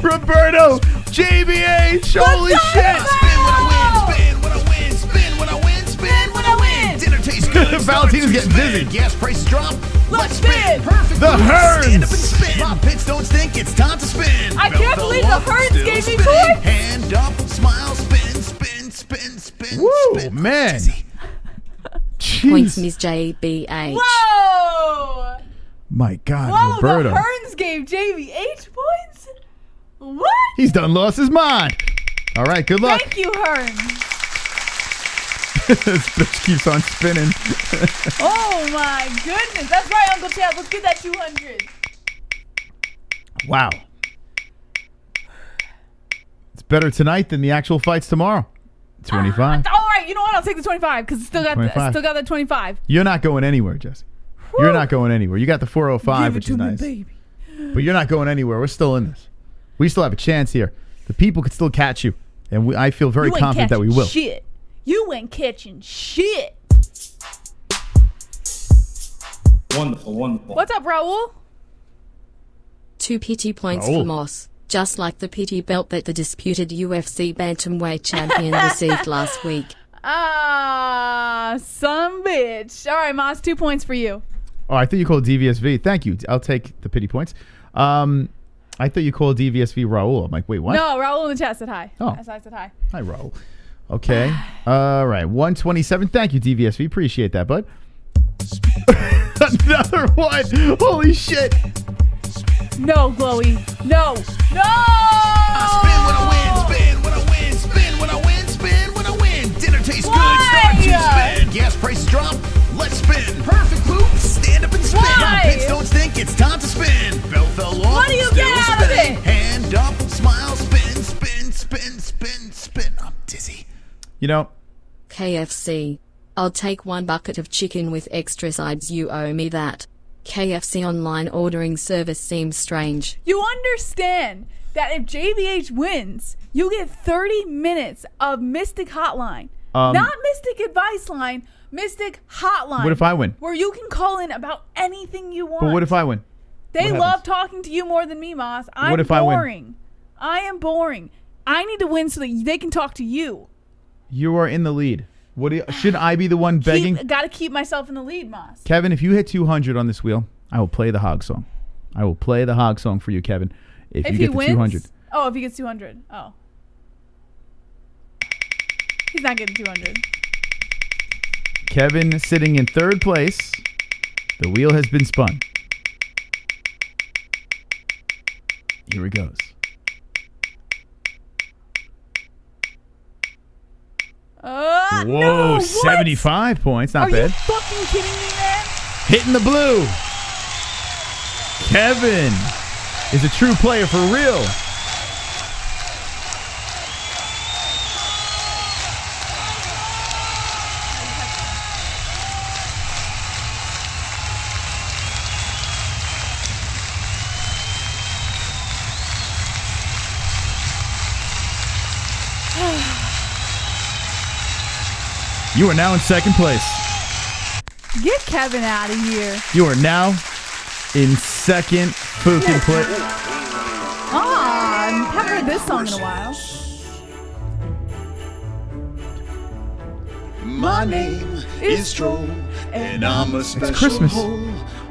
Roberto, JBH, holy shit. Spin when I win, spin when I win, spin when I win, spin when I win. Dinner tastes good. Valentina's getting spin. dizzy. Gas prices drop. Let's spin. Perfect. The move. Hearns. Stand up and spin. My pits don't stink. It's time to spin. I Bell can't fell believe the off, Hearns still gave me spinning. points. Hand up, smile, spin, spin, spin, spin, Woo, spin. man. Dizzy. Points Jeez. Miss JBH. Whoa! My God, Whoa! Roberto. The Hearns gave JVH points. What? He's done lost his mind. All right, good luck. Thank you, Hearns. This bitch keeps on spinning. Oh my goodness! That's right, Uncle Chad. Let's get that 200. Wow. It's better tonight than the actual fights tomorrow. 25. All right, you know what? I'll take the 25 because still got 25. that 25. You're not going anywhere, Jesse. You're not going anywhere. You got the 405, Give it which to is me, nice. baby. But you're not going anywhere. We're still in this. We still have a chance here. The people could still catch you. And I feel very You ain't confident that we catching will. Shit. You ain't catching shit. Wonderful, wonderful. What's up, Raul? 2 PT points Raul. for Moss. Just like the PT belt that the disputed UFC bantamweight champion received last week. Ah, some bitch. All right, Moss, 2 points for you. Oh, I thought you called DVSV. Thank you. I'll take the pity points. I thought you called DVSV Raul. I'm like, wait, what? No, Raul in the chat said hi. Oh. I said hi. Hi, Raul. Okay. All right. 127. Thank you, DVSV. Appreciate that, bud. Another one. Holy shit. No, Glowy. No. No! I spin when I win, spin when I win, spin when I win, spin when I win. Dinner tastes Why? good, start to spin. Gas prices drop, let's spin. Perfect poop, stand up and spin. Why? My pits don't stink, it's time to spin. Bell fell off, What do you still get out of spinning. it? Hand up, smile, spin, spin, spin, spin, spin. I'm dizzy. You know, KFC. I'll take 1 bucket of chicken with extra sides. You owe me that. KFC online ordering service seems strange. You understand that if JBH wins, you get 30 minutes of Mystic Hotline. Not Mystic Advice Line, Mystic Hotline. what if I win? Where you can call in about anything you want. But what if I win? They what love happens? talking to you more than me, Moss. I'm What if I win? boring. I am boring. I need to win so that they can talk to you. You are in the lead. Should I be the one begging? Gotta keep myself in the lead, Moss. Kevin, if you hit 200 on this wheel, I will play the hog song. I will play the hog song for you, Kevin. If you he get to wins? 200. Oh, if he gets 200. Oh. He's not getting 200. Kevin sitting in 3rd place. The wheel has been spun. Here he goes. No, Whoa, what? 75 points. Not Are bad. you fucking kidding me, man? Hitting the blue. Kevin is a true player for real. You are now in 2nd place. Get Kevin out of here. You are now in second Fukin play. Ah, I haven't heard this song in a while. My name is Troll, and I'm a special Christmas. hole.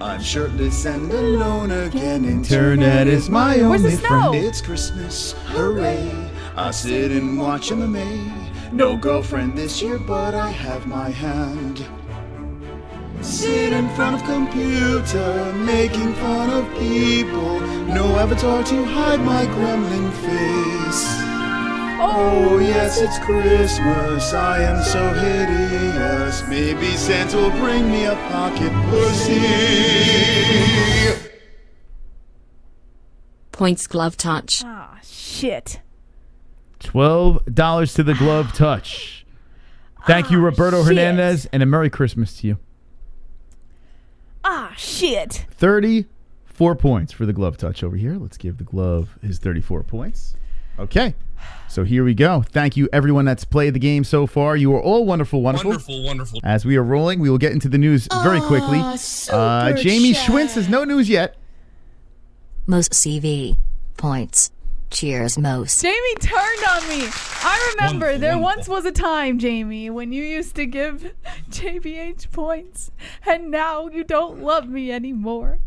I'm shirtless and alone again. Internet is my Where's the only snow? friend. It's Christmas, hooray. I sit and watch MMA. No girlfriend this year, but I have my hand. Sit in front of computer, making fun of people. No avatar to hide my gremlin face. Oh yes, it's Christmas, I am so hideous. Maybe Santa will bring me a pocket pussy. Points glove touch. Ah, shit. $12 to the glove touch. Thank you, Roberto shit. Hernandez, and a Merry Christmas to you. Ah, shit. 34 points for the glove touch over here. Let's give the glove his 34 points. Okay. So here we go. Thank you, everyone that's played the game so far. You are all wonderful, wonderful. Wonderful. As we are rolling, we will get into the news very quickly. Super Jamie chat. Schwinn says no news yet. Most CV. Points. Cheers, most. Jamie turned on me. I remember Wonderful, there wonderful. once was a time, Jamie, when you used to give JBH points, and now you don't love me anymore.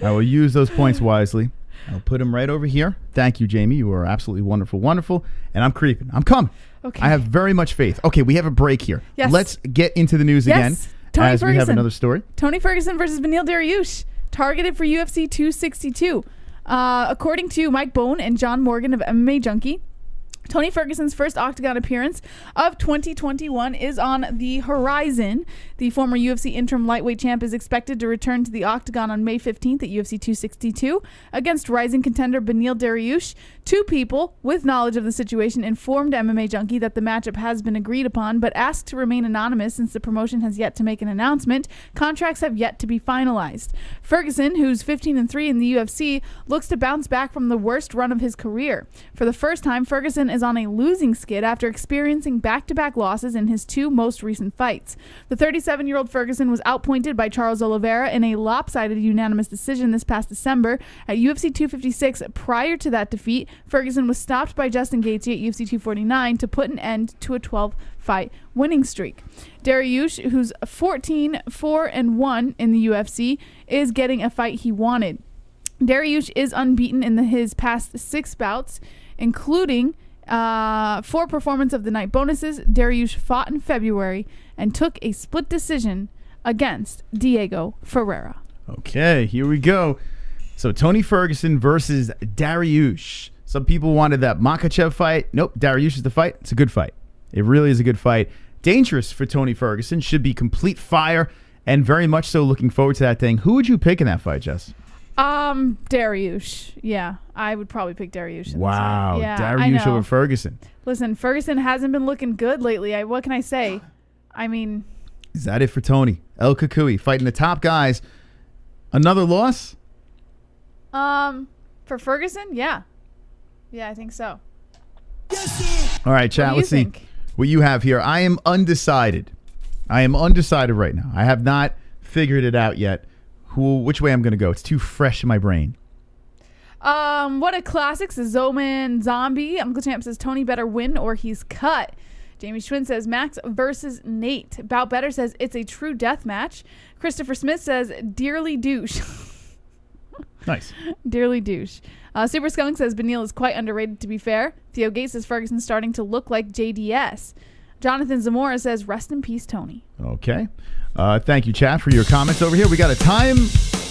I will use those points wisely. I'll put them right over here. Thank you, Jamie. You are absolutely wonderful, wonderful. And I'm creeping. I'm coming. Okay. I have very much faith. Okay, we have a break here. Yes. Let's get into the news again. Tony as we have Ferguson. another story. Tony Ferguson versus Beneil Dariush, targeted for UFC 262. According to Mike Bone and John Morgan of MMA Junkie, Tony Ferguson's first Octagon appearance of 2021 is on the horizon. The former UFC interim lightweight champ is expected to return to the Octagon on May 15th at UFC 262 against rising contender Beneil Dariush. Two people with knowledge of the situation informed MMA Junkie that the matchup has been agreed upon, but asked to remain anonymous since the promotion has yet to make an announcement. Contracts have yet to be finalized. Ferguson, who's 15-3 in the UFC, looks to bounce back from the worst run of his career. For the first time, Ferguson is on a losing skid after experiencing back-to-back losses in his two most recent fights. The 37-year-old Ferguson was outpointed by Charles Oliveira in a lopsided unanimous decision this past December. At UFC 256, prior to that defeat, Ferguson was stopped by Justin Gaethje at UFC 249 to put an end to a 12-fight winning streak. Dariush, who's 14-4-1 in the UFC, is getting a fight he wanted. Dariush is unbeaten in his past 6 bouts, including 4 performance of the night bonuses. Dariush fought in February and took a split decision against Diego Ferreira. Okay, here we go. So Tony Ferguson versus Dariush. Some people wanted that Makhachev fight. Nope, Dariush is the fight. It's a good fight. It really is a good fight. Dangerous for Tony Ferguson. Should be complete fire, and very much so looking forward to that thing. Who would you pick in that fight, Jess? Dariush. Yeah, I would probably pick Dariush. Wow, Yeah, Dariush over Ferguson. Listen, Ferguson hasn't been looking good lately. What can I say? I mean, Is that it for Tony? El Kukui fighting the top guys. Another loss? for Ferguson, yeah, I think so. All right, chat. What do you Let's see think? what you have here. I am undecided. Right now. I have not figured it out yet. Which way I'm going to go? It's too fresh in my brain. What a classic, says Zoman Zombie. Uncle Champ says Tony better win or he's cut. Jamie Schwinn says Max versus Nate. Bout Better says it's a true death match. Christopher Smith says dearly douche. Nice. Dearly douche. Super Skunk says Beneil is quite underrated, to be fair. Theo Gates says Ferguson's starting to look like JDS. Jonathan Zamora says rest in peace, Tony. Okay. Thank you, chat, for your comments over here. We got a time.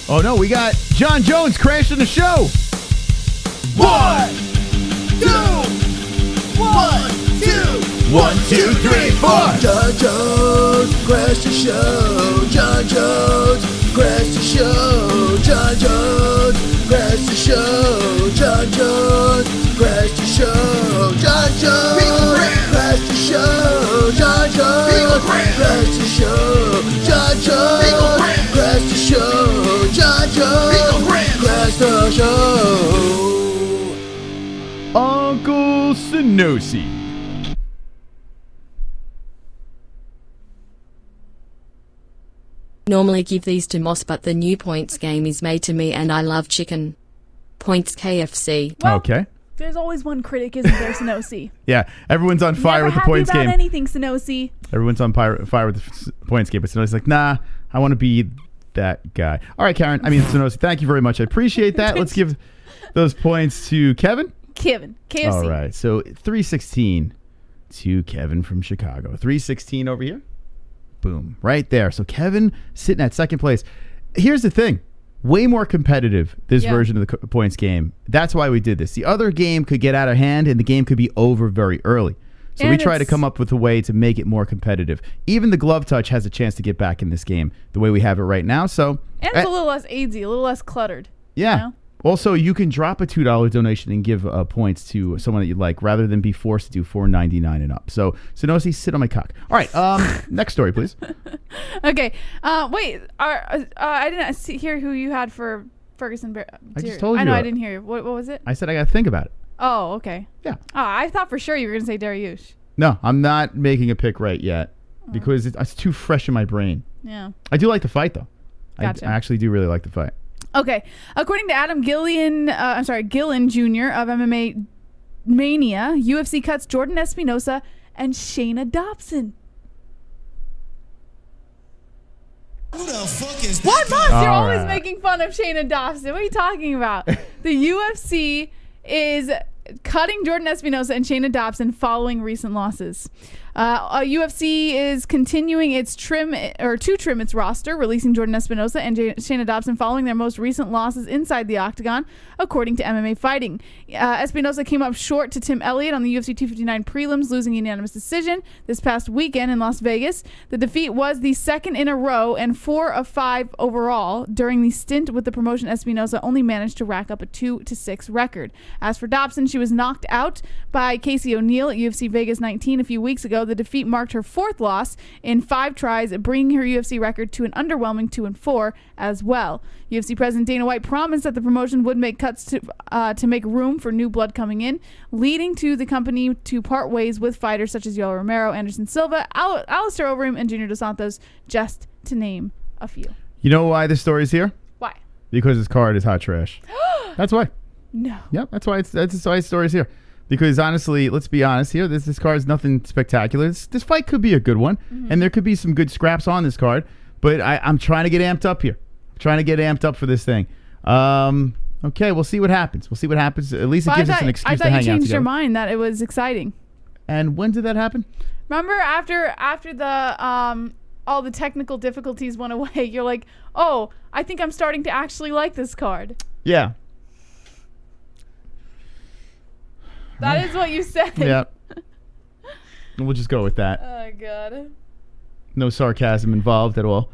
Oh, no. We got John Jones crashing the show. 1, 2, 1, 2, 1, 2, 3, 4. John Jones, crash the show. John Jones, crash the show. John Jones, crash the show. John Jones, crash the show. John Jones, crash the show. John Jones, crash the show. John Jones, crash the show. John Jones, crash the show. Uncle Sanosi. Normally give these to Moss, but the new points game is made to me and I love chicken. Points KFC. Well, Okay. There's always one critic, isn't there, Sonosi? Yeah, everyone's on fire Never with the happy points about game. anything, Sonosi. Everyone's on fire with the points game, but Sonosi's like, nah, I want to be that guy. All right, Karen. I mean, Sonosi, thank you very much. I appreciate that. Let's give those points to Kevin. KFC. All right, so 316 to Kevin from Chicago. 316 over here. Boom, right there. So Kevin sitting at second place. Here's the thing. Way more competitive, this version of the points game. That's why we did this. The other game could get out of hand, and the game could be over very early. So we try to come up with a way to make it more competitive. Even the glove touch has a chance to get back in this game the way we have it right now. So And it's a little less aidsy, a little less cluttered. Yeah. You know? Also, you can drop a $2 donation and give points to someone that you like rather than be forced to do $4.99 and up. So, Sonosi, sit on my cock. All right, next story, please. Okay. Wait. I didn't hear who you had for Ferguson. I just told you. I know I didn't hear you. What was it? I said I got to think about it. Oh, okay. Yeah. Oh, I thought for sure you were going to say Dariush. No, I'm not making a pick right yet because it's too fresh in my brain. Yeah. I do like the fight, though. Gotcha. I actually do really like the fight. Okay. According to Adam Gillen Jr. of MMA Mania, UFC cuts Jordan Espinosa and Shayna Dobson. Who the fuck is What, that? Moss? You're All always right. making fun of Shayna Dobson. What are you talking about? The UFC is cutting Jordan Espinosa and Shayna Dobson following recent losses. UFC is continuing to trim its roster, releasing Jordan Espinosa and Shayna Dobson following their most recent losses inside the octagon, according to MMA Fighting. Espinosa came up short to Tim Elliott on the UFC 259 prelims, losing a unanimous decision this past weekend in Las Vegas. The defeat was the second in a row and 4 of 5 overall. During the stint with the promotion, Espinosa only managed to rack up a 2-6 record. As for Dobson, she was knocked out by Casey O'Neill at UFC Vegas 19 a few weeks ago. The defeat marked her 4th loss in 5 tries, bringing her UFC record to an underwhelming 2-4 as well. UFC President Dana White promised that the promotion would make cuts to make room for new blood coming in, leading to the company to part ways with fighters such as Yoel Romero, Anderson Silva, Alistair Overeem, and Junior Dos Santos, just to name a few. You know why this story's here? Why? Because his card is hot trash. That's why. No. Yep, that's why the story's here. Because honestly, let's be honest here, this card is nothing spectacular. This fight could be a good one, and there could be some good scraps on this card, but I'm trying to get amped up here. I'm trying to get amped up for this thing. Okay, we'll see what happens. At least it gives us an excuse to hang out together. I thought you changed your mind that it was exciting. And when did that happen? Remember after the all the technical difficulties went away, you're like, oh, I think I'm starting to actually like this card. Yeah. That is what you said. Yeah. We'll just go with that. Oh, God. No sarcasm involved at all.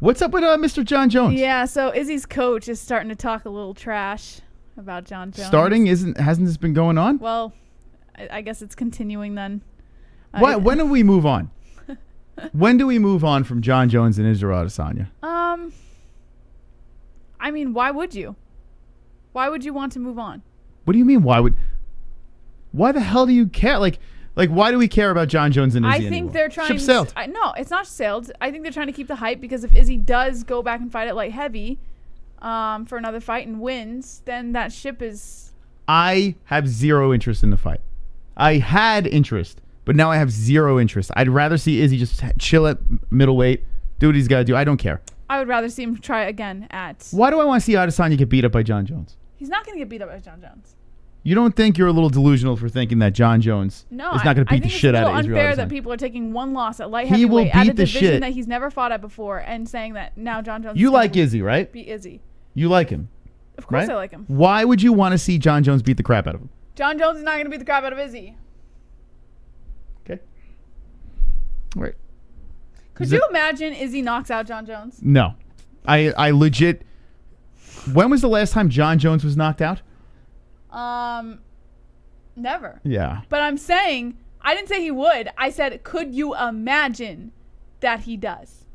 What's up with Mr. John Jones? Yeah, so Izzy's coach is starting to talk a little trash about John Jones. Hasn't this been going on? Well, I guess it's continuing then. When do we move on? When do we move on from John Jones and Israel Adesanya? I mean, why would you? Why would you want to move on? What do you mean? Why the hell do you care? Like why do we care about John Jones and Izzy I think anymore? they're trying. Ship sailed. No, it's not sailed. I think they're trying to keep the hype because if Izzy does go back and fight at light heavy, for another fight and wins, then that ship is. I have zero interest in the fight. I had interest, but now I have zero interest. I'd rather see Izzy just chill at middleweight, do what he's got to do. I don't care. I would rather see him try again at. Why do I want to see Adesanya get beat up by John Jones? He's not going to get beat up by John Jones. You don't think you're a little delusional for thinking that John Jones is not going to beat the shit out of Israel? I think it's unfair Adesanya? that people are taking one loss at light He will heavyweight at beat a the division shit. that he's never fought at before and saying that now John Jones. You like Izzy, right? Beat Izzy. You like him. Of course right? I like him. Why would you want to see John Jones beat the crap out of him? John Jones is not going to beat the crap out of Izzy. Okay. All right. Could you imagine Izzy knocks out John Jones? No. I legit. When was the last time John Jones was knocked out? Never. Yeah. But I'm saying, I didn't say he would. I said, could you imagine that he does?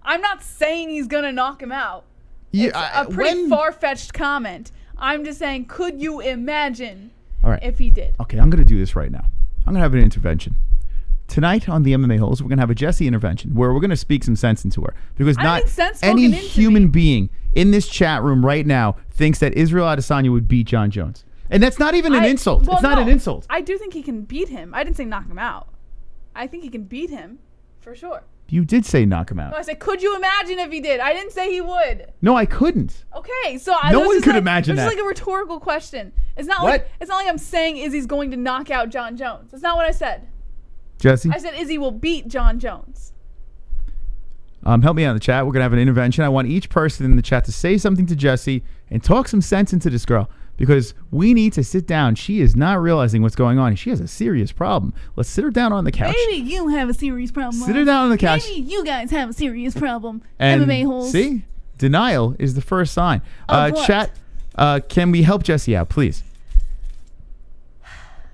I'm not saying he's going to knock him out. It's a pretty far-fetched comment. I'm just saying, could you imagine if he did? Okay, I'm going to do this right now. I'm going to have an intervention. tonight on the MMA-Holes, we're going to have a Jessie intervention where we're going to speak some sense into her. Because I not need sense any spoken into human me. being in this chat room right now thinks that Israel Adesanya would beat John Jones. And that's not even an insult. Well, it's not no, an insult. I do think he can beat him. I didn't say knock him out. I think he can beat him for sure. You did say knock him out. No, I said, could you imagine if he did? I didn't say he would. No, I couldn't. Okay, so No one could imagine that. that. It's like a rhetorical question. It's not What? like I'm saying Izzy's going to knock out John Jones. That's not what I said. Jesse? I said Izzy will beat John Jones. Help me out in the chat. We're going to have an intervention. I want each person in the chat to say something to Jesse and talk some sense into this girl because we need to sit down. She is not realizing what's going on. She has a serious problem. Let's sit her down on the couch. Maybe you have a serious problem. Sit her down on the couch. Maybe you guys have a serious problem. And MMA holes. See? Denial is the first sign. Of what? Chat, can we help Jesse out, please?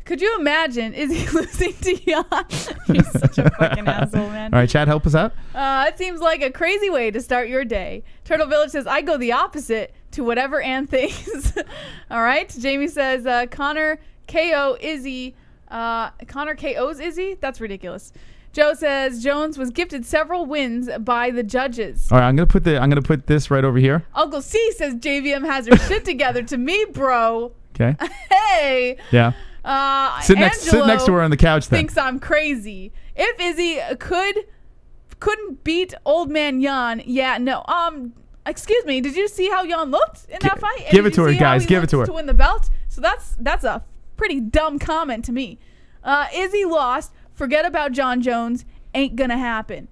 Could you imagine Izzy losing to Jan? He's such a fucking asshole, man. All right, chat, help us out. It seems like a crazy way to start your day. Turtle Village says, I go the opposite to whatever Ann thinks. All right. Jamie says, Connor KO Izzy. Connor KO's Izzy? That's ridiculous. Joe says, Jones was gifted several wins by the judges. All right, I'm gonna put this right over here. Uncle C says, JVM has her shit together to me, bro. Okay. Hey. Yeah. Sit next to her on the couch then. Thinks I'm crazy. If Izzy couldn't beat old man Jan, yeah, no. Excuse me, did you see how Jan looked in that fight? And give did it to you her, see how guys. he Give it looked to her. To win the belt. So that's a pretty dumb comment to me. Izzy lost. Forget about John Jones. Ain't gonna happen.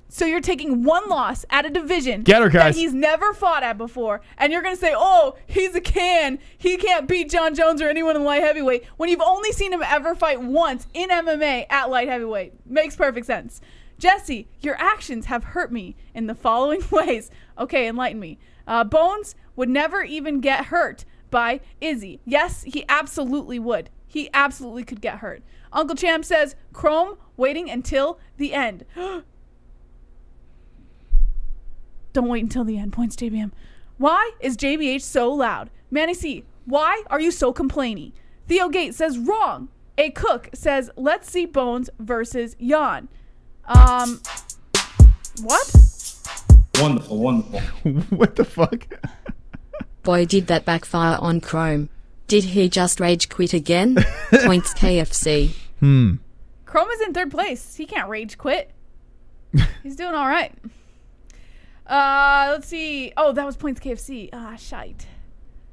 So you're taking one loss at a division Get her, guys. that he's never fought at before, and you're gonna say, "Oh, he's a can. He can't beat John Jones or anyone in light heavyweight." When you've only seen him ever fight once in MMA at light heavyweight, makes perfect sense. Jesse, your actions have hurt me in the following ways. Okay, enlighten me. Bones would never even get hurt by Izzy. Yes, he absolutely would. He absolutely could get hurt. Uncle Champ says, Chrome waiting until the end. Don't wait until the end. Points JBM. Why is JBH so loud? Manny C, why are you so complainy? Theo Gates says wrong. A Cook says, let's see Bones versus Jan. What? Wonderful, wonderful. What the fuck? Boy, did that backfire on Chrome. Did he just rage quit again? Points KFC. Chrome is in third place. He can't rage quit. He's doing all right. Let's see. Oh, that was points KFC. Shite.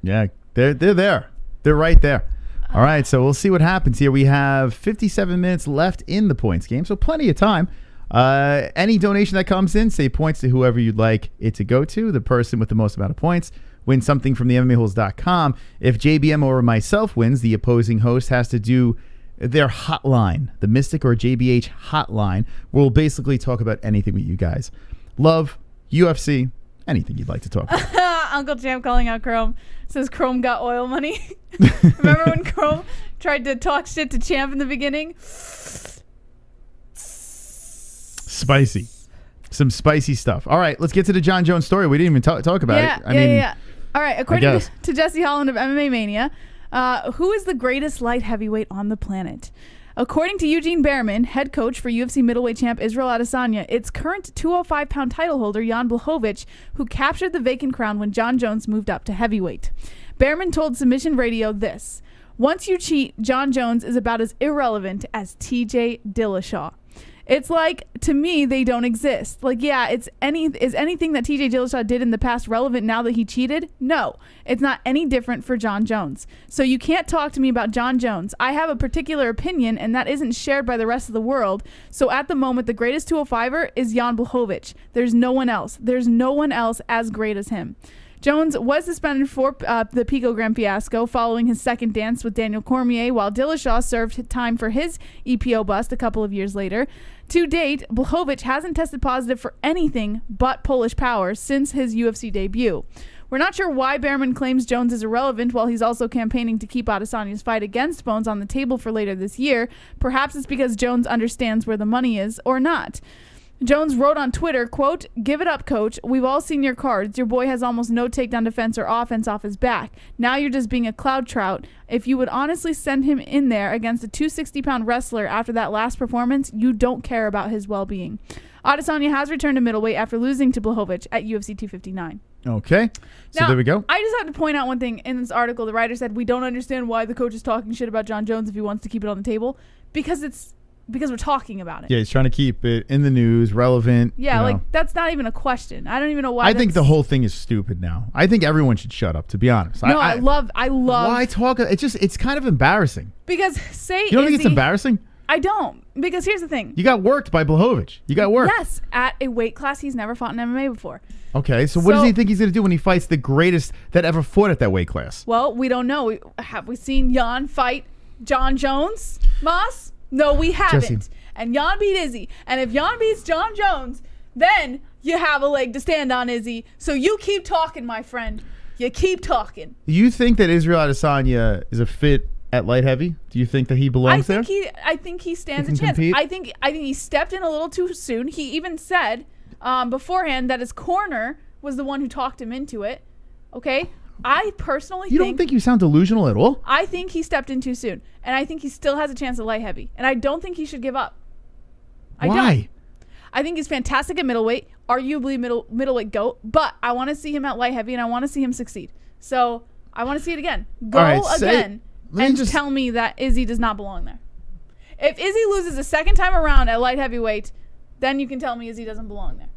Yeah, they're there. They're right there. All right, so we'll see what happens here. We have 57 minutes left in the points game, so plenty of time. Any donation that comes in, say points to whoever you'd like it to go to. The person with the most amount of points wins something from the MMAHoles.com. If JBM or myself wins, the opposing host has to do their hotline, the Mystic or JBH hotline. We'll basically talk about anything with you guys. Love, UFC, anything you'd like to talk about. Uncle Champ calling out Chrome. Says Chrome got oil money. Remember when Chrome tried to talk shit to Champ in the beginning? Spicy. Some spicy stuff. All right, let's get to the John Jones story. We didn't even talk about it. I mean, All right, according to Jesse Holland of MMA Mania, who is the greatest light heavyweight on the planet? According to Eugene Behrman, head coach for UFC middleweight champ Israel Adesanya, it's current 205-pound title holder Jan Blachowicz, who captured the vacant crown when John Jones moved up to heavyweight. Behrman told Submission Radio this: once you cheat, John Jones is about as irrelevant as TJ Dillashaw. It's like, to me, they don't exist. Like, yeah, is anything that TJ Dillashaw did in the past relevant now that he cheated? No, it's not any different for John Jones. So you can't talk to me about John Jones. I have a particular opinion, and that isn't shared by the rest of the world. So at the moment, the greatest 205er is Jan Blachowicz. There's no one else. There's no one else as great as him. Jones was suspended for the picogram fiasco following his second dance with Daniel Cormier, while Dillashaw served time for his EPO bust a couple of years later. To date, Blachowicz hasn't tested positive for anything but Polish power since his UFC debut. We're not sure why Behrman claims Jones is irrelevant while he's also campaigning to keep Adesanya's fight against Bones on the table for later this year. Perhaps it's because Jones understands where the money is, or not. Jones wrote on Twitter, quote, "Give it up, coach. We've all seen your cards. Your boy has almost no takedown defense or offense off his back. Now you're just being a cloud trout. If you would honestly send him in there against a 260-pound wrestler after that last performance, you don't care about his well-being." Adesanya has returned to middleweight after losing to Blachowicz at UFC 259. Okay. So Now, there we go. I just have to point out one thing. In this article, the writer said, "We don't understand why the coach is talking shit about John Jones if he wants to keep it on the table." Because we're talking about it. Yeah, he's trying to keep it in the news, relevant. Yeah, you like know. that's not even a question. I don't even know why. I think the whole thing is stupid now. I think everyone should shut up, to be honest. No, I love. Why talk? It's kind of embarrassing. Because say You don't think it's embarrassing? I don't. Because here's the thing. You got worked by Blachowicz. You got worked. Yes, at a weight class he's never fought in MMA before. Okay, so what does he think he's going to do when he fights the greatest that ever fought at that weight class? Well, we don't know. Have we seen Jan fight John Jones, Moss? No, we haven't. Jesse. And Jan beat Izzy. And if Jan beats John Jones, then you have a leg to stand on, Izzy. So you keep talking, my friend. You keep talking. Do you think that Israel Adesanya is a fit at light heavy? Do you think that he belongs there? I think he stands a He can chance. compete? I think he stepped in a little too soon. He even said beforehand that his corner was the one who talked him into it. Okay? I personally You don't think you sound delusional at all? I think he stepped in too soon. And I think he still has a chance at light heavy. And I don't think he should give up. Why? I think he's fantastic at middleweight, arguably middleweight GOAT, but I want to see him at light heavy and I want to see him succeed. So I want to see it again. Go again and tell me that Izzy does not belong there. If Izzy loses a second time around at light heavyweight, then you can tell me Izzy doesn't belong there.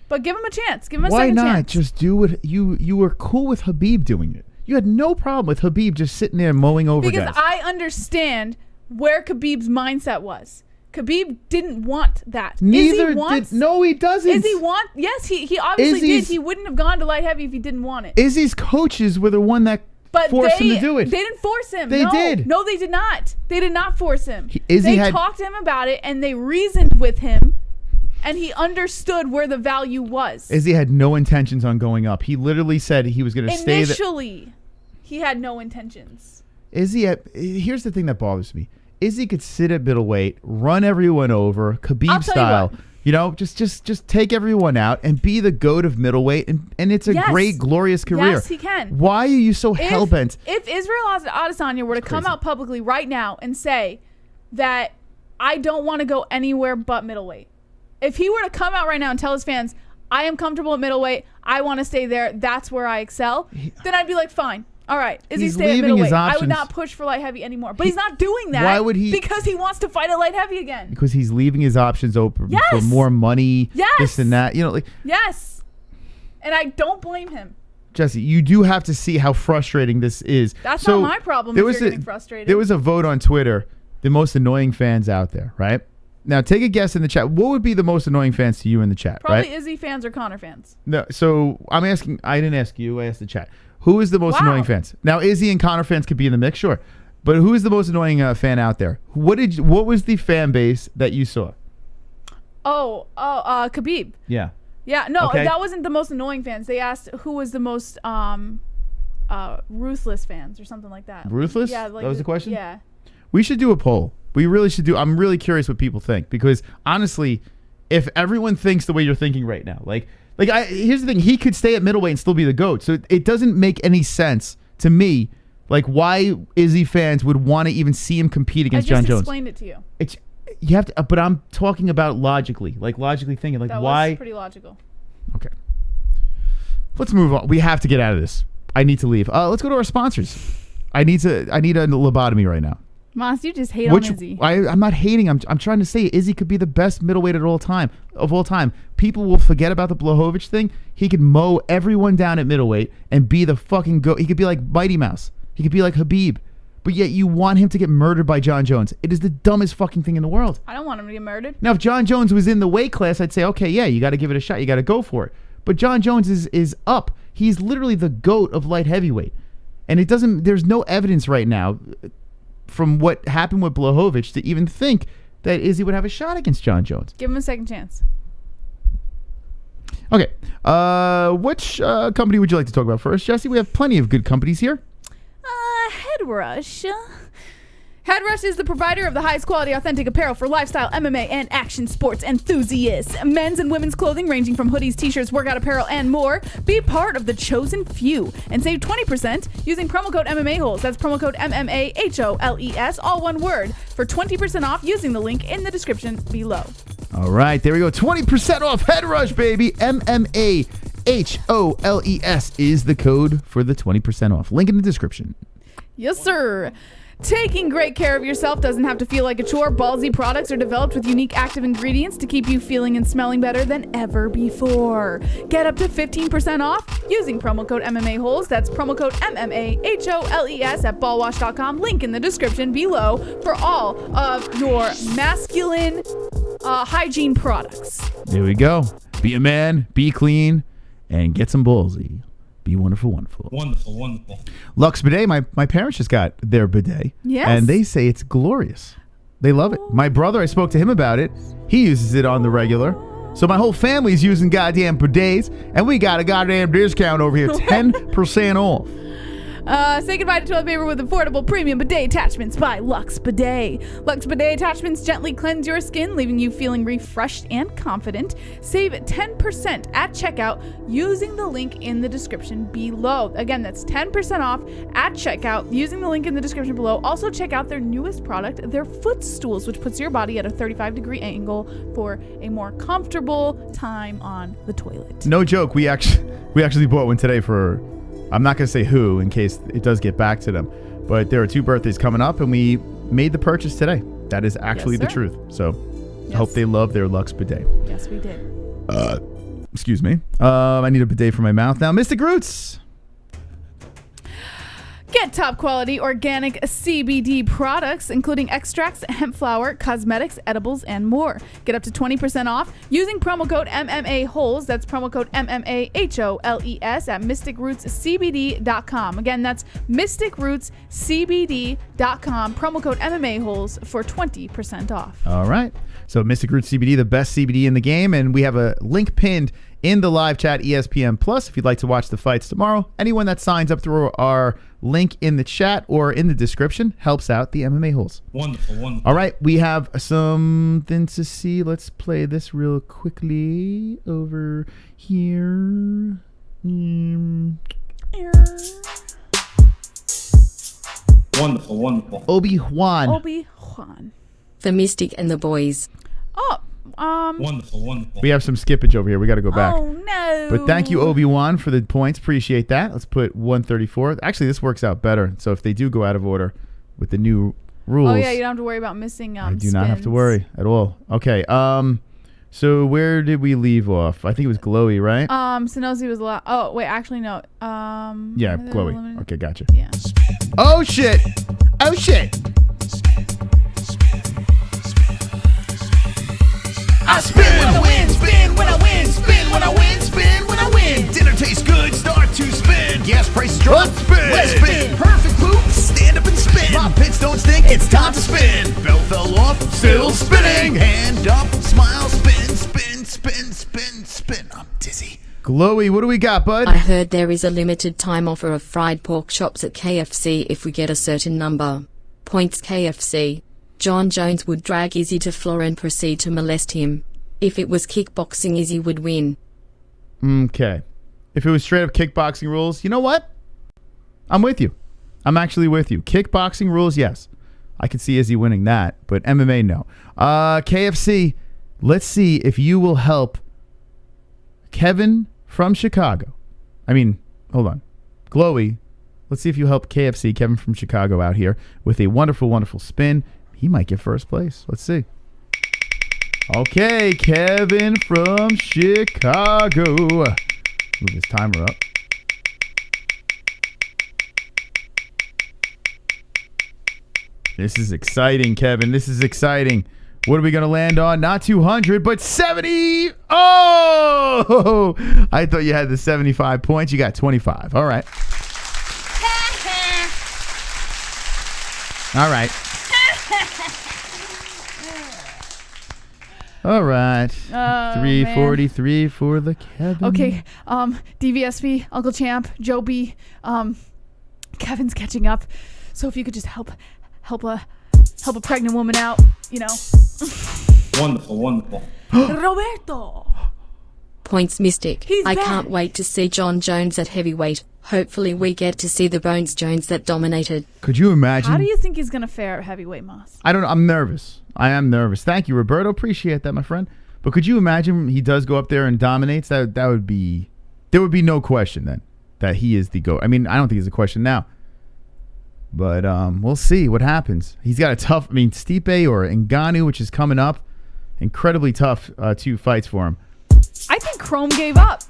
But give him a chance. Give him a second chance. Why not just do what you were cool with Khabib doing it? You had no problem with Khabib just sitting there mowing over Because guys. I understand where Khabib's mindset was. Khabib didn't want that. Neither Izzy wants, did. No, he doesn't. Izzy want? Yes, he obviously did. He wouldn't have gone to light heavy if he didn't want it. Izzy's coaches were the one that forced him to do it. They didn't force him. They did. No, they did not. They did not force him. Izzy they talked to him about it and they reasoned with him, and he understood where the value was. Izzy had no intentions on going up. He literally said he was going to stay there. Initially, he had no intentions. Here's the thing that bothers me. Izzy could sit at middleweight, run everyone over, Khabib style. You know, just take everyone out and be the GOAT of middleweight, and it's a great, glorious career. Yes, he can. Why are you so hell-bent? If Israel Adesanya were to come out publicly right now and say that I don't want to go anywhere but middleweight, if he were to come out right now and tell his fans, I am comfortable at middleweight, I want to stay there, that's where I excel, then I'd be like, fine. All right, Izzy stay at middleweight. I would not push for light heavy anymore. But he's not doing that. Why would he? Because he wants to fight at light heavy again. Because he's leaving his options open for more money, this and that. You know, yes. And I don't blame him. Jesse, you do have to see how frustrating this is. That's not my problem if you're getting frustrated. There was a vote on Twitter, the most annoying fans out there, right? Now, take a guess in the chat. What would be the most annoying fans to you in the chat, Probably right? Izzy fans or Connor fans. No, so I'm asking. I didn't ask you. I asked the chat. Who is the most annoying fans? Now, Izzy and Connor fans could be in the mix, sure. But who is the most annoying fan out there? What was the fan base that you saw? Khabib. Yeah. Yeah, no, Okay. that wasn't the most annoying fans. They asked who was the most ruthless fans or something like that. Ruthless? Yeah, like that was the question? Yeah. We should do a poll. We really should do. I'm really curious what people think, because honestly, if everyone thinks the way you're thinking right now, here's the thing: he could stay at middleweight and still be the GOAT. So it doesn't make any sense to me, like why Izzy fans would want to even see him compete against John Jones. I just explained it to you. You have to, but I'm talking about logically thinking, like that why? Was pretty logical. Okay, let's move on. We have to get out of this. I need to leave. Let's go to our sponsors. I need a lobotomy right now. Moss, you just hate on Izzy. I'm not hating. I'm trying to say Izzy could be the best middleweight of all time. People will forget about the Blachowicz thing. He could mow everyone down at middleweight and be the fucking GOAT. He could be like Mighty Mouse. He could be like Khabib. But yet you want him to get murdered by John Jones. It is the dumbest fucking thing in the world. I don't want him to get murdered. Now, if John Jones was in the weight class, I'd say, okay, yeah, you got to give it a shot. You got to go for it. But John Jones is up. He's literally the GOAT of light heavyweight. And there's no evidence right now from what happened with Blachowicz to even think that Izzy would have a shot against John Jones. Give him a second chance. Okay. Which company would you like to talk about first, Jesse? We have plenty of good companies here. Head Rush. Headrush is the provider of the highest quality authentic apparel for lifestyle, MMA, and action sports enthusiasts. Men's and women's clothing ranging from hoodies, t-shirts, workout apparel, and more. Be part of the chosen few and save 20% using promo code MMA-Holes. That's promo code MMA-HOLES, all one word, for 20% off using the link in the description below. All right, there we go. 20% off Headrush, baby. MMA-HOLES is the code for the 20% off. Link in the description. Yes, sir. Taking great care of yourself doesn't have to feel like a chore. Ballsy products are developed with unique active ingredients to keep you feeling and smelling better than ever before. Get up to 15% off using promo code MMA-Holes. That's promo code MMA-HOLES at ballwash.com. Link in the description below for all of your masculine hygiene products. There we go. Be a man, be clean, and get some ballsy. Be wonderful, wonderful. Wonderful, wonderful. Lux Bidet, my parents just got their bidet. Yes. And they say it's glorious. They love it. My brother, I spoke to him about it. He uses it on the regular. So my whole family's using goddamn bidets, and we got a goddamn discount over here, 10% off. Say goodbye to toilet paper with affordable premium bidet attachments by Lux Bidet. Lux Bidet attachments gently cleanse your skin, leaving you feeling refreshed and confident. Save 10% at checkout using the link in the description below. Again, that's 10% off at checkout using the link in the description below. Also, check out their newest product, their footstools, which puts your body at a 35-degree angle for a more comfortable time on the toilet. No joke. We actually bought one today for, I'm not going to say who in case it does get back to them, but there are 2 birthdays coming up, and we made the purchase today. That is actually the truth. So I hope they love their Lux Bidet. Yes, we did. Excuse me. I need a bidet for my mouth now. Mystic Roots. Get top quality organic CBD products, including extracts, hemp flower, cosmetics, edibles, and more. Get up to 20% off using promo code MMA-Holes. That's promo code MMA-HOLES at mysticrootscbd.com. Again, that's mysticrootscbd.com. Promo code MMA-Holes for 20% off. All right. So Mystic Roots CBD, the best CBD in the game, and we have a link pinned in the live chat, ESPN Plus, if you'd like to watch the fights tomorrow. Anyone that signs up through our link in the chat or in the description helps out the MMA Holes. Wonderful, wonderful. All right, we have something to see. Let's play this real quickly over here. Wonderful, wonderful. Obi-Wan. The Mystic and the Boys. Oh, Wonderful, wonderful. We have some skippage over here. We got to go back. Oh, no. But thank you, Obi-Wan, for the points. Appreciate that. Let's put 134. Actually, this works out better. So if they do go out of order with the new rules. Oh, yeah, you don't have to worry about missing I do not have to worry at all. Okay. So where did we leave off? I think it was Glowy, right? Sonosi was oh, wait, actually, no. Yeah, Glowy. Okay, gotcha. Yeah. Oh, shit. Oh, shit. I spin when I win, spin when I win, spin when I win, spin when I win. Dinner tastes good, start to spin. Gas prices drop, spin. Let's spin. Perfect poop, stand up and spin. My pits don't stink, it's time to spin. Belt fell off, still spinning. Hand up, smile, spin, spin, spin, spin, spin. I'm dizzy. Glowy, what do we got, bud? I heard there is a limited time offer of fried pork chops at KFC if we get a certain number. Points KFC. John Jones would drag Izzy to floor and proceed to molest him. If it was kickboxing, Izzy would win. Okay. If it was straight up kickboxing rules, you know what? I'm with you. I'm actually with you. Kickboxing rules, yes. I could see Izzy winning that, but MMA, no. KFC, let's see if you will help Kevin from Chicago. I mean, hold on. Glowy, let's see if you help KFC, Kevin from Chicago, out here with a wonderful, wonderful spin. He might get first place. Let's see. Okay, Kevin from Chicago. Move this timer up. This is exciting, Kevin. This is exciting. What are we going to land on? Not 200, but 70. Oh! I thought you had the 75 points. You got 25. All right. All right. All right. 343 for the Kevin. Okay. DVSP, Uncle Champ, Joe B. Kevin's catching up. So if you could just help help a pregnant woman out, you know. Wonderful, wonderful. Roberto. Points Mystic. He's I back. can't wait to see John Jones at heavyweight. Hopefully we get to see the Bones Jones that dominated. Could you imagine? How do you think he's going to fare at heavyweight, Moss? I don't know. I'm nervous. I am nervous. Thank you, Roberto. Appreciate that, my friend. But could you imagine he does go up there and dominates? That would be... There would be no question then that he is the GOAT. I mean, I don't think it's a question now. But we'll see what happens. He's got a tough... I mean, Stipe or Ngannou, which is coming up. Incredibly tough 2 fights for him. I think Chrome gave up.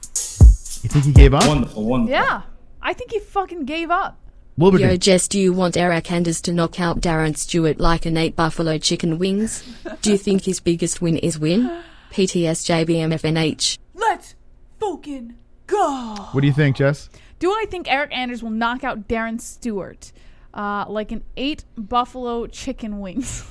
You think he gave up? Wonderful, wonderful. Yeah. I think he fucking gave up. Yo, Jess, do you want Eric Anders to knock out Darren Stewart like an 8 buffalo chicken wings? Do you think his biggest win is win? PTSJBMFNH. Let's fucking go. What do you think, Jess? Do I think Eric Anders will knock out Darren Stewart like an 8 buffalo chicken wings?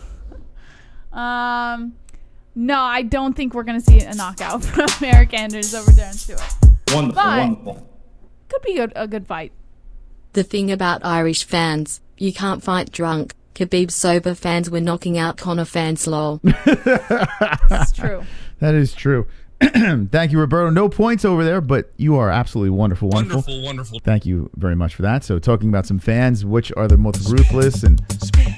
No, I don't think we're going to see a knockout from Eric Anders over Darren Stewart. Wonderful, But wonderful. could be a good fight. The thing about Irish fans, you can't fight drunk. Khabib sober fans were knocking out Conor fans, lol. It's true. That is true. Thank you, Roberto. No points over there, but you are absolutely wonderful, wonderful. Wonderful, wonderful. Thank you very much for that. So talking about some fans, which are the most ruthless and... Spin.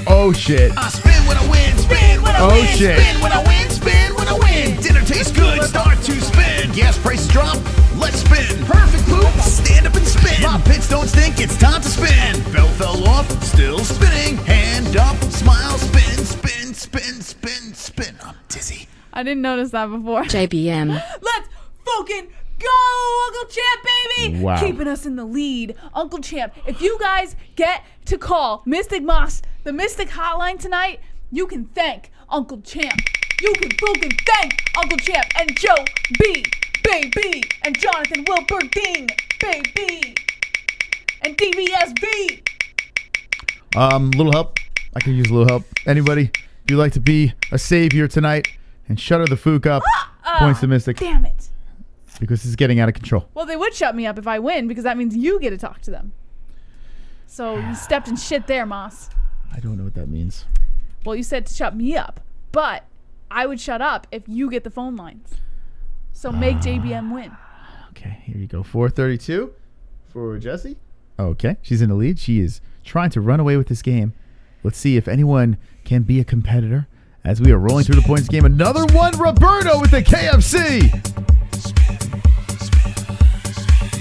Oh, shit. I spin when I win, spin when I Oh, win, shit. spin when I win, spin when I win. Dinner tastes good, start to spin. Gas prices drop, let's spin. Perfect poop, stand up and spin. My pits don't stink, it's time to spin. Belt fell off, still spinning. Hand up, smile, spin, spin, spin, spin, spin. I'm dizzy. I didn't notice that before. JBM. Let's fucking go, Uncle Champ, baby! Wow. Keeping us in the lead. Uncle Champ, if you guys get to call Mystic Moss, the Mystic Hotline tonight, you can thank Uncle Champ. You can fucking thank Uncle Champ and Joe B, baby, and Jonathan Wilberding, baby, and DVSV. Little help. I could use a little help. Anybody, if you'd like to be a savior tonight and shutter the fook up, points to Mystic. Damn it. Because this is getting out of control. Well, they would shut me up if I win because that means you get to talk to them. So you stepped in shit there, Moss. I don't know what that means. Well, you said to shut me up, but I would shut up if you get the phone lines. So make JBM win. Okay, here you go. 432 for Jessie. Okay, she's in the lead. She is trying to run away with this game. Let's see if anyone can be a competitor as we are rolling through the points game. Another one, Roberto with the KFC.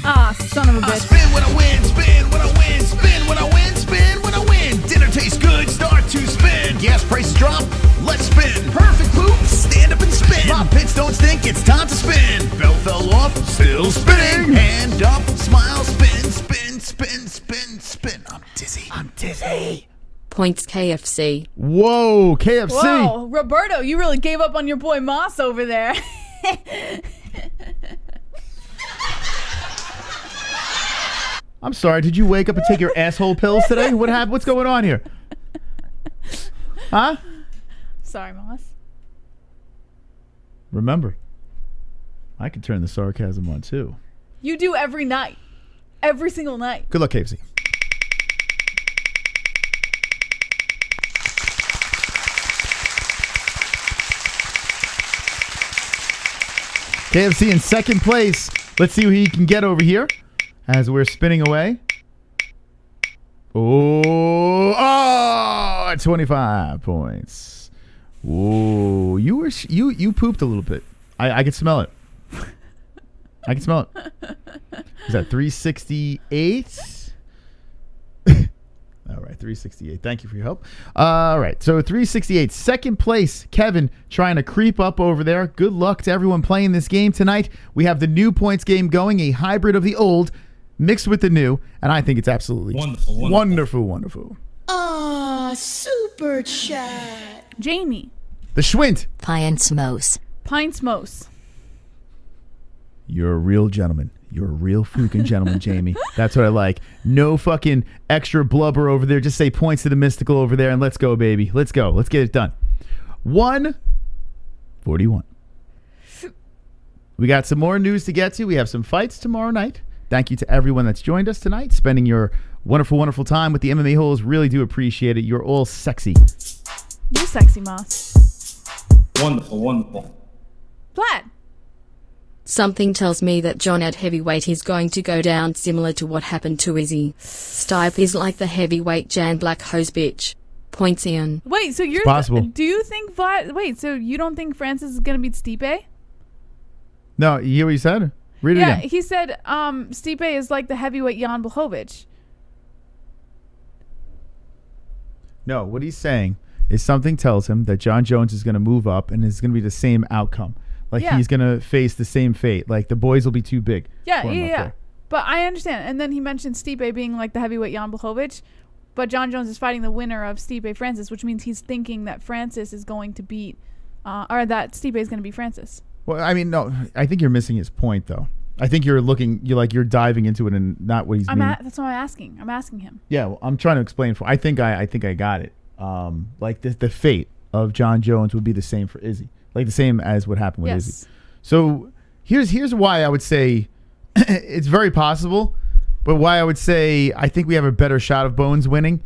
Ah, son of a I bitch. spin when I win, spin when I win, spin when I win, spin when I win. Dinner tastes good, start to spin. Gas prices drop, let's spin. Perfect poop, stand up and spin. My pits don't stink, it's time to spin. Belt fell off, still spinning. Hand up, smile, spin, spin, spin, spin, spin. I'm dizzy. I'm dizzy. Points KFC. Whoa, KFC. Whoa, Roberto, you really gave up on your boy Moss over there. I'm sorry, did you wake up and take your asshole pills today? What happened? What's going on here? Huh? Sorry, Moss. Remember, I can turn the sarcasm on too. You do every night. Every single night. Good luck, KFC. KFC in second place. Let's see who he can get over here as we're spinning away. Oh, 25 points. Whoa, you pooped a little bit. I could smell it. I can smell it. Is that 368? All right, 368. Thank you for your help. All right, so 368. Second place, Kevin trying to creep up over there. Good luck to everyone playing this game tonight. We have the new points game going, a hybrid of the old mixed with the new, and I think it's absolutely wonderful. Ah, super chat. Jamie. The Schwint. Pints Mos. You're a real gentleman. You're a real fucking gentleman, Jamie. That's what I like. No fucking extra blubber over there. Just say points to the mystical over there and let's go, baby. Let's go. Let's get it done. 141. We got some more news to get to. We have some fights tomorrow night. Thank you to everyone that's joined us tonight, spending your wonderful, wonderful time with the MMA Holes. Really do appreciate it. You're all sexy. You sexy, Moss. Wonderful, wonderful. Vlad. Something tells me that John at heavyweight is going to go down similar to what happened to Izzy. Stipe is like the heavyweight Jan Black hose bitch. Points Ian. Wait, so you're possible. Do you think Vlad? Wait, so you don't think Francis is gonna beat Stipe? No, you hear what he said? Read it Yeah, again. he said Stipe is like the heavyweight Jan Blachowicz. No, what he's saying is something tells him that John Jones is going to move up and it's going to be the same outcome. Like he's going to face the same fate. Like the boys will be too big. Yeah, for him up yeah. there. But I understand. And then he mentioned Stipe being like the heavyweight Jan Blachowicz. But John Jones is fighting the winner of Stipe Francis, which means he's thinking that Francis is going to beat, or that Stipe is going to beat Francis. Well, I mean, no, I think you're missing his point, though. I think you're diving into it and not what he's meaning. That's what I'm asking. I'm asking him. Yeah, well, I'm trying to explain. I think I got it. Like the fate of John Jones would be the same for Izzy, like the same as what happened with Izzy. So here's why I would say it's very possible, but why I would say I think we have a better shot of Bones winning.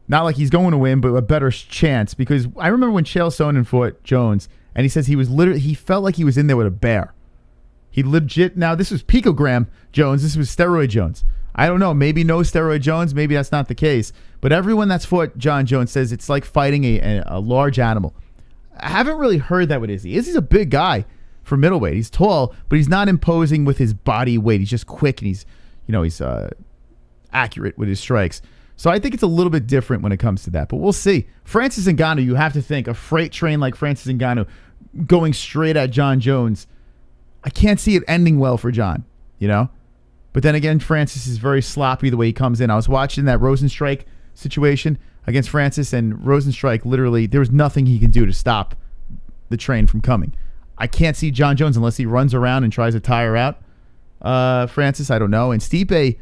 Not like he's going to win, but a better chance, because I remember when Chael Sonnen fought Jones, and he says he felt like he was in there with a bear. He legit, now this was picogram Jones, this was steroid Jones. I don't know, maybe no steroid Jones, maybe that's not the case. But everyone that's fought John Jones says it's like fighting a large animal. I haven't really heard that with Izzy. Izzy's a big guy for middleweight. He's tall, but he's not imposing with his body weight. He's just quick, and he's accurate with his strikes. So I think it's a little bit different when it comes to that. But we'll see. Francis Ngannou, you have to think, a freight train like Francis Ngannou going straight at John Jones, I can't see it ending well for John, But then again, Francis is very sloppy the way he comes in. I was watching that Rosenstrike situation against Francis, and Rosenstrike literally, there was nothing he can do to stop the train from coming. I can't see John Jones unless he runs around and tries to tire out Francis. I don't know. And Stipe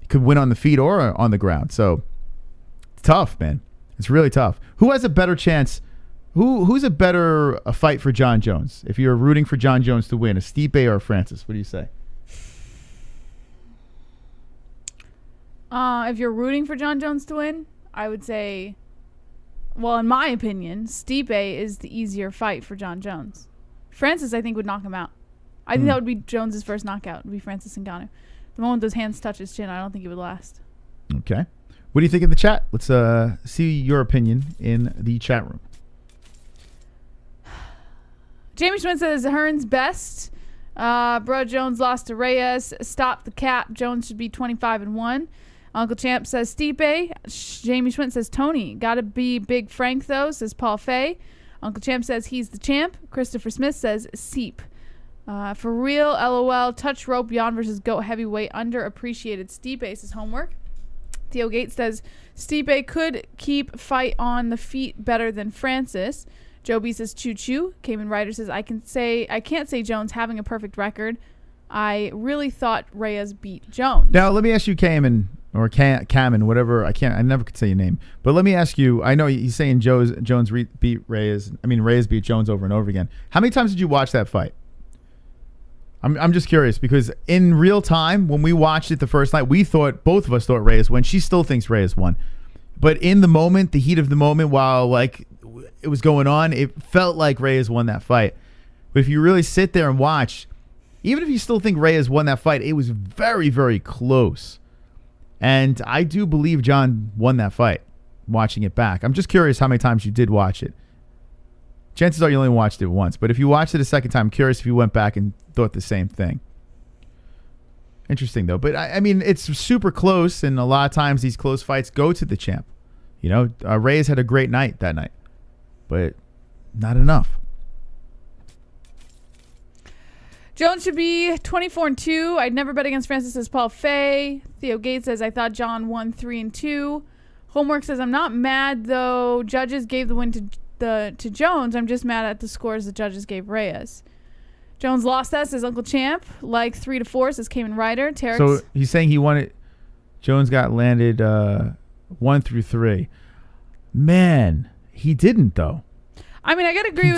could win on the feet or on the ground. So it's tough, man. It's really tough. Who has a better chance? Who's a better fight for John Jones? If you're rooting for John Jones to win, a Stipe or a Francis? What do you say? If you're rooting for John Jones to win, I would say, well, in my opinion, Stipe is the easier fight for John Jones. Francis, I think, would knock him out. I think that would be Jones's first knockout, would be Francis Ngannou. The moment those hands touch his chin, I don't think it would last. Okay. What do you think in the chat? Let's see your opinion in the chat room. Jamie Schmidt says Hearns best. Bro Jones lost to Reyes. Stop the cap. Jones should be 25-1. Uncle Champ says Stipe. Jamie Schmidt says Tony. Gotta be Big Frank though, says Paul Fay. Uncle Champ says he's the champ. Christopher Smith says Seep. For real, LOL. Touch rope. Jan versus Goat heavyweight. Underappreciated. Stipe says homework. Theo Gates says Stipe could keep fight on the feet better than Francis. Joe B says choo choo. Cayman Ryder says I can't say Jones having a perfect record. I really thought Reyes beat Jones. Now let me ask you, Cayman or Cameron, whatever. I never could say your name. But let me ask you. I know he's saying Jones beat Reyes. I mean Reyes beat Jones over and over again. How many times did you watch that fight? I'm just curious, because in real time when we watched it the first night, both of us thought Reyes won. She still thinks Reyes won. But in the moment, the heat of the moment, while like it was going on, it felt like Reyes won that fight. But if you really sit there and watch, even if you still think Reyes won that fight, it was very, very close. And I do believe John won that fight, watching it back. I'm just curious how many times you did watch it. Chances are you only watched it once. But if you watched it a second time, I'm curious if you went back and thought the same thing. Interesting, though. But, I mean, it's super close, and a lot of times these close fights go to the champ. Reyes had a great night that night, but not enough. Jones should be 24-2. I'd never bet against Francis, says Paul Fay. Theo Gates says I thought John won 3-2. Homework says I'm not mad though. Judges gave the win to Jones. I'm just mad at the scores the judges gave Reyes. Jones lost that, says Uncle Champ. Like 3-4, says Cayman Ryder. So he's saying he won it. Jones got landed 1 through 3. Man, he didn't though. I mean, I gotta agree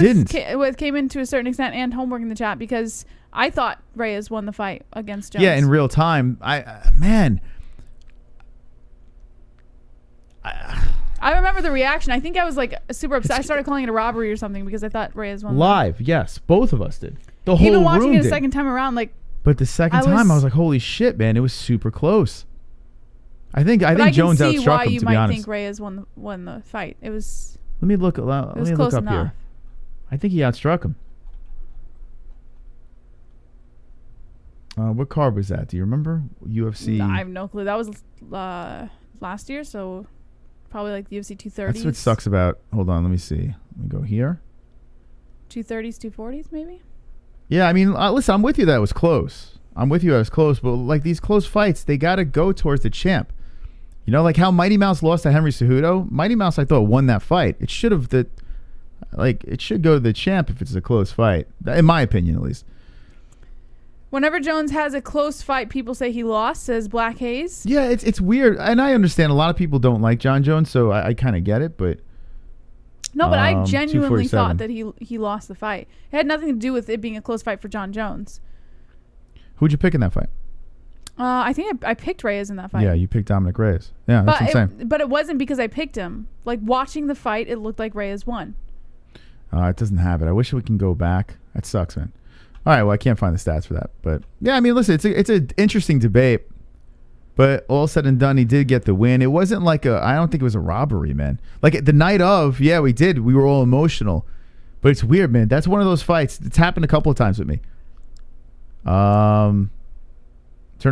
with Cayman to a certain extent, and Homework in the chat, because I thought Reyes won the fight against Jones. Yeah, in real time. I remember the reaction. I think I was like super upset. I started calling it a robbery or something because I thought Reyes won. Live, yes. Both of us did. The whole Even watching room it a did. second time around, like. But the second time, I was like, "Holy shit, man! It was super close." I think Jones outstruck him. To be honest, I can see why you might think Reyes won the fight. It was. Let me look. Let me look up here. I think he outstruck him. What card was that? Do you remember? UFC. No, I have no clue. That was last year, so probably like the UFC 230s. That's what sucks about. Hold on, let me see. Let me go here. 230s, 240s, maybe. Yeah, I mean, listen, I'm with you that it was close. I'm with you that it was close, but like these close fights, they got to go towards the champ. You know, like how Mighty Mouse lost to Henry Cejudo. Mighty Mouse, I thought, won that fight. It should have it should go to the champ if it's a close fight, in my opinion, at least. Whenever Jones has a close fight, people say he lost, says Black Hayes. Yeah, it's weird, and I understand a lot of people don't like John Jones, so I kind of get it, but. No, but I genuinely thought that he lost the fight. It had nothing to do with it being a close fight for John Jones. Who'd you pick in that fight? I think I picked Reyes in that fight. Yeah, you picked Dominic Reyes. Yeah, that's what I'm saying. But it wasn't because I picked him. Like, watching the fight, it looked like Reyes won. It doesn't have it. I wish we can go back. That sucks, man. All right, well, I can't find the stats for that. But, yeah, I mean, listen, it's an interesting debate. But all said and done, he did get the win. It wasn't like I don't think it was a robbery, man. Like the night of, yeah, we did. We were all emotional. But it's weird, man. That's one of those fights. It's happened a couple of times with me. Turn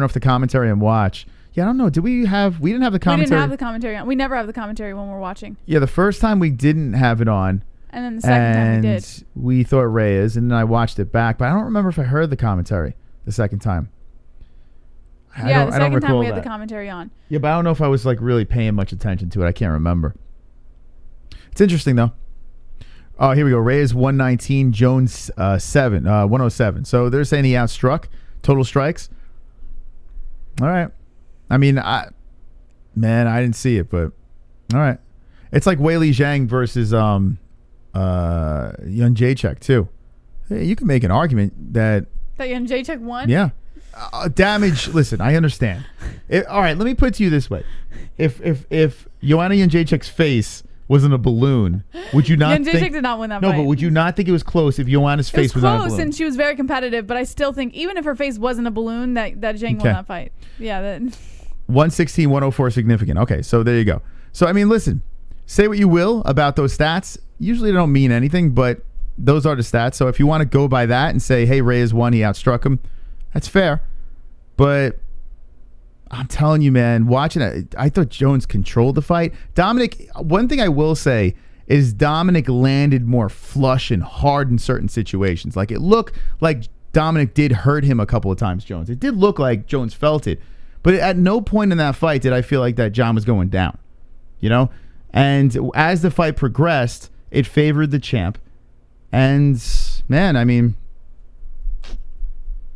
off the commentary and watch. Yeah, I don't know. We didn't have the commentary. We didn't have the commentary on. We never have the commentary when we're watching. Yeah, the first time we didn't have it on. And then the second time we did. We thought Reyes, and then I watched it back. But I don't remember if I heard the commentary the second time. Yeah, the second time we had the commentary on. Yeah, but I don't know if I was like really paying much attention to it. I can't remember. It's interesting though. Oh, here we go. Reyes 119, Jones 107. So they're saying he outstruck total strikes. All right. I mean, I didn't see it, but all right. It's like Weili Zhang versus Yun Jacek too. Hey, you can make an argument that Yun Jacek won. Yeah. Damage. Listen, I understand. All right, let me put it to you this way: if Joanna Jędrzejczyk's face wasn't a balloon, would you not? Jędrzejczyk did not win that fight. No, but would you not think it was close if Joanna's face was not a balloon? Close, and she was very competitive. But I still think even if her face wasn't a balloon, that Zhang won that fight. Yeah. 116, 104 significant. Okay, so there you go. So I mean, listen, say what you will about those stats. Usually they don't mean anything, but those are the stats. So if you want to go by that and say, hey, Reyes won, he outstruck him. That's fair, but I'm telling you, man, watching it, I thought Jones controlled the fight. Dominic, one thing I will say is Dominic landed more flush and hard in certain situations. Like it looked like Dominic did hurt him a couple of times, Jones. It did look like Jones felt it, but at no point in that fight did I feel like that John was going down, you know? And as the fight progressed, it favored the champ. And man, I mean,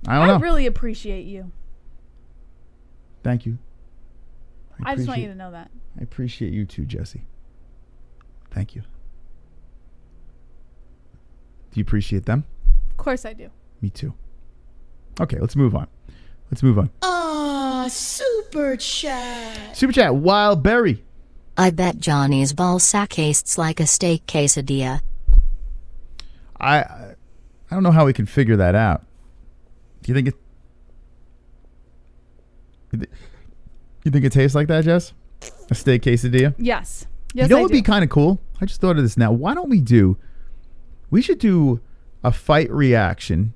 I don't know. I really appreciate you. Thank you. I just want you to know that. I appreciate you too, Jesse. Thank you. Do you appreciate them? Of course I do. Me too. Okay, let's move on. Super chat. Super chat, Wild Berry. I bet Johnny's ballsack tastes like a steak quesadilla. I don't know how we can figure that out. Do you think it tastes like that, Jess? A steak quesadilla? Yes. You know what would be kind of cool? I just thought of this now. Why don't we should do a fight reaction,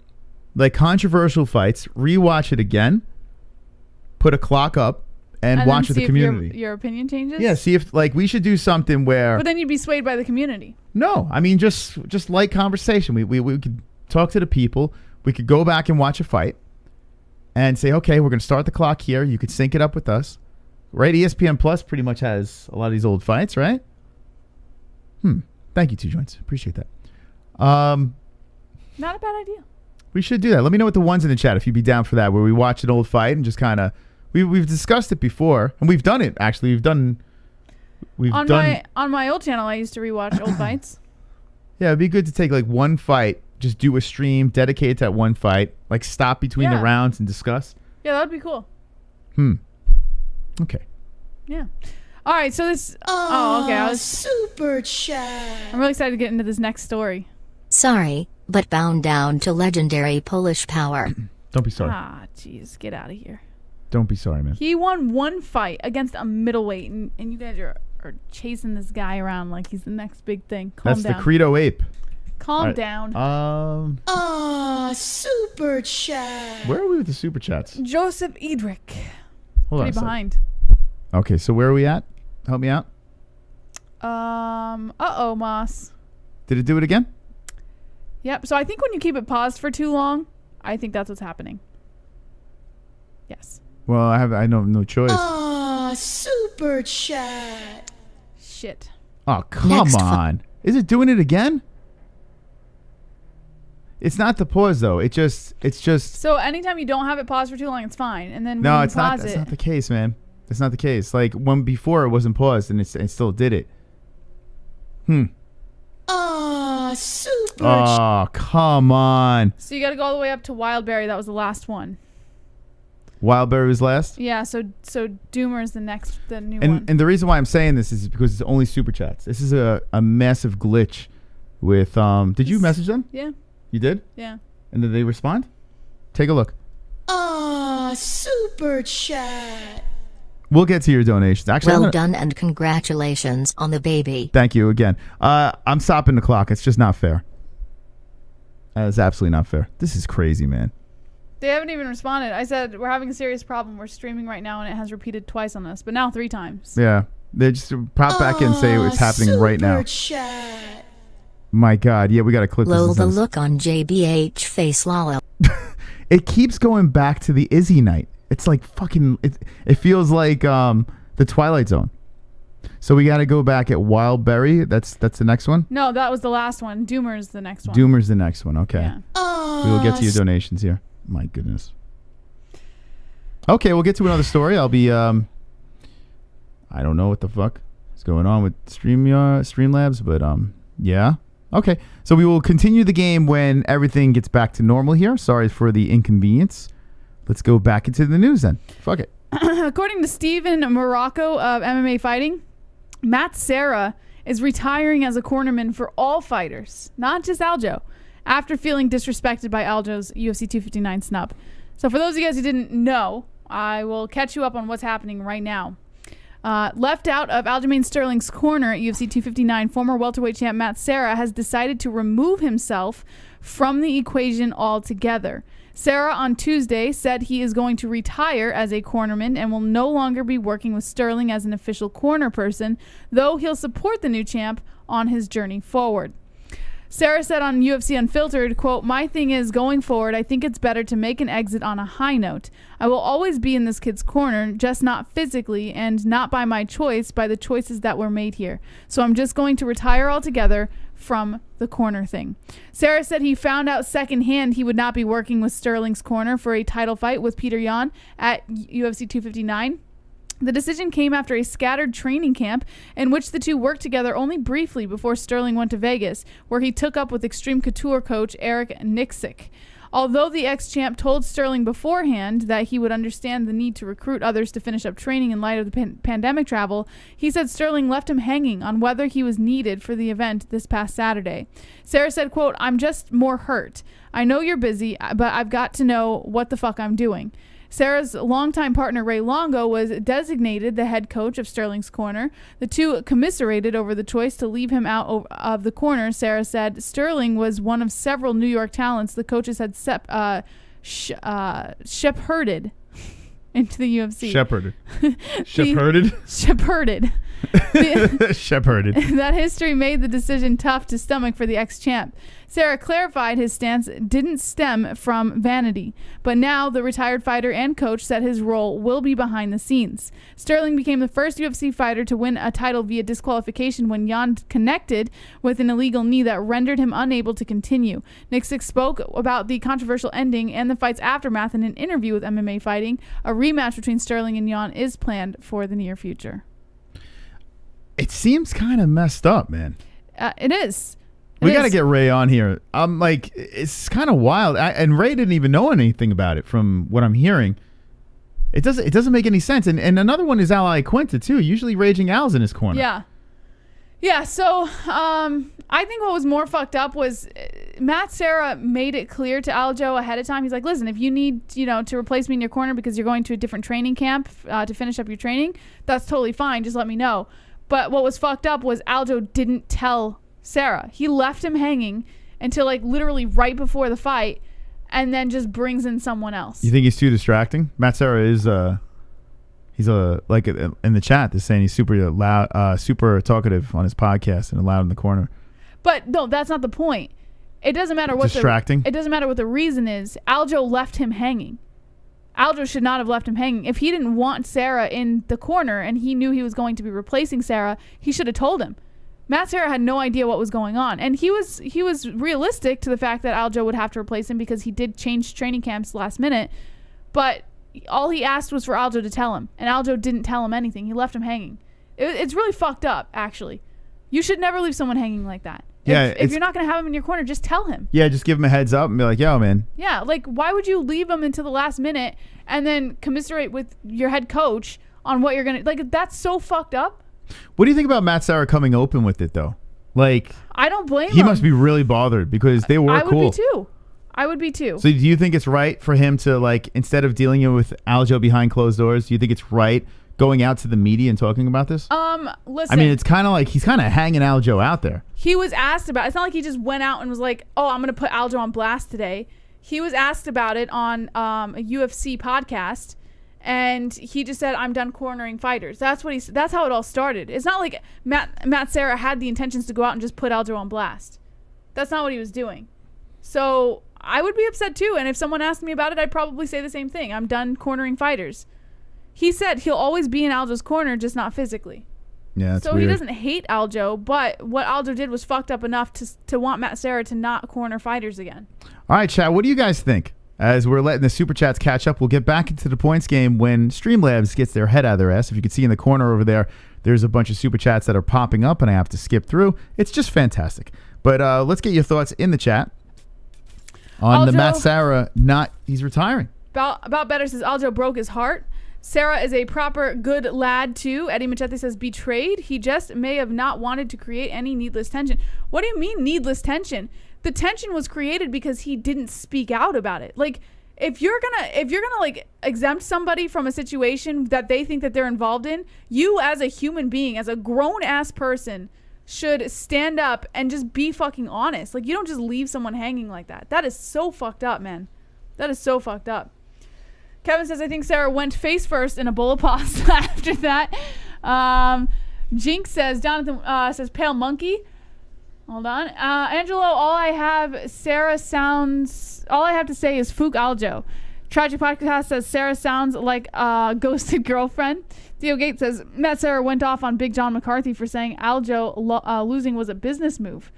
like controversial fights, rewatch it again, put a clock up, and watch with the community. If your opinion changes? Yeah, see if we should do something where. But then you'd be swayed by the community. No, I mean just light conversation. We could talk to the people. We could go back and watch a fight and say, okay, we're going to start the clock here. You could sync it up with us. Right? ESPN Plus pretty much has a lot of these old fights, right? Thank you, Two Joints. Appreciate that. Not a bad idea. We should do that. Let me know what the ones in the chat if you'd be down for that, where we watch an old fight and just kind of we've discussed it before, and we've done it actually. On my old channel I used to rewatch old fights. Yeah, it'd be good to take like one fight just do a stream dedicated to that one fight. Like stop between the rounds and discuss. Yeah, that would be cool. Okay. Yeah. All right, so this... okay. Super chat. I'm really excited to get into this next story. Sorry, but bound down to legendary Polish power. Don't be sorry. Jeez, get out of here. Don't be sorry, man. He won one fight against a middleweight, and you guys are chasing this guy around like he's the next big thing. Calm down. That's the Credo Ape. Calm down. Super chat. Where are we with the super chats? Joseph Edric. Hold on. Pretty behind. Okay, so where are we at? Help me out. Moss. Did it do it again? Yep. So I think when you keep it paused for too long, I think that's what's happening. Yes. Well, I know no choice. Super chat. Shit. Oh, come on. Is it doing it again? It's not the pause though. It's just. So anytime you don't have it paused for too long, it's fine. And then when no, you it's not. That's not the case, man. That's not the case. Like when before it wasn't paused and it still did it. Super. Oh, come on. So you got to go all the way up to Wildberry. That was the last one. Wildberry was last. Yeah. So Doomer is the new one. And the reason why I'm saying this is because it's only super chats. This is a massive glitch. With did you message them? Yeah. You did? Yeah. And did they respond? Take a look. Super chat. We'll get to your donations. Actually, Well done and congratulations on the baby. Thank you again. I'm stopping the clock. It's just not fair. That is absolutely not fair. This is crazy, man. They haven't even responded. I said, we're having a serious problem. We're streaming right now, and it has repeated twice on us, but now 3 times. Yeah. They just pop back in and say it's happening right now. Chat. My God. Yeah, we got to clip Lol, this. the look on JBH face, lol. It keeps going back to the IZZY night. It's like fucking... It feels like the Twilight Zone. So we got to go back at Wildberry. That's the next one? No, that was the last one. Doomer's the next one. Doomer's the next one. Okay. Yeah. We will get to your donations here. My goodness. Okay, we'll get to another story. I'll be... I don't know what the fuck is going on with Streamlabs, but yeah. Okay, so we will continue the game when everything gets back to normal here. Sorry for the inconvenience. Let's go back into the news then. Fuck it. According to Steven Morocco of MMA Fighting, Matt Serra is retiring as a cornerman for all fighters, not just Aljo, after feeling disrespected by Aljo's UFC 259 snub. So for those of you guys who didn't know, I will catch you up on what's happening right now. Left out of Aljamain Sterling's corner at UFC 259, former welterweight champ Matt Serra has decided to remove himself from the equation altogether. Serra on Tuesday said he is going to retire as a cornerman and will no longer be working with Sterling as an official corner person, though he'll support the new champ on his journey forward. Serra said on UFC Unfiltered, quote, "My thing is, going forward, I think it's better to make an exit on a high note. I will always be in this kid's corner, just not physically and not by my choice, by the choices that were made here. So I'm just going to retire altogether from the corner thing." Serra said he found out secondhand he would not be working with Sterling's corner for a title fight with Peter Yan at UFC 259. The decision came after a scattered training camp in which the two worked together only briefly before Sterling went to Vegas, where he took up with Extreme Couture coach Eric Nixick. Although the ex-champ told Sterling beforehand that he would understand the need to recruit others to finish up training in light of the pandemic travel, he said Sterling left him hanging on whether he was needed for the event this past Saturday. Serra said, quote, "I'm just more hurt. I know you're busy, but I've got to know what the fuck I'm doing." Serra's longtime partner Ray Longo was designated the head coach of Sterling's corner. The two commiserated over the choice to leave him out of the corner. Serra said Sterling was one of several New York talents the coaches had shepherded into the UFC. Shepherded. Shepherded? Shepherded. Shepherded. That history made the decision tough to stomach for the ex-champ. Serra clarified his stance didn't stem from vanity, but now the retired fighter and coach said his role will be behind the scenes. Sterling became the first UFC fighter to win a title via disqualification when Yan connected with an illegal knee that rendered him unable to continue. Nixick spoke about the controversial ending and the fight's aftermath in an interview with MMA Fighting. A rematch between Sterling and Yan is planned for the near future. It seems kind of messed up, man. It is. We It got to is. get Ray on here. I'm like, it's kind of wild. And Ray didn't even know anything about it from what I'm hearing. It doesn't make any sense. And another one is Ally Quinta, too. Usually Raging Al's in his corner. Yeah. Yeah, so I think what was more fucked up was Matt Serra made it clear to Aljo ahead of time. He's like, listen, if you need, to replace me in your corner because you're going to a different training camp to finish up your training, that's totally fine. Just let me know. But what was fucked up was Aljo didn't tell Serra. He left him hanging until like literally right before the fight and then just brings in someone else. You think he's too distracting? Matt Serra is he's like in the chat they're saying he's super loud, super talkative on his podcast and loud in the corner. But no, that's not the point. It doesn't matter what distracting. It doesn't matter what the reason is. Aljo left him hanging. Aljo should not have left him hanging. If he didn't want Serra in the corner and he knew he was going to be replacing Serra, he should have told him. Matt Serra had no idea what was going on, and he was realistic to the fact that Aljo would have to replace him because he did change training camps last minute. But all he asked was for Aljo to tell him, and Aljo didn't tell him anything. He left him hanging. It's really fucked up, actually. You should never leave someone hanging like that. Yeah, if you're not going to have him in your corner, just tell him. Yeah, just give him a heads up and be like, yo, man. Yeah, like, why would you leave him until the last minute and then commiserate with your head coach on what you're going to... Like, that's so fucked up. What do you think about Matt Serra coming open with it, though? Like... I don't blame him. He must be really bothered because they were cool. I would be too. So do you think it's right for him to, like, instead of dealing with Aljo behind closed doors, do you think it's right going out to the media and talking about this? Listen. I mean, it's kind of like he's kind of hanging Aljo out there. He was asked about it. It's not like he just went out and was like, oh, I'm going to put Aljo on blast today. He was asked about it on a UFC podcast, and he just said, I'm done cornering fighters. That's how it all started. It's not like Matt Serra had the intentions to go out and just put Aljo on blast. That's not what he was doing. So I would be upset too, and if someone asked me about it, I'd probably say the same thing. I'm done cornering fighters. He said he'll always be in Aljo's corner, just not physically. Yeah, that's so weird. he doesn't hate Aljo, but what Aljo did was fucked up enough to want Matt Serra to not corner fighters again. All right, chat, what do you guys think? As we're letting the Super Chats catch up, we'll get back into the points game when Streamlabs gets their head out of their ass. If you can see in the corner over there, there's a bunch of Super Chats that are popping up, and I have to skip through. It's just fantastic. But let's get your thoughts in the chat on the Matt Serra he's retiring. About Better says Aljo broke his heart. Serra is a proper good lad too. Eddie Machete says betrayed. He just may have not wanted to create any needless tension. What do you mean needless tension? The tension was created because he didn't speak out about it. Like, if you're gonna like exempt somebody from a situation that they think that they're involved in, you as a human being, as a grown ass person, should stand up and just be fucking honest. Like, you don't just leave someone hanging like that. That is so fucked up, man. That is so fucked up. Kevin says, I think Serra went face first in a bowl of pasta after that. Jinx says, Jonathan says, pale monkey. Hold on. Angelo, all I have to say is Fook Aljo. Tragic Podcast says, Serra sounds like a ghosted girlfriend. Theo Gates says, Matt Serra went off on Big John McCarthy for saying Aljo losing was a business move.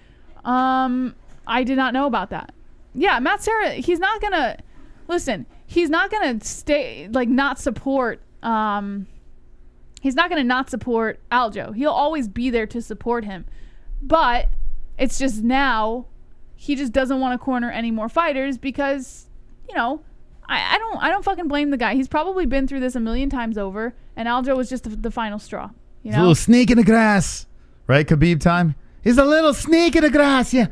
I did not know about that. Yeah, Matt Serra, he's not going to... Listen, he's not going to stay, like, not support... he's not going to not support Aljo. He'll always be there to support him. But it's just now he just doesn't want to corner any more fighters because, I don't fucking blame the guy. He's probably been through this a million times over, and Aljo was just the final straw. He's a little snake in the grass. Right, Khabib time? He's a little snake in the grass, yeah.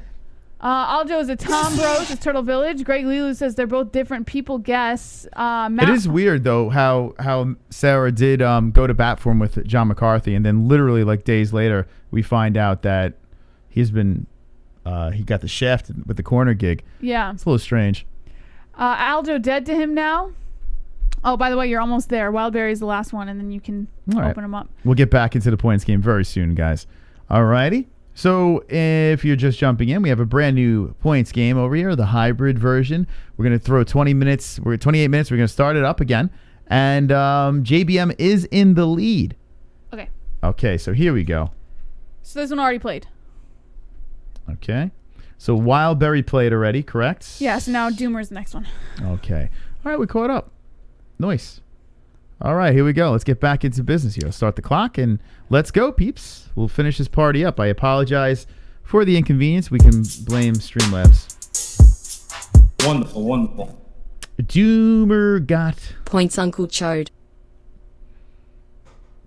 Aljo is a Tom Bros. It's Turtle Village. Greg Lilu says they're both different people. Guess. It is weird though how Serra did go to bat for him with John McCarthy, and then literally like days later we find out that he's been he got the shaft with the corner gig. Yeah, it's a little strange. Aljo dead to him now. Oh, by the way, you're almost there. Wildberry is the last one, and then you can open them up. We'll get back into the points game very soon, guys. Alrighty. So if you're just jumping in, we have a brand new points game over here, the hybrid version. We're going to throw 20 minutes. We're at 28 minutes. We're going to start it up again. And JBM is in the lead. Okay. Okay, so here we go. So this one already played. Okay. So Wildberry played already, correct? Yeah, so now Doomer's the next one. Okay. All right, we caught up. Nice. All right, here we go. Let's get back into business here. I'll start the clock and let's go, peeps. We'll finish this party up. I apologize For the inconvenience, we can blame Streamlabs. Wonderful, wonderful. Doomer got Points Uncle Chode.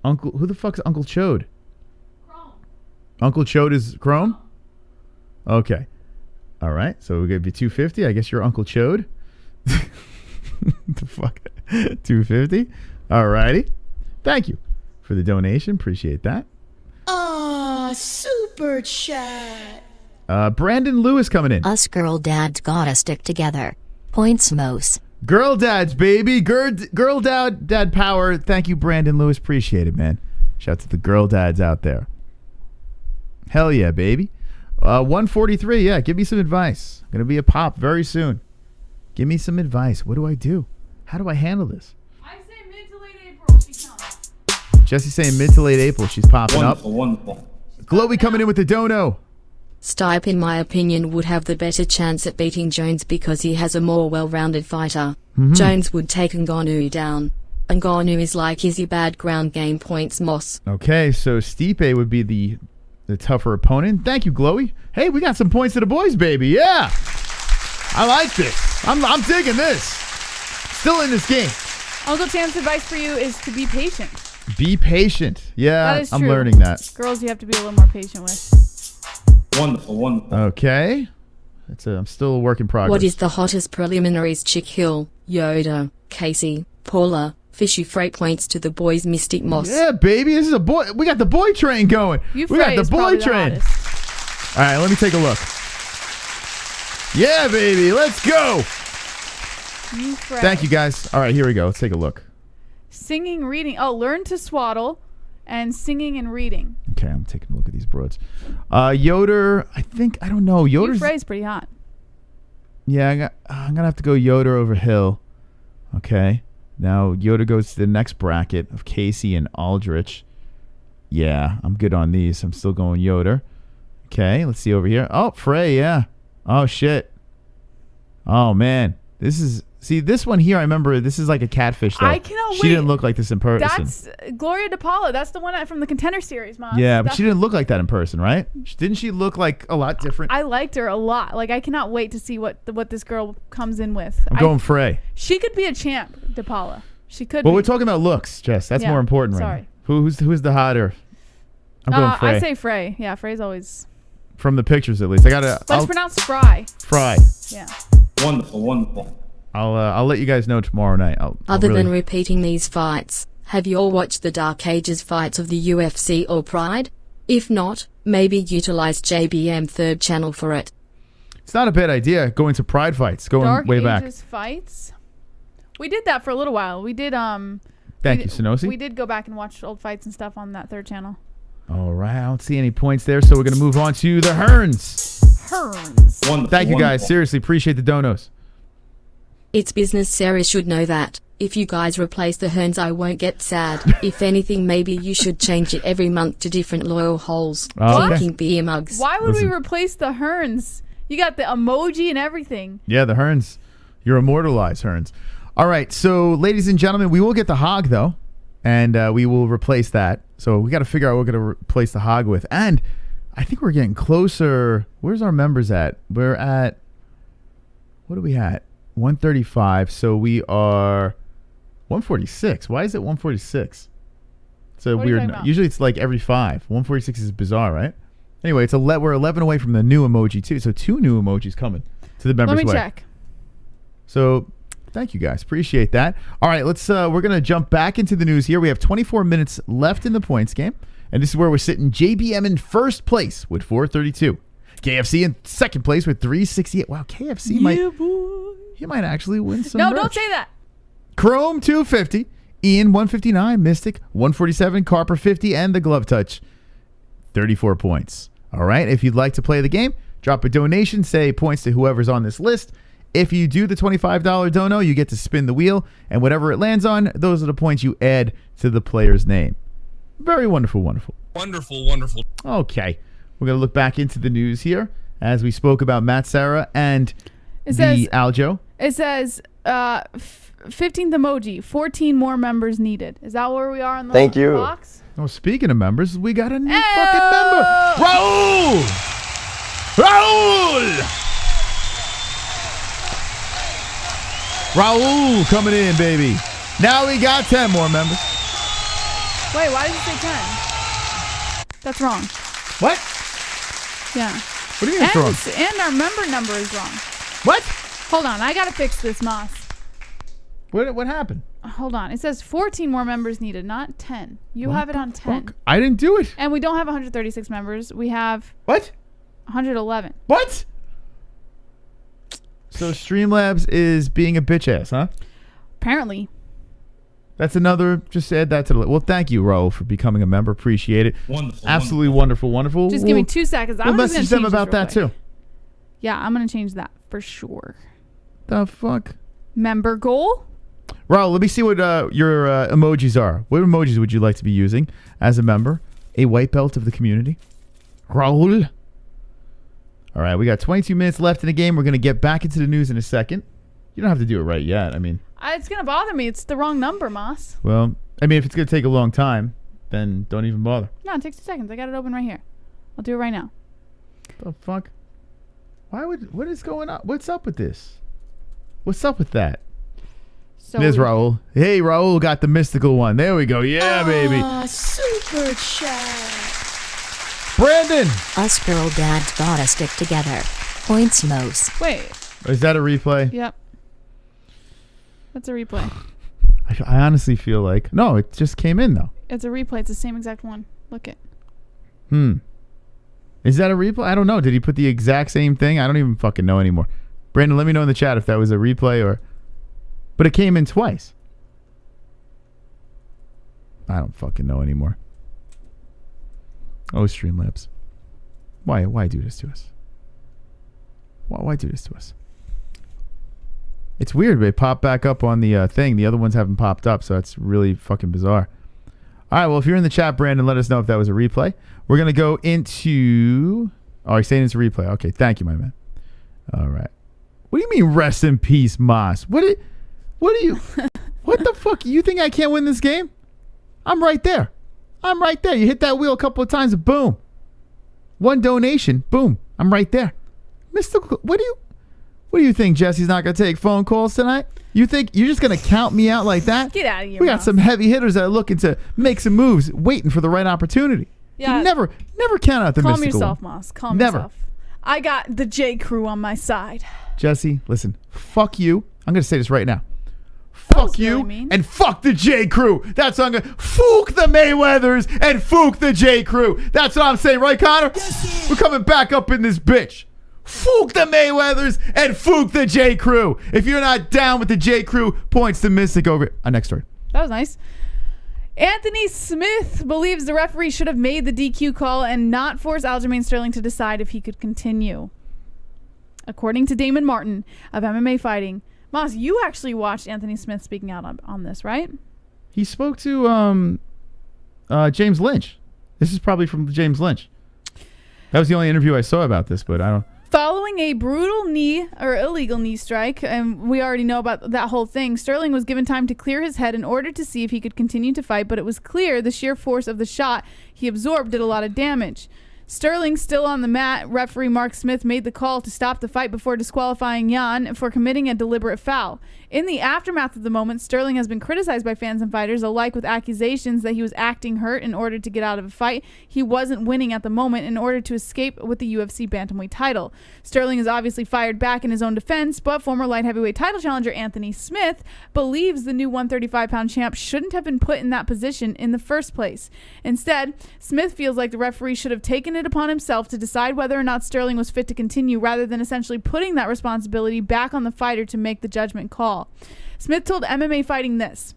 Uncle. Who the fuck's Uncle Chode? Uncle Chode is Chrome? Okay. All right. So we give you 250. I guess you're Uncle Chode. The fuck? 250. All righty. Thank you for the donation. Appreciate that. Aw, super chat. Brandon Lewis coming in. Us girl dads gotta stick together. Points Mos. Girl dads, baby. Girl dad power. Thank you, Brandon Lewis. Appreciate it, man. Shout out to the girl dads out there. Hell yeah, baby. 143. Yeah, give me some advice. Gonna be a pop very soon. Give me some advice. What do I do? How do I handle this? I say mid to late April. She comes. Jesse's saying mid to late April. She's popping Wonderful, up. wonderful. Glowy coming in with the dono. Stipe, in my opinion, would have the better chance at beating Jones because he has a more well-rounded fighter. Jones would take Ngannou down. Ngannou is like Izzy bad ground game. Points Moss. Okay, so Stipe would be the tougher opponent. Thank you, Glowy. Hey, we got some points to the boys, baby. Yeah. I like this. I'm digging this. Still in this game. Uncle Cham's advice for you is to be patient. Be patient. Yeah, That is I'm true. learning that. Girls, you have to be a little more patient with. Wonderful, wonderful. Okay. I'm still a work in progress. What is the hottest preliminaries? Chick Hill, Yoda, Casey, Paula, Fishy Freight. Points to the boys. Mystic Moss. Yeah, baby. This is a boy. We got the boy train going. We got the boy train. All right, let me take a look. Yeah, baby. Let's go. Thank you, guys. All right, here we go. Let's take a look. Singing, reading. Oh, learn to swaddle and singing and reading. Okay, I'm taking a look at these broads. Yoder, I don't know. Yoder's Frey's pretty hot. Yeah, I'm gonna have to go Yoder over Hill. Okay. Now Yoder goes to the next bracket of Casey and Aldrich. Yeah, I'm good on these. I'm still going Yoder. Okay, let's see over here. Oh, Frey, yeah. Oh shit. Oh man. This one here, I remember this is like a catfish though. I cannot She wait. didn't look like this in person. That's Gloria DePaula. That's the one from the Contender Series, Mom. Yeah, but she didn't look like that in person, right? Didn't she look like a lot different? I liked her a lot. Like, I cannot wait to see what this girl comes in with. I'm going Frey. She could be a champ, DePaula. She could Well, be. we're talking about looks, Jess. That's Yeah, more important right sorry. now. Who's the hotter? I'm going Frey. I say Frey. Yeah, Frey's always... From the pictures, at least. But it's pronounced Fry. Fry. Yeah. Wonderful, wonderful. I'll let you guys know tomorrow night. Other than repeating these fights, have you all watched the Dark Ages fights of the UFC or Pride? If not, maybe utilize JBM third channel for it. It's not a bad idea going to Pride fights, going Dark way back. Ages fights? We did that for a little while. We did Thank you, Sonosi. We did go back and watch old fights and stuff on that third channel. All right, I don't see any points there, so we're going to move on to the Hearns. Wonderful, Thank you, guys. Seriously, appreciate the donos. It's business. Sarah should know that. If you guys replace the Hearns, I won't get sad. If anything, maybe you should change it every month to different loyal holes. Oh, okay. Drinking beer mugs. Why would we replace the Hearns? You got the emoji and everything. Yeah, the Hearns. You're immortalized, Hearns. All right, so ladies and gentlemen, we will get the hog, though, and we will replace that. So we got to figure out what we're going to replace the hog with. And I think we're getting closer. Where's our members at? We're at, what are we at? 135. So we are 146. Why is it 146? It's a What are you weird. talking about? Usually it's like every 5. 146 is bizarre, right? Anyway, we're 11 away from the new emoji too. So 2 new emojis coming to the members. Let me way. check. So thank you guys. Appreciate that. All right, we're going to jump back into the news here. We have 24 minutes left in the points game. And this is where we're sitting. JBM in first place with 432. KFC in second place with 368. Wow, KFC might actually win some No, merch. don't say that. Chrome 250, Ian 159, Mystic 147, Carper 50, and the Glove Touch 34 points. All right, if you'd like to play the game, drop a donation, say points to whoever's on this list. If you do the $25 dono, you get to spin the wheel, and whatever it lands on, those are the points you add to the player's name. Very wonderful, wonderful. Wonderful, wonderful. Okay, we're going to look back into the news here as we spoke about Matt Serra and Aljo. It says 15th emoji, 14 more members needed. Is that where we are on the box? Oh, speaking of members, we got a new fucking member. Raul! Raul! Raul coming in, baby. Now we got 10 more members. Wait, why did you say 10? That's wrong. What? Yeah. What do you mean it's wrong? And our member number is wrong. What? Hold on, I gotta fix this, Moss. What happened? Hold on. It says 14 more members needed, not 10. You have it on 10. Fuck? I didn't do it. And we don't have 136 members. We have What? 111. What? So Streamlabs is being a bitch ass, huh? Apparently. That's another. Just add that to the list. Well, thank you, Raul, for becoming a member. Appreciate it. Wonderful. Absolutely wonderful. Just give me 2 seconds. We'll message them about that too. Yeah, I'm gonna change that for sure. The fuck? Member goal? Raul, let me see what your emojis are. What emojis would you like to be using as a member? A white belt of the community. Raul. All right, we got 22 minutes left in the game. We're going to get back into the news in a second. You don't have to do it right yet. I mean, It's going to bother me. It's the wrong number, Moss. well, I mean, if it's going to take a long time, then don't even bother. No, it takes 2 seconds. I got it open right here. I'll do it right now. The fuck? What is going on? What's up with this? What's up with that? So There's Raul. Hey, Raul got the mystical one. There we go. Yeah, baby. Super chat. Brandon. Us girl dads gotta stick together. Points most. Wait. Is that a replay? Yep. That's a replay. I honestly feel like... No, it just came in, though. It's a replay. It's the same exact one. Look it. Is that a replay? I don't know. Did he put the exact same thing? I don't even fucking know anymore. Brandon, let me know in the chat if that was a replay or... But it came in twice. I don't fucking know anymore. Oh, Streamlabs. Why do this to us? Why do this to us? It's weird, but it popped back up on the thing. The other ones haven't popped up, so that's really fucking bizarre. All right, well, if you're in the chat, Brandon, let us know if that was a replay. We're going to go into... Oh, he's saying it's a replay. Okay, thank you, my man. All right. What do you mean, rest in peace, Moss? What do you... What the fuck? You think I can't win this game? I'm right there. You hit that wheel a couple of times, boom. One donation, boom. I'm right there. Mystical... What do you think, Jesse's not going to take phone calls tonight? You think you're just going to count me out like that? Get out of here, We got Moss. some heavy hitters that are looking to make some moves, waiting for the right opportunity. Yeah. You never count out the Calm mystical yourself, one. Moss. Calm Never. yourself. I got the J Crew on my side. Jesse, listen. Fuck you. I'm going to say this right now. That Fuck was you really mean. and fuck the J Crew. That's what I'm going to... Fook the Mayweathers and fook the J Crew. That's what I'm saying, right, Connor? We're coming back up in this bitch. Fook the Mayweathers and fook the J Crew. If you're not down with the J Crew, points to Mystic over... next story. That was nice. Anthony Smith believes the referee should have made the DQ call and not force Aljamain Sterling to decide if he could continue. According to Damon Martin of MMA Fighting, Moss, you actually watched Anthony Smith speaking out on this, right? He spoke to James Lynch. This is probably from James Lynch. That was the only interview I saw about this, but I don't... Following a brutal knee or illegal knee strike, and we already know about that whole thing, Sterling was given time to clear his head in order to see if he could continue to fight, but it was clear the sheer force of the shot he absorbed did a lot of damage. Sterling still on the mat. Referee Mark Smith made the call to stop the fight before disqualifying Jan for committing a deliberate foul. In the aftermath of the moment, Sterling has been criticized by fans and fighters alike with accusations that he was acting hurt in order to get out of a fight he wasn't winning at the moment in order to escape with the UFC bantamweight title. Sterling is obviously fired back in his own defense, but former light heavyweight title challenger Anthony Smith believes the new 135-pound champ shouldn't have been put in that position in the first place. Instead, Smith feels like the referee should have taken it upon himself to decide whether or not Sterling was fit to continue rather than essentially putting that responsibility back on the fighter to make the judgment call. Smith told MMA Fighting this.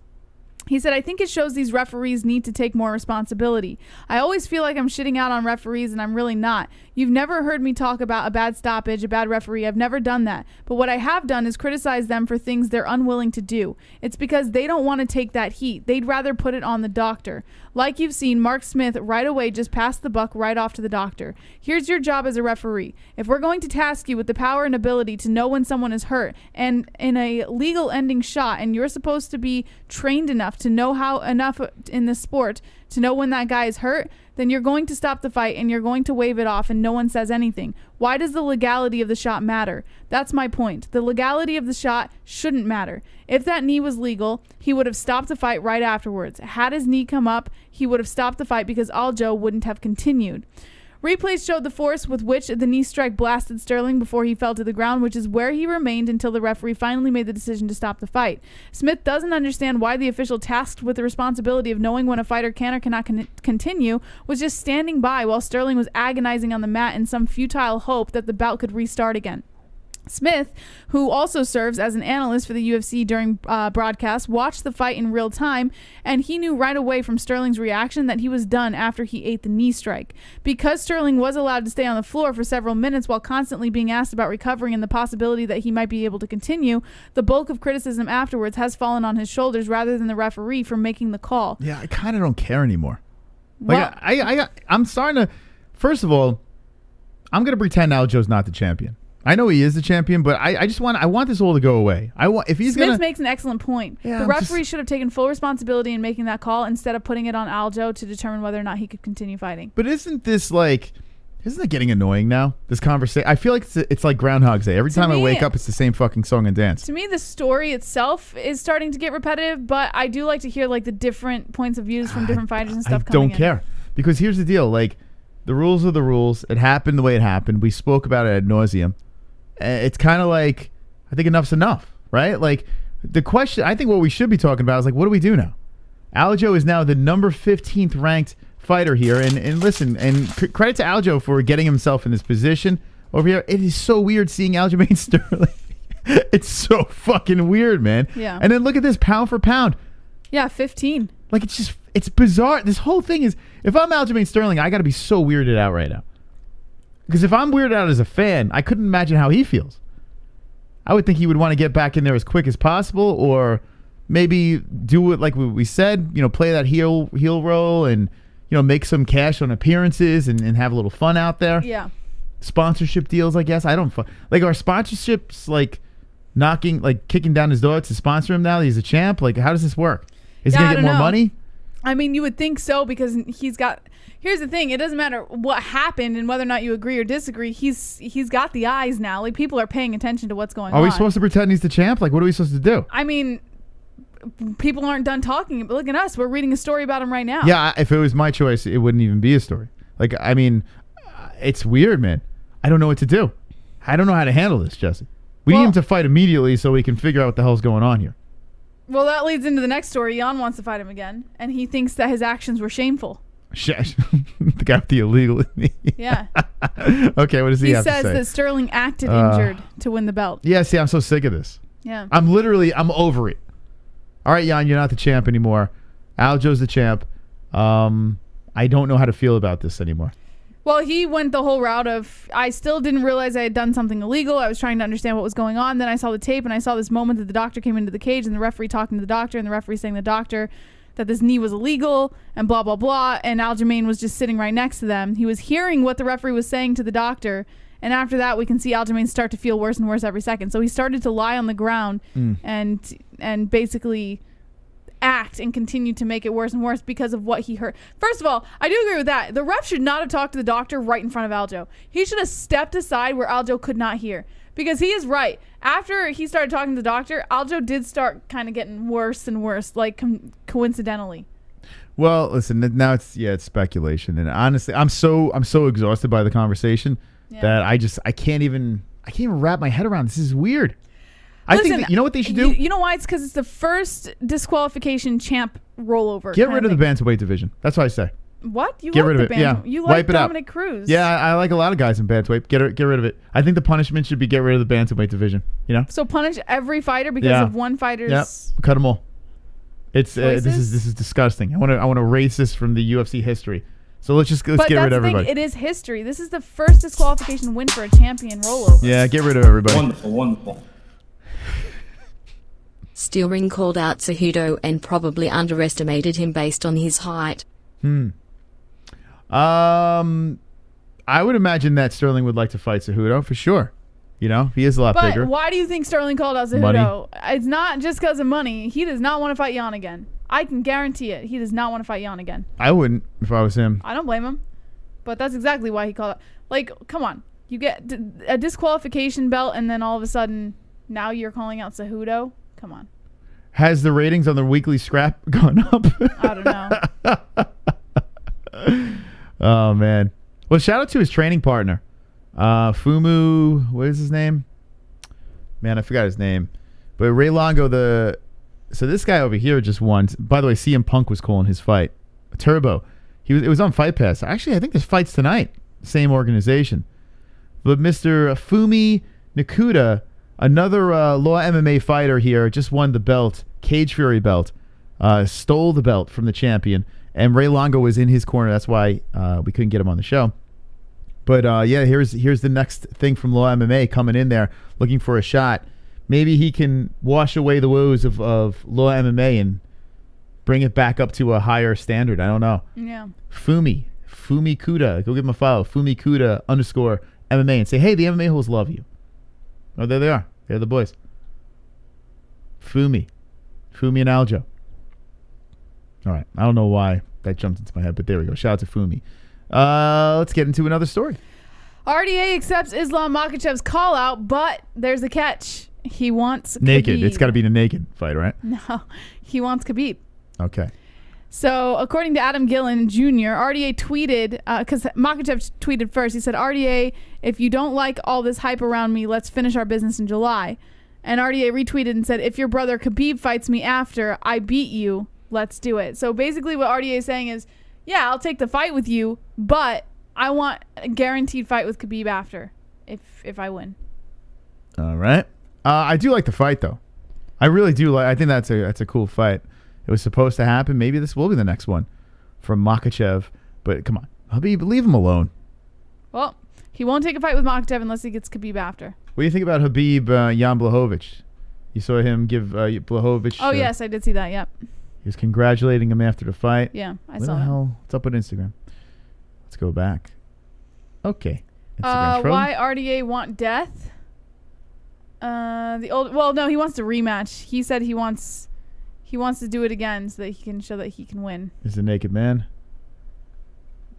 He said, I think it shows these referees need to take more responsibility. I always feel like I'm shitting out on referees, and I'm really not. You've never heard me talk about a bad stoppage, a bad referee. I've never done that. But what I have done is criticize them for things they're unwilling to do. It's because they don't want to take that heat. They'd rather put it on the doctor. Like you've seen, Mark Smith right away just passed the buck right off to the doctor. Here's your job as a referee. If we're going to task you with the power and ability to know when someone is hurt and in a legal ending shot, and you're supposed to be trained enough to know enough in this sport to know when that guy is hurt, then you're going to stop the fight and you're going to wave it off and no one says anything. Why does the legality of the shot matter? That's my point. The legality of the shot shouldn't matter. If that knee was legal, he would have stopped the fight right afterwards. Had his knee come up, he would have stopped the fight because Aljo wouldn't have continued. Replays showed the force with which the knee strike blasted Sterling before he fell to the ground, which is where he remained until the referee finally made the decision to stop the fight. Smith doesn't understand why the official tasked with the responsibility of knowing when a fighter can or cannot continue was just standing by while Sterling was agonizing on the mat in some futile hope that the bout could restart again. Smith, who also serves as an analyst for the UFC during broadcast, watched the fight in real time, and he knew right away from Sterling's reaction that he was done after he ate the knee strike. Because Sterling was allowed to stay on the floor for several minutes while constantly being asked about recovering and the possibility that he might be able to continue, the bulk of criticism afterwards has fallen on his shoulders rather than the referee for making the call. Yeah, I kind of don't care anymore. Like, I'm starting to... First of all, I'm going to pretend Aljo's not the champion. I know he is the champion, but I want this all to go away. Smith makes an excellent point. Yeah, the referee should have taken full responsibility in making that call instead of putting it on Aljo to determine whether or not he could continue fighting. But isn't it getting annoying now? This conversation, I feel like it's like Groundhog's Day. Every time I wake up, it's the same fucking song and dance. To me, the story itself is starting to get repetitive, but I do like to hear like the different points of views from different fighters and stuff. I don't care because here's the deal: like the rules are the rules. It happened the way it happened. We spoke about it ad nauseum. It's kind of like, I think enough's enough, right? Like, the question, I think what we should be talking about is, like, what do we do now? Aljo is now the number 15th ranked fighter here. And listen, and credit to Aljo for getting himself in this position over here. It is so weird seeing Aljamain Sterling. It's so fucking weird, man. Yeah. And then look at this, pound for pound. Yeah, 15. Like, it's bizarre. This whole thing is, if I'm Aljamain Sterling, I got to be so weirded out right now. Because if I'm weirded out as a fan, I couldn't imagine how he feels. I would think he would want to get back in there as quick as possible, or maybe do it like we said, play that heel role and, make some cash on appearances and have a little fun out there. Yeah. Sponsorship deals, I guess. I don't... Like, are sponsorships, kicking down his door to sponsor him now that he's a champ? Like, how does this work? Is he going to get more money? I mean, you would think so because he's got... Here's the thing. It doesn't matter what happened and whether or not you agree or disagree. He's got the eyes now. Like, people are paying attention to what's going on. Are we supposed to pretend he's the champ? Like, what are we supposed to do? I mean, people aren't done talking. But look at us. We're reading a story about him right now. Yeah, if it was my choice, it wouldn't even be a story. Like, I mean, it's weird, man. I don't know what to do. I don't know how to handle this, Jesse. We need him to fight immediately so we can figure out what the hell's going on here. Well, that leads into the next story. Jan wants to fight him again, and he thinks that his actions were shameful. The guy with the illegal. Yeah. Okay, what does he have to say? He says that Sterling acted injured to win the belt. Yeah, see, I'm so sick of this. Yeah. I'm over it. All right, Jan, you're not the champ anymore. Aljo's the champ. I don't know how to feel about this anymore. Well, he went the whole route of, I still didn't realize I had done something illegal. I was trying to understand what was going on. Then I saw the tape, and I saw this moment that the doctor came into the cage, and the referee talking to the doctor, and the referee saying to the doctor that this knee was illegal, and blah, blah, blah. And Aljamain was just sitting right next to them. He was hearing what the referee was saying to the doctor. And after that, we can see Aljamain start to feel worse and worse every second. So he started to lie on the ground and basically act and continue to make it worse and worse because of what he heard. First of all, I do agree with that. The ref should not have talked to the doctor right in front of Aljo. He should have stepped aside where Aljo could not hear. Because he is right. After he started talking to the doctor, Aljo did start kind of getting worse and worse, like coincidentally. Well, listen, now it's speculation, and honestly, I'm so exhausted by the conversation that I can't even wrap my head around. This is weird. I think that, you know what they should do? You know why? It's because it's the first disqualification champ rollover. Get rid of the bantamweight division. That's what I say. What? You get like rid of the it. Yeah. You like Wipe it Dominic out. Cruz. Yeah, I like a lot of guys in bantamweight. Get rid of it. I think the punishment should be get rid of the bantamweight division. You know. So punish every fighter because of one fighter's. Yep. Cut them all. It's this is disgusting. I want to erase this from the UFC history. So let's get rid of everybody. It is history. This is the first disqualification win for a champion rollover. Yeah, get rid of everybody. Wonderful. Sterling called out Cejudo and probably underestimated him based on his height. I would imagine that Sterling would like to fight Cejudo for sure. You know, he is a lot bigger. But why do you think Sterling called out Cejudo? It's not just because of money. He does not want to fight Jan again. I can guarantee it. He does not want to fight Jan again. I wouldn't if I was him. I don't blame him. But that's exactly why he called out. Like, come on. You get a disqualification belt, and then all of a sudden, now you're calling out Cejudo? Come on. Has the ratings on the weekly scrap gone up? I don't know. Oh, man. Well, shout out to his training partner. Fumu, what is his name? Man, I forgot his name. But Ray Longo, so this guy over here just won. By the way, CM Punk was calling his fight. Turbo. It was on Fight Pass. Actually, I think this fight's tonight. Same organization. But Mr. Fumi Nakuda, another Law MMA fighter here, just won the belt, Cage Fury belt, stole the belt from the champion, and Ray Longo was in his corner. That's why we couldn't get him on the show. But yeah, here's the next thing from Law MMA coming in there, looking for a shot. Maybe he can wash away the woes of Law MMA and bring it back up to a higher standard. I don't know. Yeah. Fumi Kuda. Go give him a follow. Fumi Kuda _ MMA and say, hey, the MMA-Holes love you. Oh, there they are. They're the boys. Fumi and Aljo. All right. I don't know why that jumped into my head, but there we go. Shout out to Fumi. Let's get into another story. RDA accepts Islam Makhachev's call out, but there's a catch. He wants naked. Khabib. It's got to be the naked fight, right? No, he wants Khabib. Okay. So, according to Adam Gillen Jr., RDA tweeted, because Makhachev tweeted first, he said, RDA, if you don't like all this hype around me, let's finish our business in July. And RDA retweeted and said, if your brother Khabib fights me after I beat you, let's do it. So, basically what RDA is saying is, yeah, I'll take the fight with you, but I want a guaranteed fight with Khabib after, if I win. All right. I do like the fight, though. I really do. I think that's a cool fight. It was supposed to happen. Maybe this will be the next one from Makhachev. But come on, Khabib, leave him alone. Well, he won't take a fight with Makhachev unless he gets Khabib after. What do you think about Khabib Jan Blachowicz? You saw him give Blachowicz. Oh, yes, I did see that, yep. He was congratulating him after the fight. Yeah, I saw saw the that. hell? What's up with Instagram? Let's go back. Okay. Why RDA want death? He wants to rematch. He said he wants to do it again so that he can show that he can win. Is a naked man?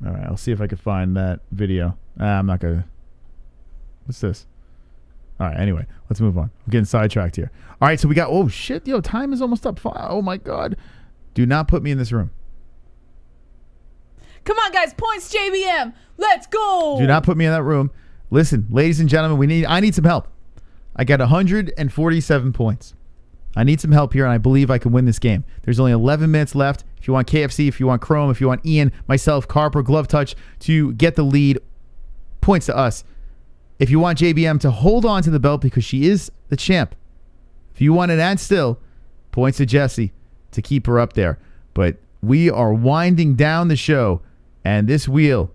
All right, I'll see if I can find that video. I'm not gonna. What's this? All right, anyway, let's move on. I'm getting sidetracked here. All right, so we got. Oh shit, yo, time is almost up. Oh my god, do not put me in this room. Come on, guys, points JBM. Let's go. Do not put me in that room. Listen, ladies and gentlemen, I need some help. I got 147 points. I need some help here, and I believe I can win this game. There's only 11 minutes left. If you want KFC, if you want Chrome, if you want Ian, myself, Carper, Glove Touch to get the lead, points to us. If you want JBM to hold on to the belt because she is the champ. If you want it and still, points to Jessie to keep her up there. But we are winding down the show, and this wheel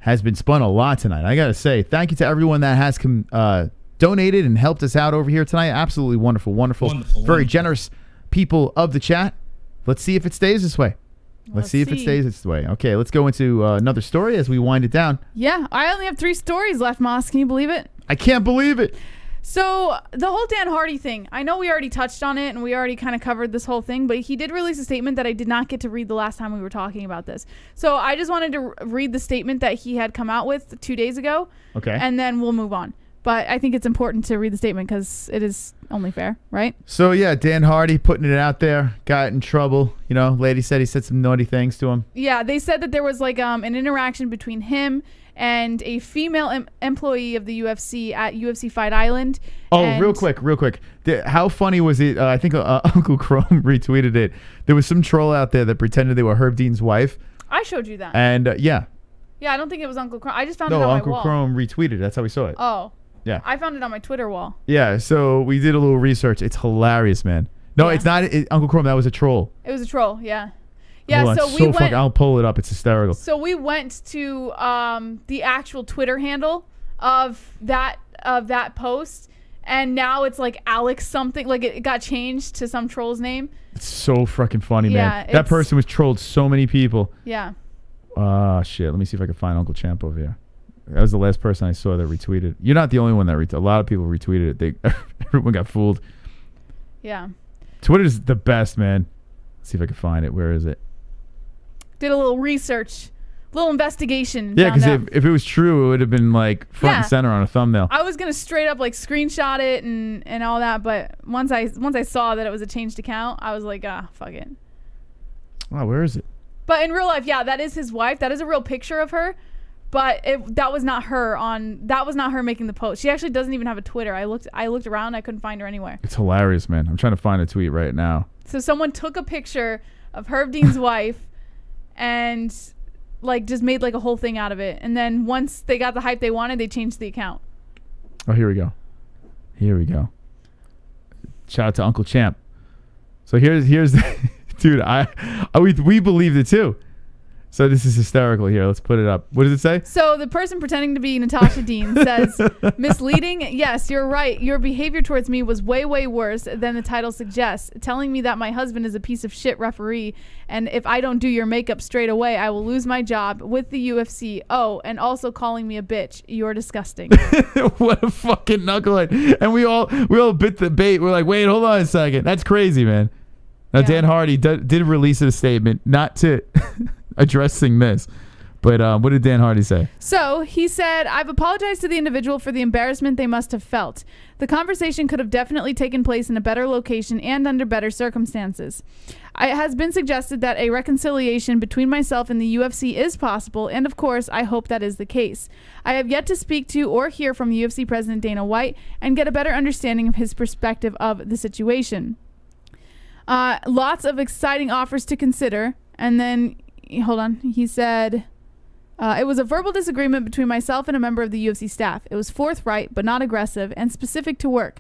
has been spun a lot tonight. I got to say, thank you to everyone that has donated and helped us out over here tonight. Absolutely wonderful. Very generous people of the chat. Let's see if it stays this way. Let's see if it stays this way. Okay, let's go into another story as we wind it down. Yeah, I only have 3 stories left, Moss. Can you believe it? I can't believe it. So the whole Dan Hardy thing, I know we already touched on it and we already kind of covered this whole thing, but he did release a statement that I did not get to read the last time we were talking about this. So I just wanted to read the statement that he had come out with 2 days ago. Okay. And then we'll move on. But I think it's important to read the statement because it is only fair, right? So, yeah, Dan Hardy putting it out there, got in trouble. You know, lady said he said some naughty things to him. Yeah, they said that there was like an interaction between him and a female employee of the UFC at UFC Fight Island. Oh, real quick. How funny was it? I think Uncle Chrome retweeted it. There was some troll out there that pretended they were Herb Dean's wife. I showed you that. And, yeah. Yeah, I don't think it was Uncle Chrome. I just found it on Uncle my wall. Chrome retweeted it. That's how we saw it. Oh. Yeah. I found it on my Twitter wall. Yeah, so we did a little research. It's hilarious, man. No, it's not Uncle Chrome. That was a troll. It was a troll, yeah. Yeah, Hold on, so we went. I'll pull it up. It's hysterical. So we went to the actual Twitter handle of that post, and now it's like Alex something. Like it got changed to some troll's name. It's so freaking funny, Yeah, man. That person was trolled so many people. Yeah. Shit. Let me see if I can find Uncle Champ over here. That was the last person I saw that retweeted. You're not the only one that retweeted. A lot of people retweeted it. Everyone got fooled. Yeah. Twitter's the best, man. Let's see if I can find it. Where is it? Did a little research, little investigation. Yeah, because if it was true, it would have been like front and center on a thumbnail. I was gonna straight up like screenshot it and all that, but once I saw that it was a changed account, I was like, fuck it. Oh, where is it? But in real life, yeah, that is his wife. That is a real picture of her. But that was not her making the post. She actually doesn't even have a Twitter. I looked around, I couldn't find her anywhere. It's hilarious, man. I'm trying to find a tweet right now. So someone took a picture of Herb Dean's wife and like just made like a whole thing out of it. And then once they got the hype they wanted, they changed the account. Oh, here we go. Here we go. Shout out to Uncle Champ. So here's the dude, we believed it too. So this is hysterical here. Let's put it up. What does it say? So the person pretending to be Natasha Dean says, misleading? Yes, you're right. Your behavior towards me was way, way worse than the title suggests. Telling me that my husband is a piece of shit referee, and if I don't do your makeup straight away, I will lose my job with the UFC. Oh, and also calling me a bitch. You're disgusting. What a fucking knucklehead. And we all bit the bait. We're like, wait, hold on a second. That's crazy, man. Now, Dan Hardy did release a statement, not to addressing this. But what did Dan Hardy say? So he said, I've apologized to the individual for the embarrassment they must have felt. The conversation could have definitely taken place in a better location and under better circumstances. It has been suggested that a reconciliation between myself and the UFC is possible, and of course, I hope that is the case. I have yet to speak to or hear from UFC President Dana White and get a better understanding of his perspective of the situation. Lots of exciting offers to consider. And then, hold on, he said, it was a verbal disagreement between myself and a member of the UFC staff. It was forthright, but not aggressive, and specific to work.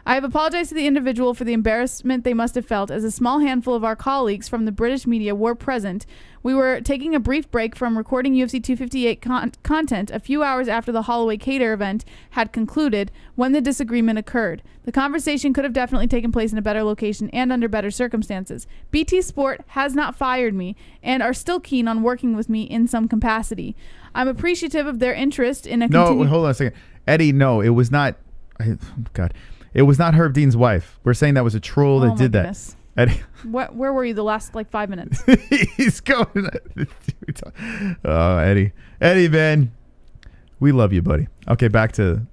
I have apologized to the individual for the embarrassment they must have felt, as a small handful of our colleagues from the British media were present. We were taking a brief break from recording UFC 258 content a few hours after the Holloway Cater event had concluded when the disagreement occurred. The conversation could have definitely taken place in a better location and under better circumstances. BT Sport has not fired me and are still keen on working with me in some capacity. I'm appreciative of their interest in a No, hold on a second. Eddie, no, it was not. God. It was not Herb Dean's wife. We're saying that was a troll that did that. Eddie. Where were you the last 5 minutes? He's going. Oh, Eddie. Eddie, man. We love you, buddy. Okay, back to...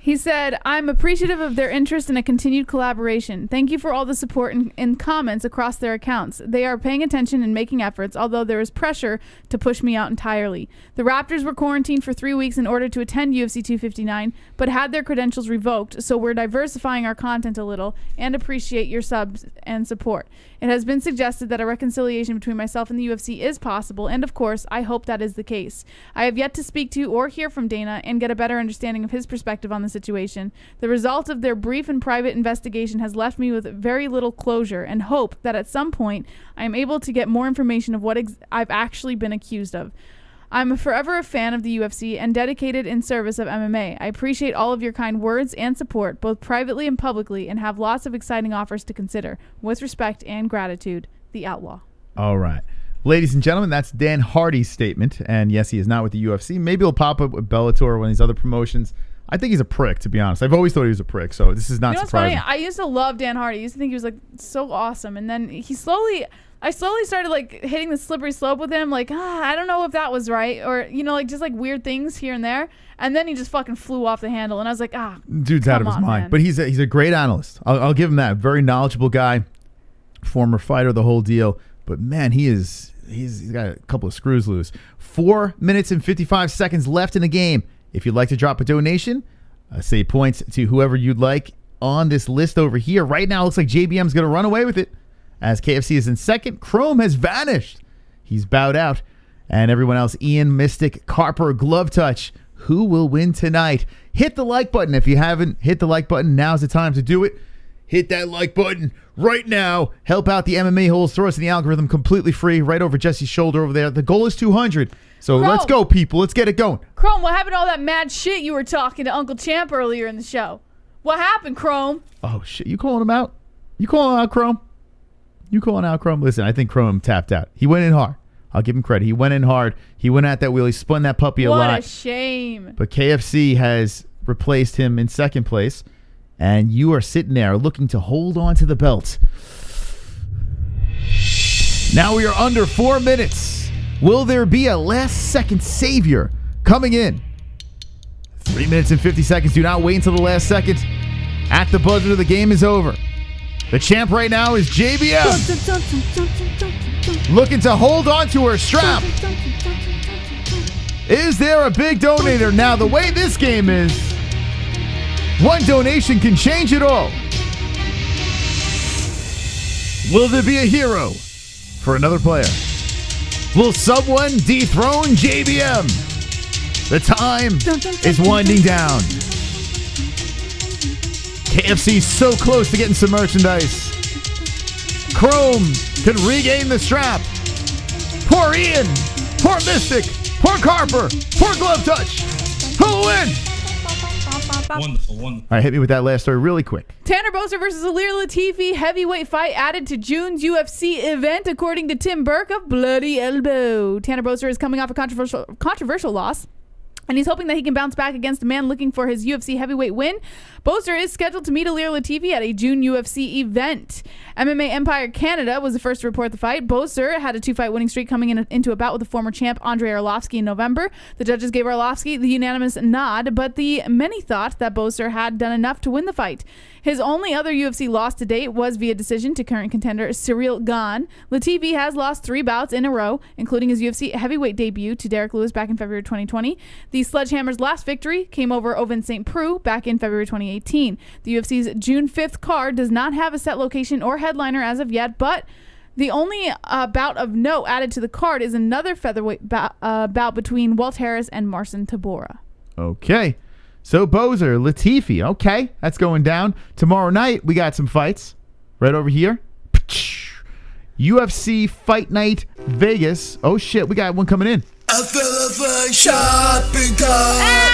He said, I'm appreciative of their interest in a continued collaboration. Thank you for all the support and comments across their accounts. They are paying attention and making efforts, although there is pressure to push me out entirely. The Raptors were quarantined for 3 weeks in order to attend UFC 259, but had their credentials revoked, so we're diversifying our content a little and appreciate your subs and support. It has been suggested that a reconciliation between myself and the UFC is possible, and of course, I hope that is the case. I have yet to speak to or hear from Dana and get a better understanding of his perspective on the situation. The result of their brief and private investigation has left me with very little closure and hope that at some point I am able to get more information of what I've actually been accused of. I'm forever a fan of the UFC and dedicated in service of MMA. I appreciate all of your kind words and support, both privately and publicly, and have lots of exciting offers to consider. With respect and gratitude, The Outlaw. All right. Ladies and gentlemen, that's Dan Hardy's statement. And yes, he is not with the UFC. Maybe he'll pop up with Bellator or one of these other promotions. I think he's a prick, to be honest. I've always thought he was a prick, so this is not surprising. Funny? I used to love Dan Hardy. I used to think he was so awesome, and then I slowly started hitting the slippery slope with him. I don't know if that was right, or just weird things here and there. And then he just fucking flew off the handle, and I was like, dude's out of his mind. Man. But he's a great analyst. I'll give him that. Very knowledgeable guy, former fighter, the whole deal. But man, he's got a couple of screws loose. 4 minutes and 55 seconds left in the game. If you'd like to drop a donation, say points to whoever you'd like on this list over here. Right now, it looks like JBM's going to run away with it as KFC is in second. Chrome has vanished. He's bowed out. And everyone else, Ian, Mystic, Carper, Glove Touch. Who will win tonight? Hit the like button. If you haven't hit the like button, now's the time to do it. Hit that like button right now. Help out the MMA-Holes. Throw us in the algorithm completely free right over Jesse's shoulder over there. The goal is 200. So Chrome. Let's go, people. Let's get it going. Chrome, what happened to all that mad shit you were talking to Uncle Champ earlier in the show? What happened, Chrome? Oh, shit. You calling him out? You calling out Chrome? You calling out Chrome? Listen, I think Chrome tapped out. He went in hard. I'll give him credit. He went in hard. He went at that wheel. He spun that puppy a lot. What a shame. But KFC has replaced him in second place. And you are sitting there looking to hold on to the belt. Now we are under 4 minutes. Will there be a last-second savior coming in? 3 minutes and 50 seconds. Do not wait until the last second. At the buzzer, the game is over. The champ right now is JBM. Looking to hold on to her strap. Is there a big donator? Now, the way this game is, one donation can change it all. Will there be a hero for another player? Will someone dethrone JBM? The time is winding down. KFC so close to getting some merchandise. Chrome can regain the strap. Poor Ian. Poor Mystic. Poor Carper. Poor Glove Touch. Who will win? Wonderful. All right, hit me with that last story really quick. Tanner Boser versus Alir Latifi heavyweight fight added to June's UFC event, according to Tim Burke of Bloody Elbow. Tanner Boser is coming off a controversial loss, and he's hoping that he can bounce back against a man looking for his UFC heavyweight win. Boser is scheduled to meet Alir Latifi at a June UFC event. MMA Empire Canada was the first to report the fight. Boser had a 2-fight winning streak coming into a bout with the former champ Andrei Arlovsky in November. The judges gave Arlovsky the unanimous nod, but the many thought that Boser had done enough to win the fight. His only other UFC loss to date was via decision to current contender Cyril Gane. Latifi has lost 3 bouts in a row, including his UFC heavyweight debut to Derek Lewis back in February 2020. The Sledgehammer's last victory came over Ovince St. Preux back in February 2018. The UFC's June 5th card does not have a set location or headliner as of yet, but the only bout of note added to the card is another featherweight bout between Walt Harris and Marcin Tybura. Okay. So Boser, Latifi. Okay, that's going down. Tomorrow night, we got some fights right over here. UFC Fight Night Vegas. Oh, shit, we got one coming in. I fell off my shopping cart.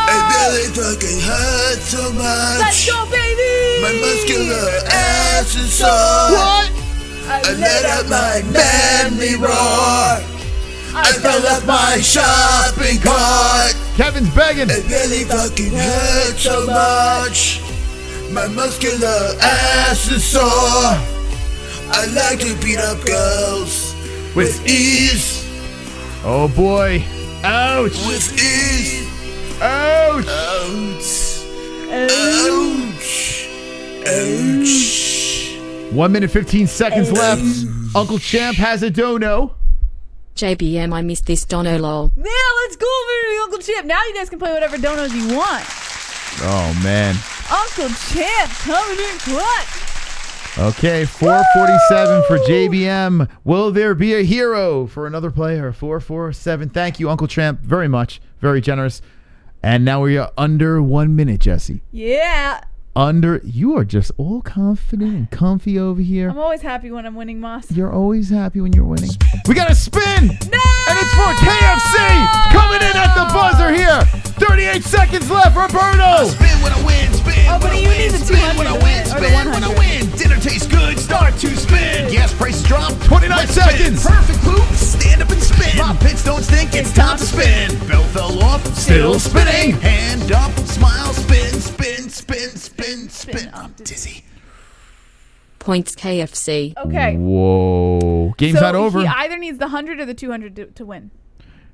It really fucking hurt so much. Let's go, baby! My muscular ass is sore. What? I let out my manly roar. I fell off my shopping cart. Kevin's begging. It really fucking hurt so much. My muscular ass is sore. I like to beat up girls with ease. Oh boy. Ouch. With ease. Ouch. Ouch. Ouch. 1 minute, 15 seconds left. Uncle Champ has a dono. JBM, I missed this dono lol. Yeah, let's go, baby, Uncle Champ. Now you guys can play whatever donos you want. Oh, man. Uncle Champ coming in clutch. Okay, 447 for JBM. Will there be a hero for another player? 447. Thank you, Uncle Champ, very much. Very generous. And now we are under 1 minute, Jesse. Yeah. You are just all confident and comfy over here. I'm always happy when I'm winning, Moss. You're always happy when you're winning. We got a spin! No! And it's for KFC! Coming in at the buzzer here! 38 seconds left, Roberto! Spin when I win, spin Oh, but when I you win, need the spin 200 when I to win, win, or the spin when I 100. win. Dinner tastes good, start to spin. Gas prices drop, 29 let's spin. seconds. Perfect poop, stand up and spin. My pits don't stink, it's time to spin. Bell fell off, still spinning. Hand up, smile, spin, spin, spin, spin, spin. I'm dizzy. Points KFC. Okay. Whoa. Game's not over. He either needs the 100 or the 200 to win.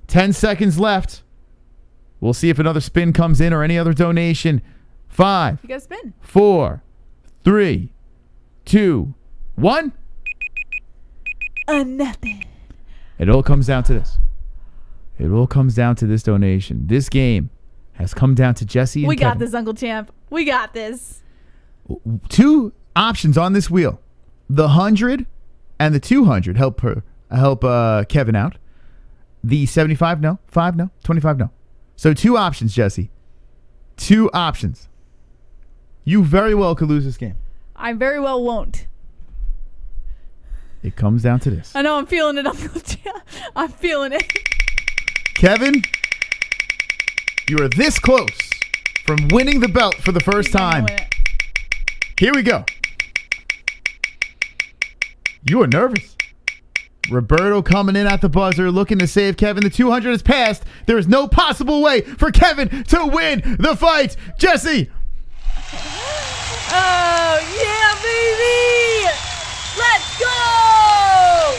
10 seconds left. We'll see if another spin comes in or any other donation. 5, You got to spin. 4, 3, 2, 1. Nothing. It all comes down to this. It all comes down to this donation. This game has come down to Jesse and We got Kevin. this, Uncle Champ. We got this. 2 options on this wheel. The 100 and the 200 help Kevin out. The 75, no. 5, no. 25, no. So 2 options, Jesse. 2 options. You very well could lose this game. I very well won't. It comes down to this. I know I'm feeling it, Uncle Champ. I'm feeling it. Kevin, you are this close from winning the belt for the first time. Here we go. You are nervous. Roberto coming in at the buzzer, looking to save Kevin. The 200 is passed. There is no possible way for Kevin to win the fight. Jesse. Oh, yeah, baby. Let's go.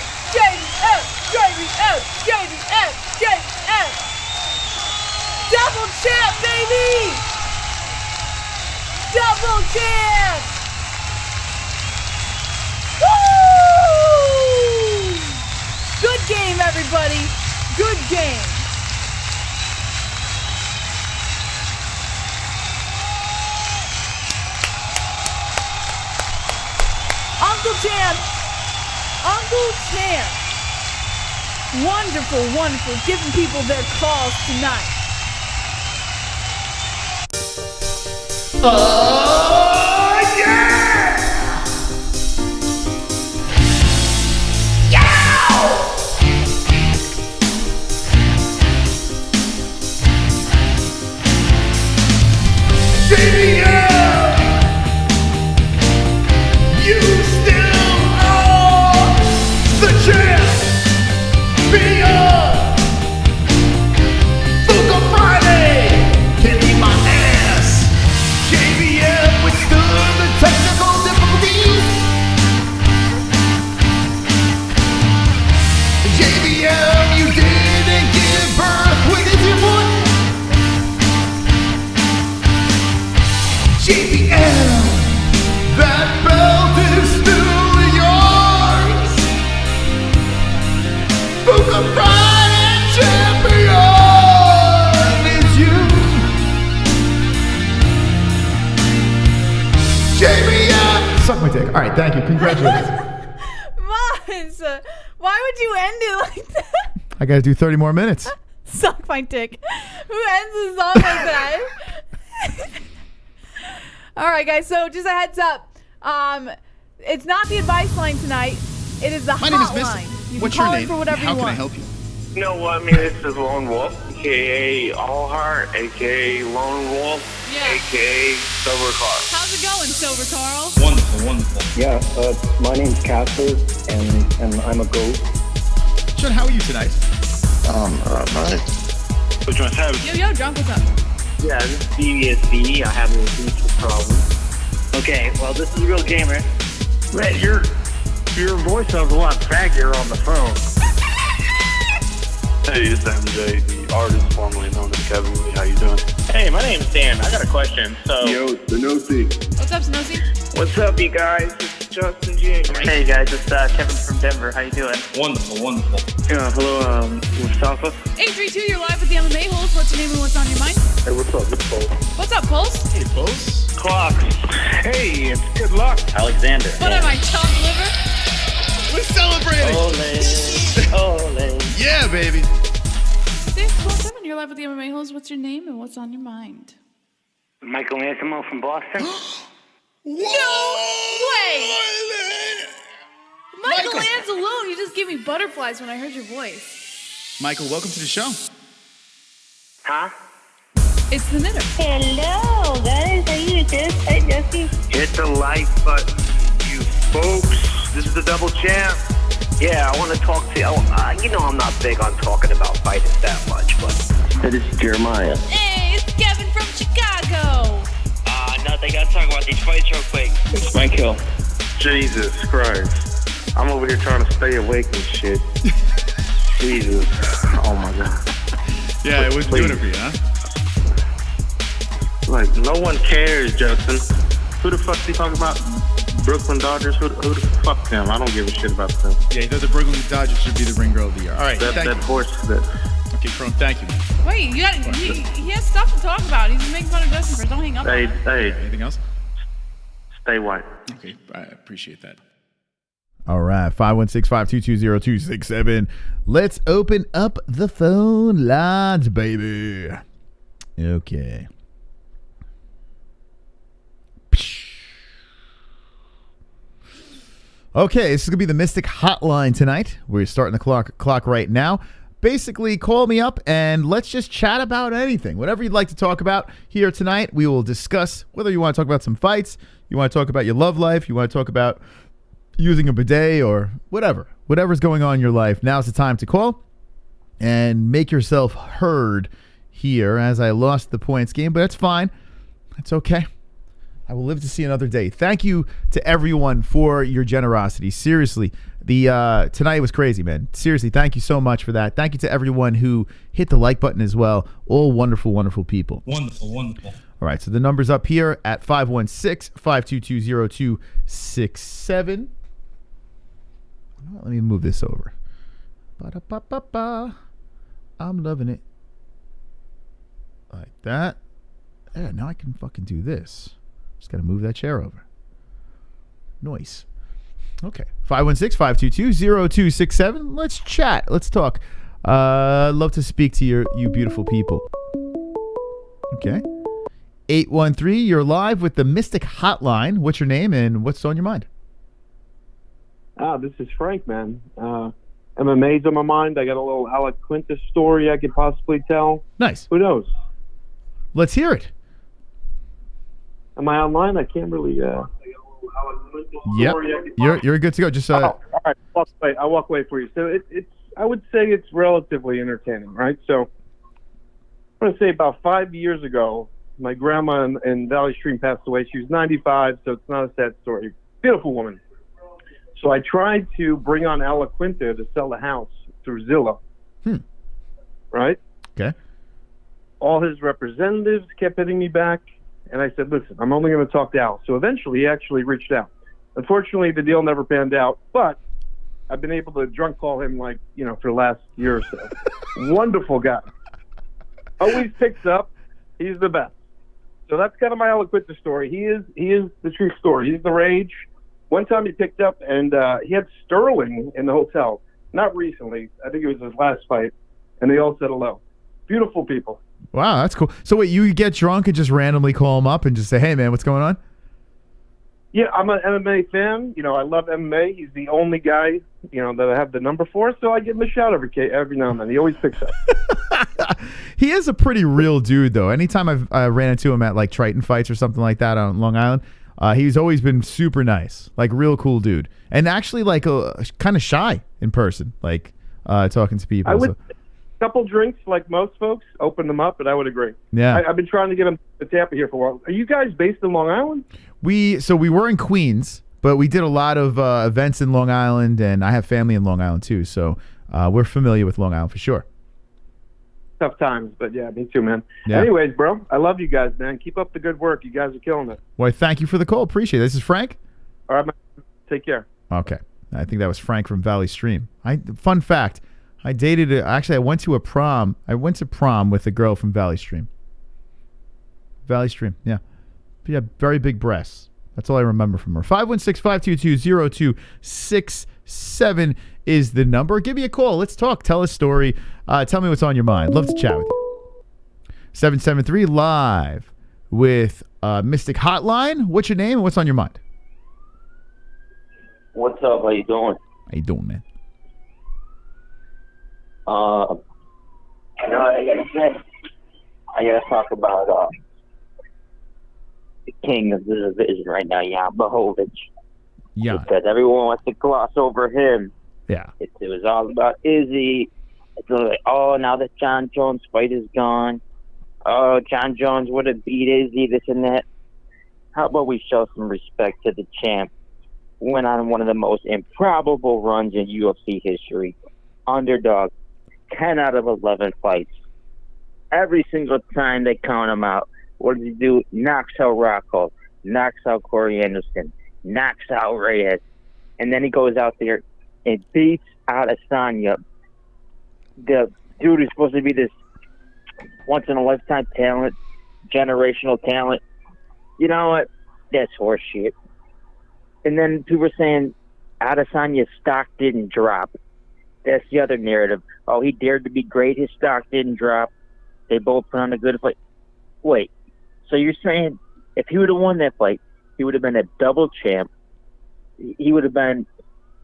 Uncle Champ. Uncle Champ. Wonderful, wonderful. Giving people their calls tonight. Oh, yeah! JBL! You still are the champ! Beyond! Fuka Friday! Can eat my ass! JBL withstood the technical difficulties! JBL, you didn't give birth with it, you would! JBL, that belt is still yours. Fuka Friday champion is you. JBL. Suck my dick. All right, thank you. Congratulations. Mons, why would you end it like that? I got to do 30 more minutes. Suck my dick. Who ends a song like that? All right, guys. So just a heads up. It's not the advice line tonight. It is the My name is hotline. Mr. You What's can your call in name? for whatever How you can want. I help you? You know what? I mean, this is Lone Wolf, a.k.a. Allheart, a.k.a. Lone Wolf, Yeah. a.k.a. Silver Car. How's it going, Silver Carl? Wonderful, wonderful. Yeah, my name's Casper, and I'm a ghost. Sean, how are you tonight? Which one's have? Yo, drunk, what's up? Yeah, this is DIAZ. I have a speech problem. Okay, well, this is a real gamer. Man, your voice sounds a lot faggier on the phone. Hey, it's MJ, the artist formerly known as Kevin Lee. How you doing? Hey, my name's Dan. I got a question. So, Yo, Sanosi. What's up, Snowy? what's up, you guys? It's Justin James. Hey guys, it's Kevin from Denver. How you doing? Wonderful, wonderful. Yeah, hello, Mustafa. 832, you're live with the MMA-Holes. What's your name and what's on your mind? Hey, what's up? It's Paul. What's up, Pulse? Hey, Pulse. Clock. Hey, it's good luck. Alexander. What am I, chopped liver? We're celebrating. Ole. Yeah, baby. 617, you're live with the MMA-Holes. What's your name and what's on your mind? Michael Antimo from Boston. No way! Michael Anzalone, you just gave me butterflies when I heard your voice. Michael, welcome to the show. Huh? It's the knitter. Hello, guys. How you doing? Hey, Jesse. Hit the like button, you folks. This is the double champ. Yeah, I want to talk to you. You know I'm not big on talking about fighting that much, but... This is Jeremiah. Hey, it's Kevin from Chicago. Nothing. Gotta talk about these fights real quick. It's Michael. Jesus Christ. I'm over here trying to stay awake and shit. Jesus. Oh my God. Yeah, it was doing it for you, huh? Like, no one cares, Justin. Who the fuck's he talking about? Brooklyn Dodgers? Who the fuck them? I don't give a shit about them. Yeah, he thought the Brooklyn Dodgers should be the ring girl of the year. All right, That thank you. horse that... Okay, Chrome, thank you, man. Wait, he has stuff to talk about. He's making fun of Justin first. Don't hang up on him. Hey, Anything else? stay white. Okay, I appreciate that. All right, 516-522-0267. Let's open up the phone lines, baby. Okay. Okay, this is going to be the Mystic Hotline tonight. We're starting the clock right now. Basically, call me up and let's just chat about anything. Whatever you'd like to talk about here tonight, we will discuss. Whether you want to talk about some fights, you want to talk about your love life, you want to talk about using a bidet or whatever. Whatever's going on in your life, now's the time to call and make yourself heard here. As I lost the points game, but it's fine. It's okay. I will live to see another day. Thank you to everyone for your generosity. Seriously, the tonight was crazy, man. Seriously, thank you so much for that. Thank you to everyone who hit the like button as well. All wonderful, wonderful people. Wonderful, wonderful. All right, so the number's up here at 516-522-0267. Let me move this over. Ba-da-ba-ba-ba. I'm loving it. Like that. Yeah, now I can fucking do this. Just got to move that chair over. Nice. Okay. 516-522-0267. Let's chat. Let's talk. Love to speak to you beautiful people. Okay. 813, you're live with the Mystic Hotline. What's your name and what's on your mind? This is Frank, man. MMA's on my mind. I got a little Alec Quintus story I could possibly tell. Nice. Who knows? Let's hear it. Am I online? I can't really... Yep. You're good to go. Just all right. I'll walk away for you. So it's I would say it's relatively entertaining, right? So I'm going to say about 5 years ago, my grandma in Valley Stream passed away. She was 95, so it's not a sad story. Beautiful woman. So I tried to bring on Ala Quinta to sell the house through Zillow. Right? Okay. All his representatives kept hitting me back, and I said, listen, I'm only going to talk to Al. So eventually he actually reached out. Unfortunately, the deal never panned out, but I've been able to drunk call him for the last year or so. Wonderful guy. Always picks up. He's the best. So that's kind of my Ala Quinta story. He is the true story. He's the rage. One time he picked up and he had Sterling in the hotel. Not recently. I think it was his last fight. And they all said hello. Beautiful people. Wow, that's cool. So wait, you get drunk and just randomly call him up and just say, hey, man, what's going on? Yeah, I'm an MMA fan. I love MMA. He's the only guy, that I have the number for. So I give him a shout every now and then. He always picks up. He is a pretty real dude, though. Anytime I've ran into him at like Triton fights or something like that on Long Island, he's always been super nice, like real cool dude, and actually like kind of shy in person, like talking to people. I would a couple drinks, like most folks, open them up, and I would agree. Yeah, I've been trying to get him to Tampa here for a while. Are you guys based in Long Island? We were in Queens, but we did a lot of events in Long Island, and I have family in Long Island too, so we're familiar with Long Island for sure. Tough times, but yeah, me too, man. Yeah. Anyways, bro, I love you guys, man. Keep up the good work. You guys are killing it. Well, thank you for the call. Appreciate it. This is Frank. All right, man. Take care. Okay. I think that was Frank from Valley Stream. Fun fact, I went to prom with a girl from Valley Stream. Valley Stream, yeah. Yeah, very big breasts. That's all I remember from her. 516-522-0267 is the number. Give me a call. Let's talk. Tell a story. Tell me what's on your mind. Love to chat with you. 773 live with Mystic Hotline. What's your name and what's on your mind? What's up? How you doing? How you doing, man? I gotta talk about the king of the division right now, Jan Blachowicz. Yeah. Because everyone wants to gloss over him. Yeah. It was all about Izzy. It's like, oh, now that John Jones' fight is gone. Oh, John Jones would have beat Izzy, this and that. How about we show some respect to the champ? Went on one of the most improbable runs in UFC history. Underdog. 10 out of 11 fights. Every single time they count him out, what does he do? Knocks out Rocco, knocks out Corey Anderson, knocks out Reyes, and then he goes out there and beats out Adesanya. The dude is supposed to be this once-in-a-lifetime talent, generational talent. You know what? That's horseshit. And then people are saying Adesanya's stock didn't drop. That's the other narrative. Oh, he dared to be great. His stock didn't drop. They both put on a good fight. Wait, so you're saying if he would have won that fight, he would have been a double champ. He would have been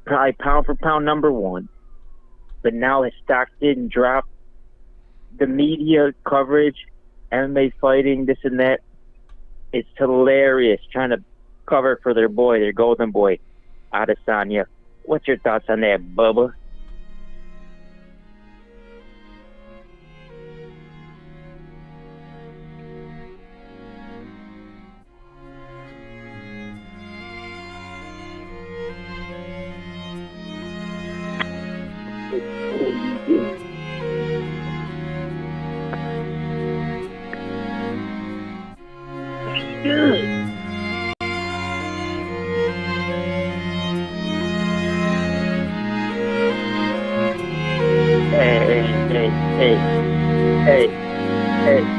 probably pound for pound number one. But now his stock didn't drop. The media coverage, MMA fighting, this and that, it's hilarious trying to cover for their boy, their golden boy, Adesanya. What's your thoughts on that, Bubba?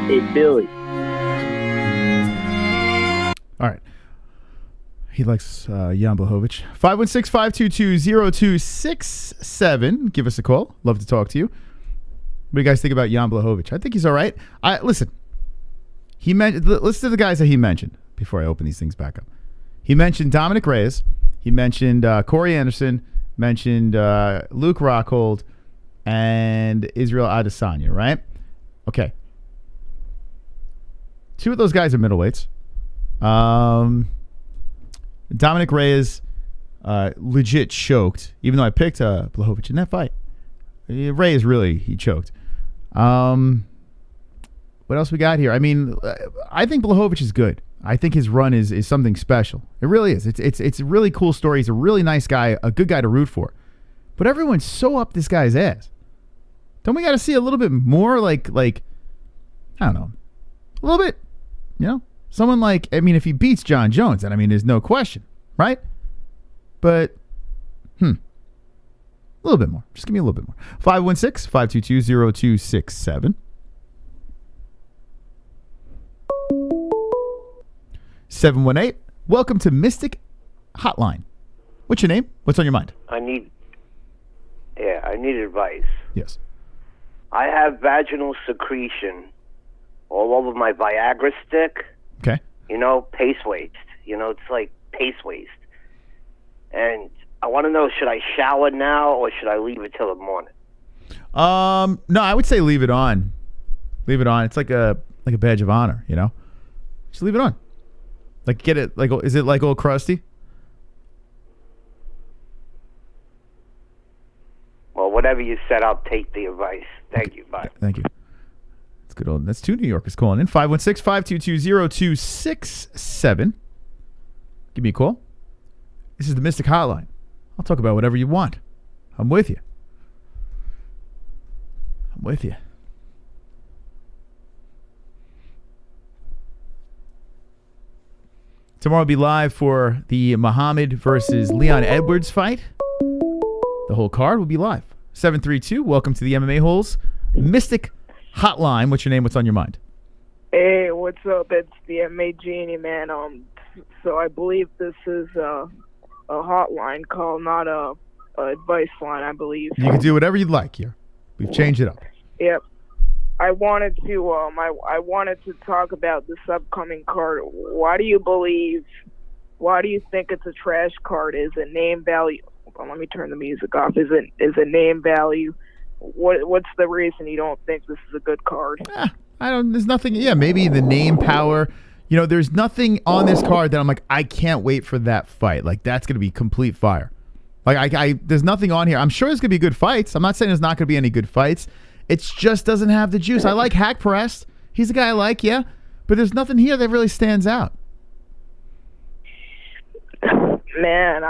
Hey, Billy. All right. He likes Jan Blachowicz. 516-522-0267. Give us a call. Love to talk to you. What do you guys think about Jan Blachowicz? I think he's all right. Listen, listen to the guys that he mentioned before I open these things back up. He mentioned Dominic Reyes. He mentioned Corey Anderson. Mentioned Luke Rockhold and Israel Adesanya, right? Okay. 2 of those guys are middleweights. Dominic Reyes legit choked, even though I picked Blachowicz in that fight. Reyes he choked. What else we got here? I mean, I think Blachowicz is good. I think his run is something special. It really is. It's a really cool story. He's a really nice guy, a good guy to root for. But everyone's so up this guy's ass. Don't we got to see a little bit more like I don't know, a little bit, someone like, I mean, if he beats John Jones, then I mean, there's no question, right? But, a little bit more. Just give me a little bit more. 516-522-0267. 718. Welcome to Mystic Hotline. What's your name? What's on your mind? I need advice. Yes. I have vaginal secretion all over my Viagra stick. Okay. Pace waste. It's like pace waste. And I want to know, should I shower now or should I leave it till the morning? No, I would say leave it on. Leave it on. It's like a badge of honor, Just leave it on. Like, get it, is it like old crusty? Well, whatever you said, I'll take the advice. Thank you. Bye. Thank you. That's good old. That's 2 New Yorkers calling in. 516-522-0267. Give me a call. This is the Mystic Hotline. I'll talk about whatever you want. I'm with you. Tomorrow will be live for the Muhammad versus Leon Edwards fight. The whole card will be live. 732, welcome to the MMA-Holes Mystic Hotline. What's your name? What's on your mind? Hey, what's up? It's the MMA Genie, man. So I believe this is a hotline call, not a advice line, I believe. You can do whatever you'd like here. We've changed it up. Yep. I wanted to talk about this upcoming card. Why do you think it's a trash card? Is it name value? Hold on, let me turn the music off. Is it name value? What's the reason you don't think this is a good card? There's nothing. Yeah, maybe the name power. There's nothing on this card that I'm like, I can't wait for that fight. Like, that's going to be complete fire. Like, there's nothing on here. I'm sure there's going to be good fights. I'm not saying there's not going to be any good fights. It just doesn't have the juice. I like Hack Press. He's a guy I like, yeah. But there's nothing here that really stands out. Man,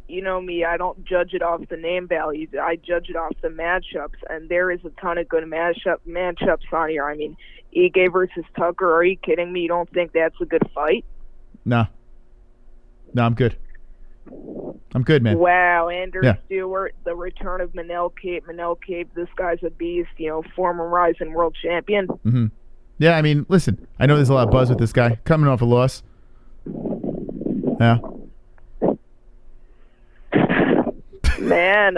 you know me, I don't judge it off the name value. I judge it off the matchups, and there is a ton of good matchups on here. I mean, Ige versus Tucker. Are you kidding me? You don't think that's a good fight? No, I'm good. I'm good, man. Wow, Andrew Stewart, the return of Beneil Dariush. This guy's a beast, former Rising World Champion. Mm-hmm. Yeah, I mean, listen, I know there's a lot of buzz with this guy coming off a loss. Yeah. Man,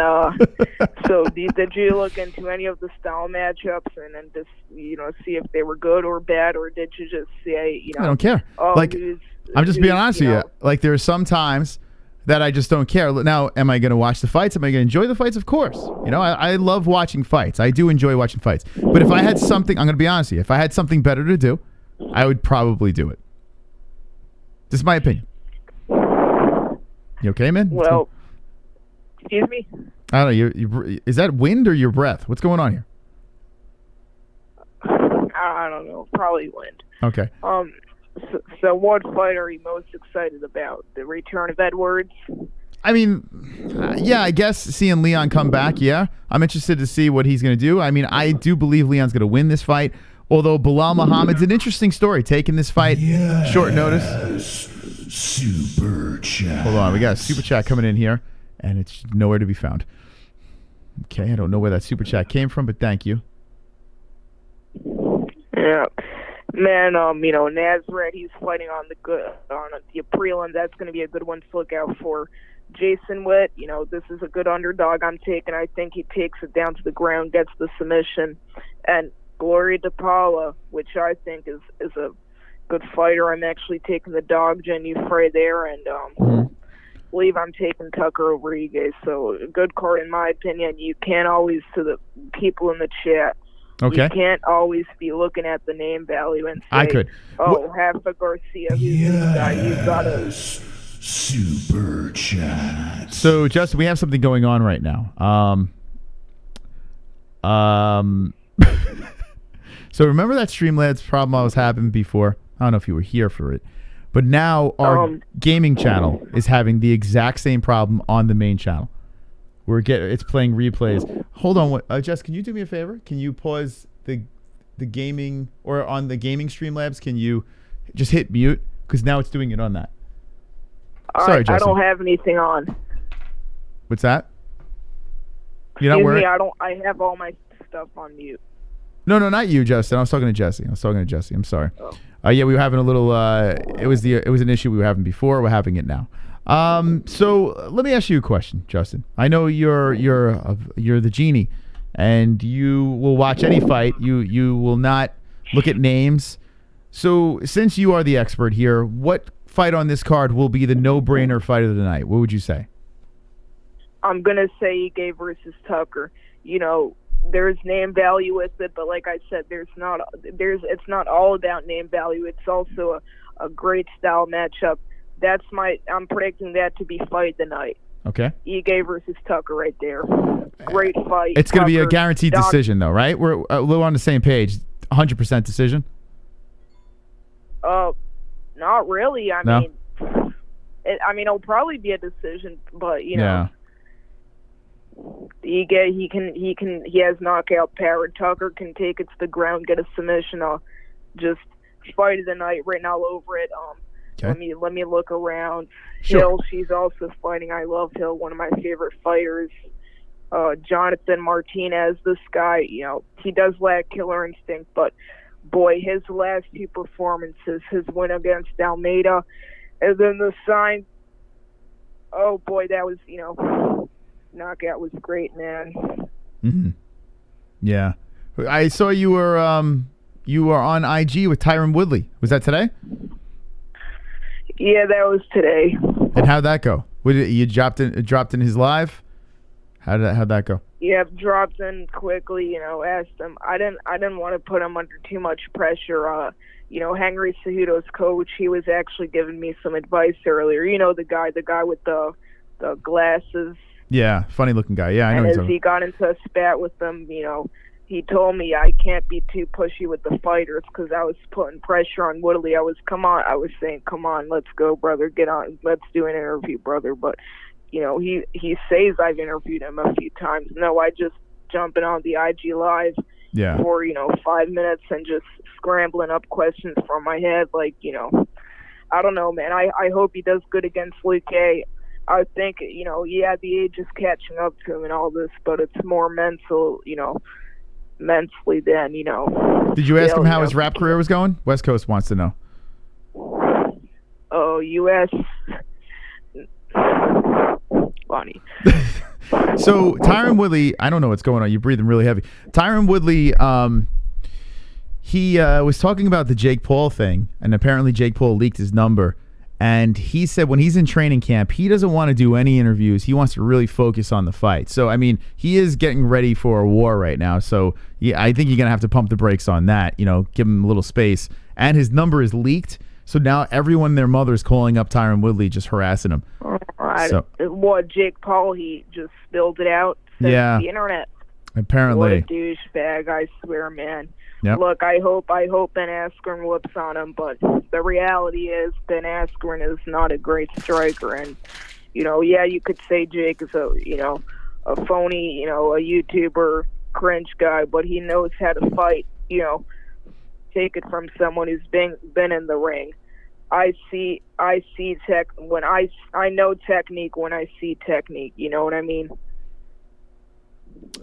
so did you look into any of the style matchups and then just, see if they were good or bad, or did you just say, I don't care. I'm just being honest with you. Like, there are some times that I just don't care. Now, am I going to watch the fights? Am I going to enjoy the fights? Of course. I love watching fights. I do enjoy watching fights. But if I had something, I'm going to be honest with you, if I had something better to do, I would probably do it. This is my opinion. You okay, man? Well, excuse me? I don't know. Is that wind or your breath? What's going on here? I don't know. Probably wind. Okay. So what fight are you most excited about? The return of Edwards? I mean, yeah, I guess seeing Leon come back, yeah. I'm interested to see what he's going to do. I mean, I do believe Leon's going to win this fight, although Belal Muhammad's an interesting story, taking this fight short notice. Super chat. Hold on, we got a super chat coming in here, and it's nowhere to be found. Okay, I don't know where that super chat came from, but thank you. Yeah. Man, Nazareth, he's fighting on the prelim. That's going to be a good one to look out for. Jason Witt, this is a good underdog I'm taking. I think he takes it down to the ground, gets the submission. And Gloria DePaula, which I think is a good fighter. I'm actually taking the dog, Jen Frey there, and believe I'm taking Tucker over Ige. So a good card in my opinion. You can't always, to the people in the chat, Okay. you can't always be looking at the name value and say, I could. Rafa Garcia, who's this guy? You've got to... Super chat. So, Justin, we have something going on right now. So remember that Streamlabs problem I was having before? I don't know if you were here for it. But now our gaming channel is having the exact same problem on the main channel. It's playing replays. Hold on, Jess, can you do me a favor? Can you pause the gaming, or on the gaming Streamlabs, can you just hit mute? Because now it's doing it on that. Sorry, right, Justin. I don't have anything on. What's that? You're not Excuse wearing... me, I have all my stuff on mute. No, not you, Justin. I was talking to Jesse. I'm sorry. Yeah, we were having a little. It was an issue we were having before. We're having it now. So let me ask you a question, Justin. I know you're the genie, and you will watch any fight. You will not look at names. So since you are the expert here, what fight on this card will be the no-brainer fight of the night? What would you say? I'm gonna say Ige versus Tucker. There's name value with it, but like I said, it's not all about name value. It's also a great style matchup. I'm predicting that to be fight of the night. Okay. Ige versus Tucker right there. Great fight. It's going to be a guaranteed decision, though, right? We're a little on the same page. 100% decision? Not really. I mean, it'll probably be a decision, but Yeah. Ige, he has knockout power. Tucker can take it to the ground, get a submission. Just fight of the night, written all over it. Okay. Let me look around. Sure. Hill, she's also fighting. I love Hill, one of my favorite fighters. Jonathan Martinez, this guy, he does lack killer instinct, but boy, his last two performances, his win against Almeida, and then the sign. Oh boy, that was knockout was great, man. Mm-hmm. Yeah, I saw you were on IG with Tyron Woodley. Was that today? Yeah, that was today. And how'd that go? You dropped in his live? How'd that go? Yep, dropped in quickly. Asked him. I didn't want to put him under too much pressure. Henry Cejudo's coach, he was actually giving me some advice earlier. The guy with the glasses. Yeah, funny looking guy. Yeah, I know. And as he got into a spat with them, he told me I can't be too pushy with the fighters because I was putting pressure on Woodley. I was saying, come on, let's go, brother, get on, let's do an interview, brother. But he says I've interviewed him a few times. No, I just jumping on the IG live for 5 minutes and just scrambling up questions from my head. Like I don't know, man. I hope he does good against Luke A. I think, the age is catching up to him and all this, but it's more mental, mentally than, Did you ask him how his rap career was going? West Coast wants to know. Oh, U.S. Funny. So, Tyron Woodley, I don't know what's going on. You're breathing really heavy. Tyron Woodley, he was talking about the Jake Paul thing, and apparently Jake Paul leaked his number. And he said when he's in training camp, he doesn't want to do any interviews. He wants to really focus on the fight. So, I mean, he is getting ready for a war right now. So, yeah, I think you're going to have to pump the brakes on that, give him a little space. And his number is leaked. So now everyone and their mother is calling up Tyron Woodley, just harassing him. Jake Paul, he just spilled it out. Yeah. The internet. Apparently. What a douchebag, I swear, man. Yep. Look, I hope Ben Askren whoops on him, but the reality is Ben Askren is not a great striker, and you could say Jake is a phony, a YouTuber cringe guy, but he knows how to fight. Take it from someone who's been in the ring. I see tech when I know technique when I see technique. You know what I mean?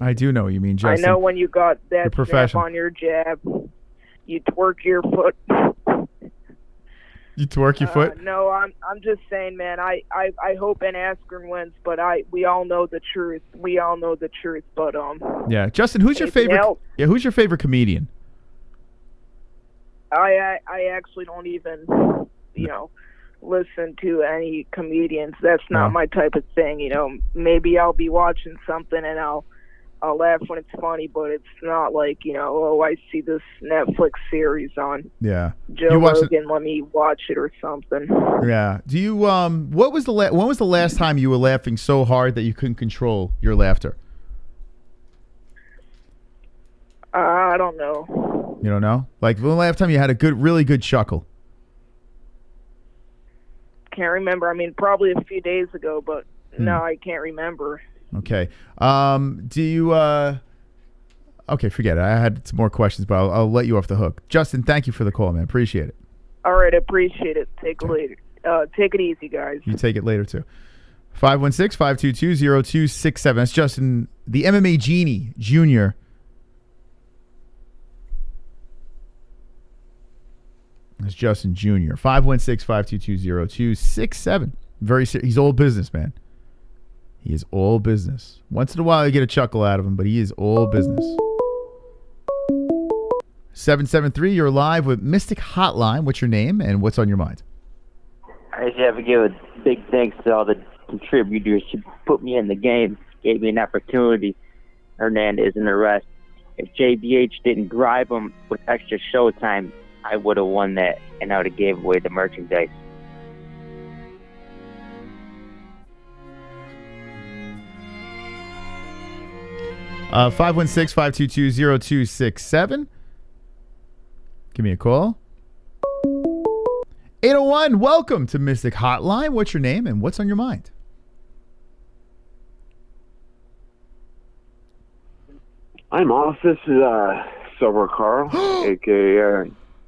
I do know what you mean, Justin. I know when you got that snap on your jab. you twerk your foot. You twerk your foot? No, I'm just saying, man. I hope Ben Askren wins, but we all know the truth. We all know the truth, but Yeah, Justin, who's your favorite? Yeah, who's your favorite comedian? I actually don't even, listen to any comedians. That's not my type of thing. Maybe I'll be watching something and I'll laugh when it's funny, but it's not like, I see this Netflix series on Joe Rogan, let me watch it or something. Yeah. Do you when was the last time you were laughing so hard that you couldn't control your laughter? I don't know. You don't know? Like the last time you had a really good chuckle? Can't remember. I mean, probably a few days ago, but no, I can't remember. Okay. Do you okay, forget it. I had some more questions, but I'll let you off the hook. Justin, thank you for the call, man. Appreciate it. All right, appreciate it. Take it easy, guys. You take it later too. 516-522-0267. That's Justin, the MMA Genie Jr. That's Justin Jr. 516-522-0267. He's all business, man. He is all business. Once in a while, you get a chuckle out of him, but he is all business. 773, you're live with Mystic Hotline. What's your name and what's on your mind? I just have to give a big thanks to all the contributors who put me in the game, gave me an opportunity. Hernandez and the rest. If JBH didn't bribe him with extra showtime, I would have won that, and I would have gave away the merchandise. Uh, 516-522-0267. Give me a call. 801, welcome to Mystic Hotline. What's your name and what's on your mind? I'm off. This is Sober Carl, a.k.a.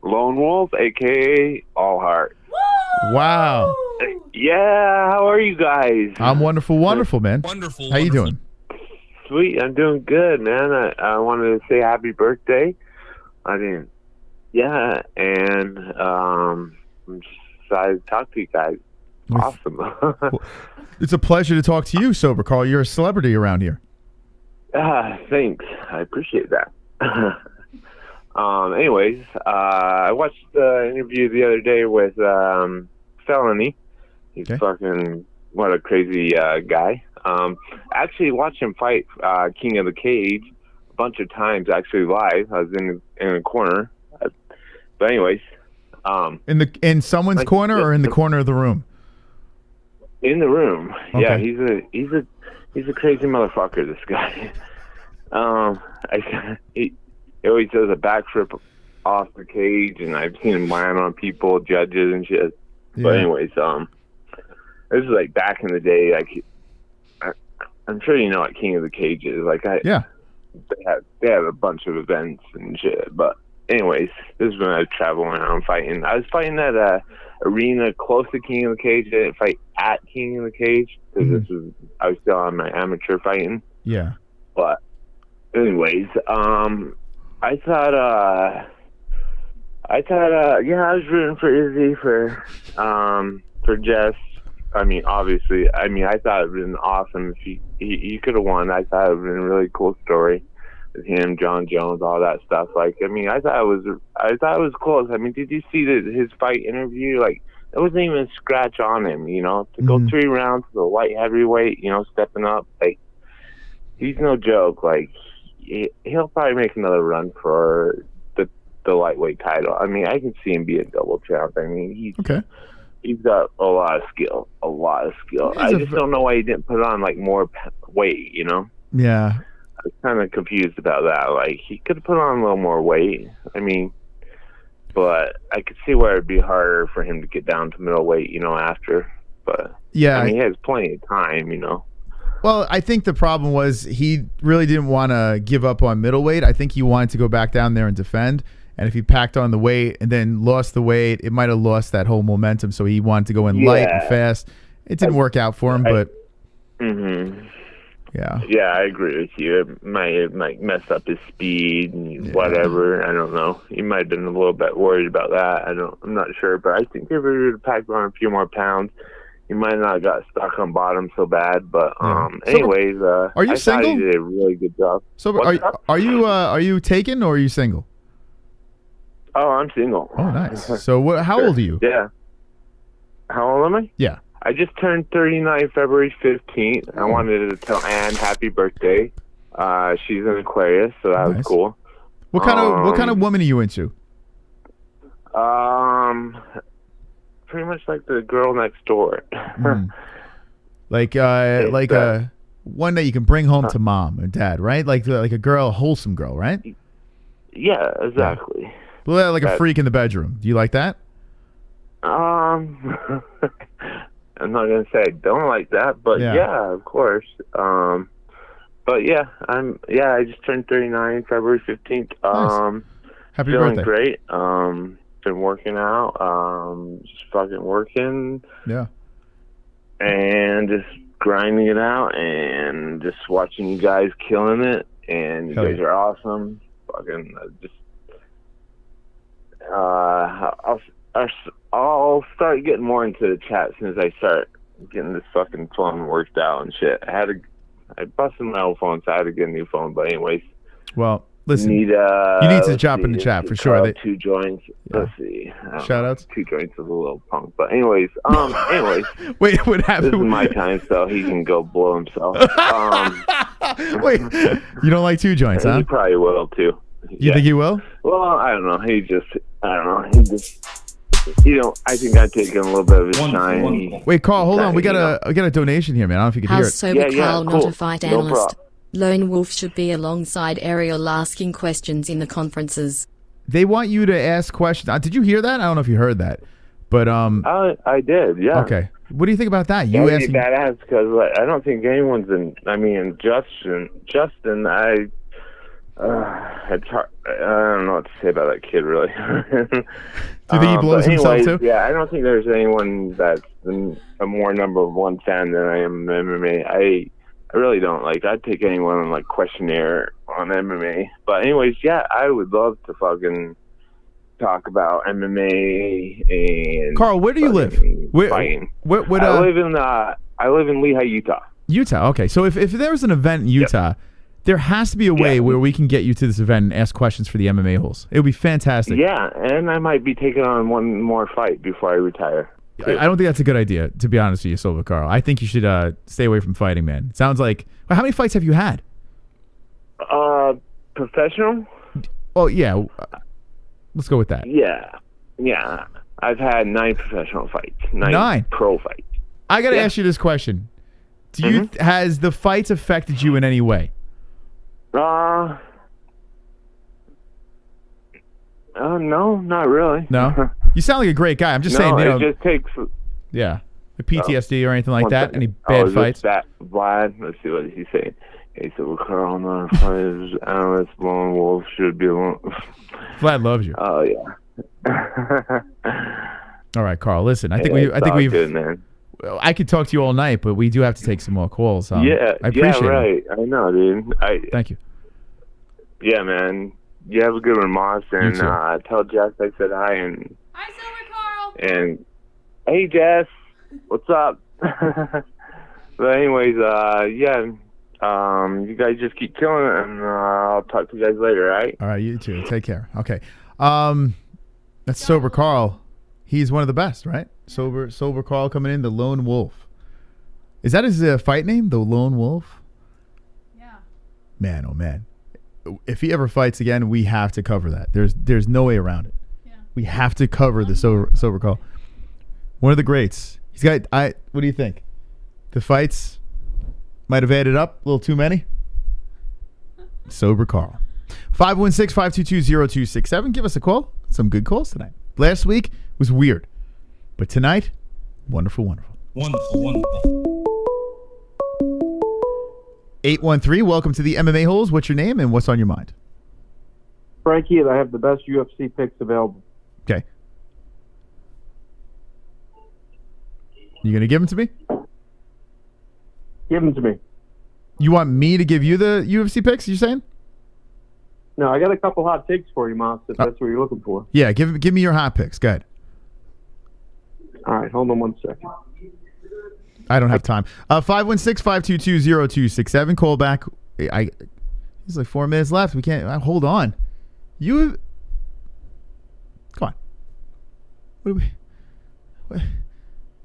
Lone Wolf, a.k.a. All Heart. Wow. Yeah, how are you guys? I'm wonderful, man. Wonderful. How you doing? Sweet, I'm doing good, man. I wanted to say happy birthday. I didn't. Yeah, and I'm just excited to talk to you guys. Awesome. It's a pleasure to talk to you, Sober Carl. You're a celebrity around here. Thanks. I appreciate that. Anyways, I watched the interview the other day with Felony. He's fucking, what a crazy guy. Actually watched him fight King of the Cage a bunch of times, actually live. I was in a corner. But anyways. In someone's corner or in the corner of the room? In the room. Okay. Yeah, he's a crazy motherfucker, this guy. He always does a backflip off the cage, and I've seen him land on people, judges and shit. Yeah. But anyways, this is like back in the day. Like, I'm sure you know what King of the Cage is. Like, they have a bunch of events and shit. But anyways, this is when I was traveling around fighting. I was fighting at a arena close to King of the Cage. I didn't fight at King of the Cage because I was still on my amateur fighting. Yeah. But anyways, I thought, I was rooting for Izzy, for Jess. I mean, obviously, I thought it would have been awesome if he could have won. I thought it would have been a really cool story with him, John Jones, all that stuff. Like, I mean, I thought it was close. I mean, did you see his fight interview? Like, there wasn't even a scratch on him, to go 3 rounds to the light heavyweight, stepping up. Like, he's no joke. Like, he'll probably make another run for the lightweight title. I mean, I can see him be a double champ. I mean, he's got a lot of skill. I just don't know why he didn't put on like more weight. Yeah. I was kind of confused about that. Like, he could have put on a little more weight. I mean, but I could see where it'd be harder for him to get down to middleweight, after. But yeah, I mean, he has plenty of time, Well, I think the problem was he really didn't want to give up on middleweight. I think he wanted to go back down there and defend. And if he packed on the weight and then lost the weight, it might have lost that whole momentum. So he wanted to go in light and fast. It didn't work out for him, but Yeah. Yeah, I agree with you. It might mess up his speed and whatever. I don't know. He might have been a little bit worried about that. I'm not sure, but I think if he would have packed on a few more pounds, he might not have got stuck on bottom so bad. But anyways, are you I single? thought he did a really good job. So are you taken or are you single? Oh, I'm single. Oh, nice. So how old are you? Yeah. How old am I? Yeah. I just turned 39 February 15th. I wanted to tell Anne happy birthday. She's an Aquarius, so that was cool. What kind of woman are you into? Pretty much like the girl next door. Like one that you can bring home to mom and dad, right? Like a girl, a wholesome girl, right? Yeah, exactly. Well, like a freak in the bedroom. Do you like that? I'm not gonna say I don't like that, but yeah of course. But yeah, I just turned 39 February 15th. Nice. Happy feeling birthday. Great. Been working out. Just fucking working. Yeah. And just grinding it out and just watching you guys killing it. And you guys are awesome. Fucking I'll start getting more into the chat as soon as I start getting this fucking phone worked out and shit. I busted my old phone, so I had to get a new phone. But anyways, well, listen, you need to drop in the chat for sure. Two joints. Let's see. Shout outs. 2 joints is a little punk, but anyways, wait, what happened? This is my time, so he can go blow himself. Wait, you don't like 2 joints, huh? He probably will too. You think he will? Well, I don't know. I think I'd take him a little bit of his shine. Wait, Carl, hold on. We got a donation here, man. I don't know if you can hear How's it. sober Carl not a fight No analyst? problem. Lone Wolf should be alongside Ariel asking questions in the conferences. They want you to ask questions. Did you hear that? I don't know if you heard that, but I did. Yeah. Okay. What do you think about that? You That'd asking? be badass because I don't think anyone's in. I mean, Justin. It's hard. I don't know what to say about that kid, really. Do you think he blows himself too? Yeah, I don't think there's anyone that's a more number one fan than I am in MMA. I really don't. Like, I'd take anyone on like questionnaire on MMA. But anyways, yeah, I would love to fucking talk about MMA and Carl, where do you live? Fighting. I live in Lehigh, Utah. Utah. Okay, so if there was an event in Utah, there has to be a way where we can get you to this event and ask questions for the MMA holes. It would be fantastic. Yeah, and I might be taking on one more fight before I retire. I don't think that's a good idea, to be honest with you, Silva Carl. I think you should stay away from fighting, man. It sounds like... Well, how many fights have you had? Professional? Oh, yeah. Let's go with that. Yeah. I've had 9 professional fights. 9 pro fights. I got to ask you this question. Do you has the fights affected you in any way? No, not really. No? You sound like a great guy. I'm just saying, it just takes... Yeah. The PTSD or anything like that? Second. Any bad fights? Vlad, let's see what he's saying. Hey, so Carl, not a fighters, analyst, lone wolf should be alone. Vlad loves you. Oh, yeah. All right, Carl, listen. I think we've... Good, man. I could talk to you all night, but we do have to take some more calls. I appreciate it. I know, dude. Thank you. Yeah, man. You have a good one, Moss, and tell Jess I said hi. And hi, Silver Carl. And hey, Jess, what's up? But anyways, you guys just keep killing it, and I'll talk to you guys later. All right? All right, you too. Take care. Okay. That's Sober Carl. He's one of the best, right? Sober Carl coming in, the Lone Wolf. Is that his fight name, the Lone Wolf? Yeah. Man, oh man. If he ever fights again, we have to cover that. There's no way around it. Yeah. We have to cover the Sober Carl. One of the greats. He's got. What do you think? The fights might have added up a little too many. Sober Carl. 516-522-0267. Give us a call. Some good calls tonight. Last week was weird, but tonight, wonderful, wonderful. Wonderful. 813, welcome to the MMA Holes. What's your name and what's on your mind? Frankie, I have the best UFC picks available. Okay. You going to give them to me? Give them to me. You want me to give you the UFC picks, you're saying? No, I got a couple hot takes for you, Moss, if that's what you're looking for. Yeah, give me your hot picks. Go ahead. All right, hold on 1 second. I don't have time. 516-522-0267. Call back. There's like 4 minutes left. We can't. Hold on. Come on.